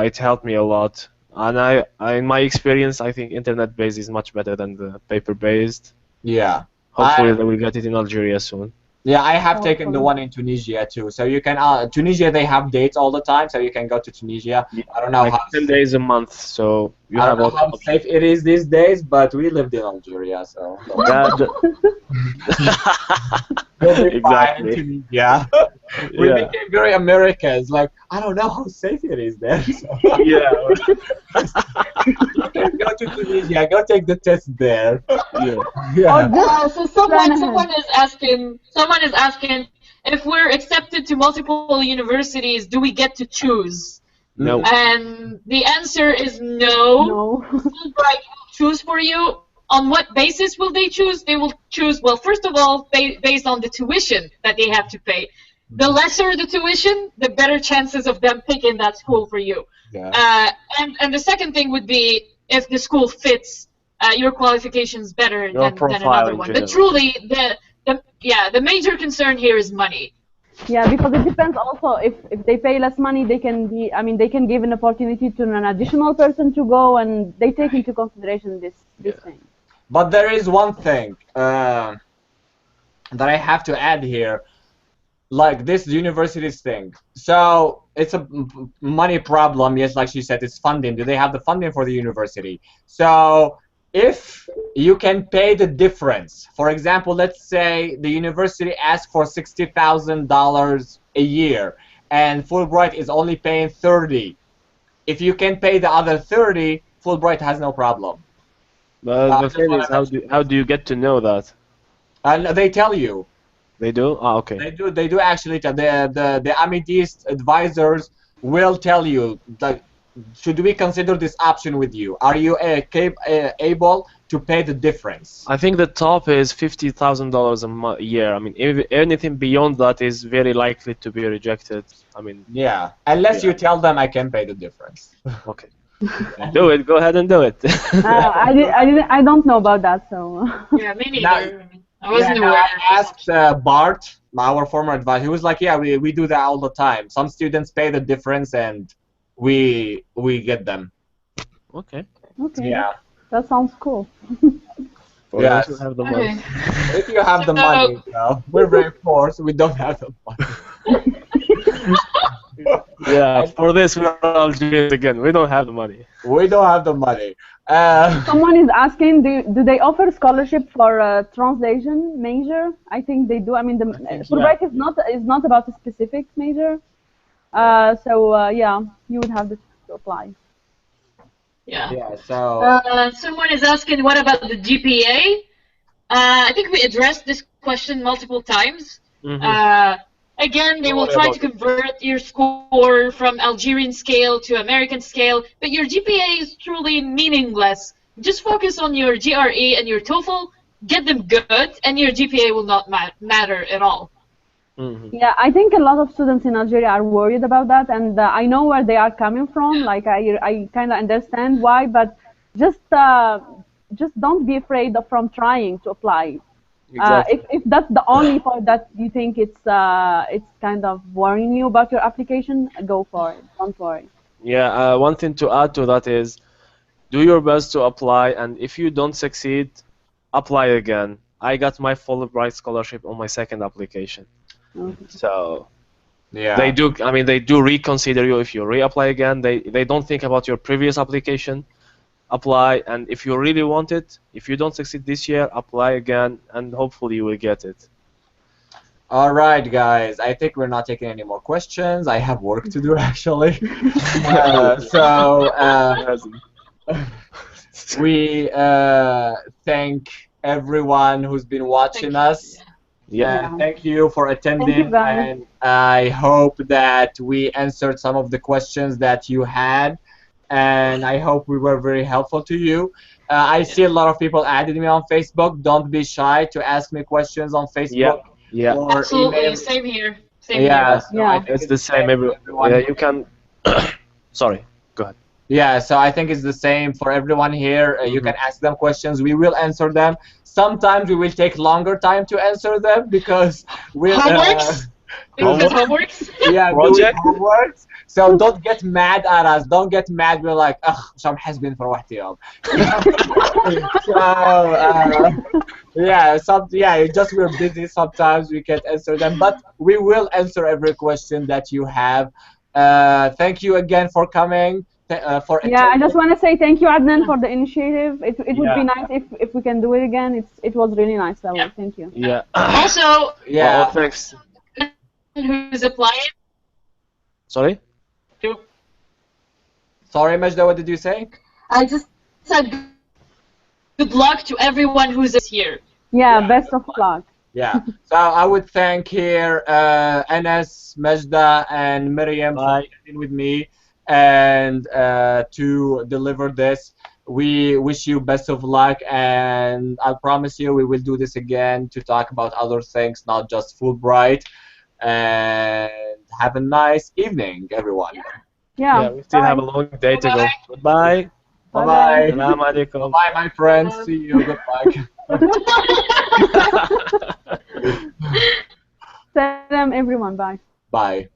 it helped me a lot. And in my experience, I think internet-based is much better than the paper-based. Yeah. Hopefully, they will get it in Algeria soon. Yeah, I have taken the one in Tunisia too. So you can Tunisia, they have dates all the time, so you can go to Tunisia. I don't know Like how 10 days a month, so you I have don't know all how safe it is these days, but we lived in Algeria, so we'll be fine in Exactly. Tunisia. We Yeah. became very Americans. Like, I don't know how safe it is there. So. Yeah. You can go to Tunisia, go take the test there. Yeah. Yeah. So someone is asking if we're accepted to multiple universities, do we get to choose? No. And the answer is no. No. Fulbright will choose for you. On what basis will they choose? They will choose, well, first of all, based on the tuition that they have to pay. The lesser the tuition, the better chances of them picking that school for you. Yeah. And the second thing would be if the school fits your qualifications better Your than profile another in one. general. But truly, the major concern here is money. Yeah, because it depends also if they pay less money, they can they can give an opportunity to an additional person to go, and they take into consideration this thing. But there is one thing that I have to add here, like this universities thing. So it's a money problem. Yes, like she said, it's funding. Do they have the funding for the university? So if you can pay the difference, for example, let's say the university asks for $60,000 a year, and Fulbright is only paying 30. If you can pay the other 30, Fulbright has no problem. But the thing is, how do you get to know that? And they tell you. They do? Ah, okay. They do actually tell. The Amidist advisors will tell you that should we consider this option with you? Are you able to pay the difference? I think the top is $50,000 a year. I mean, if anything beyond that is very likely to be rejected. I mean, yeah, unless you tell them I can pay the difference. Okay. Do it. Go ahead and do it. I don't know about that, so. Yeah, me neither. I wasn't aware. I asked Bart, our former advisor. He was like, "Yeah, we do that all the time. Some students pay the difference, and we get them." Okay. Okay. Yeah. That sounds cool. For Yes. those who have the money. Okay. If you have the money, well, we're very poor, so we don't have the money. Yeah, for this we're Algerians again. We don't have the money. We don't have the money. Someone is asking, do they offer scholarship for a translation major? I think they do. I mean, the Fulbright is not about a specific major. So yeah, you would have to apply. Yeah. Yeah. So Someone is asking, what about the GPA? I think we addressed this question multiple times. Again, they will try to convert your score from Algerian scale to American scale, but your GPA is truly meaningless. Just focus on your GRE and your TOEFL, get them good, and your GPA will not matter at all. Yeah, I think a lot of students in Algeria are worried about that, and I know where they are coming from. Like I kind of understand why, but just don't be afraid from trying to apply. Exactly. If that's the only part that you think it's kind of worrying you about your application, go for it. Don't worry. Yeah, one thing to add to that is do your best to apply, and if you don't succeed, apply again. I got my Fulbright scholarship on my second application. Okay. So yeah, they do. I mean, they do reconsider you if you reapply again. They don't think about your previous application. Apply, and if you really want it, if you don't succeed this year, apply again, and hopefully you will get it. All right, guys. I think we're not taking any more questions. I have work to do actually. We thank everyone who's been watching us. Yeah. Thank you for attending, Thank you, guys. and I hope that we answered some of the questions that you had, and I hope we were very helpful to you. I see a lot of people added me on Facebook. Don't be shy to ask me questions on Facebook Yeah. or Absolutely, email. same here. Same Yeah, here. so I think It's the same. everyone. Yeah, you can. Sorry. Go ahead. Yeah, so I think it's the same for everyone here. You can ask them questions. We will answer them. Sometimes we will take longer time to answer them because we're Homeworks? Because homeworks? yeah, doing Project? homeworks. So don't get mad at us. Don't get mad. We're like, ugh, شو محاسبين في روحتي يوم. So just we're busy sometimes. We can't answer them, but we will answer every question that you have. Thank you again for coming. I just want to say thank you, Adnan, for the initiative. It would be nice if we can do it again. It was really nice that way. Thank you. Yeah. Also, Oh, thanks. who's applying? Sorry. Sorry, Majda, what did you say? I just said good luck to everyone who's here. Yeah, best of luck. Yeah. So I would thank here Anas, Majda, and Miriam for being with me and to deliver this. We wish you best of luck, and I promise you we will do this again to talk about other things, not just Fulbright. And have a nice evening, everyone. Yeah. We still have a long day to go. Goodbye. Bye-bye. Salam alaikum. Bye, my friends. See you. Goodbye. Salam, everyone. Bye. Bye.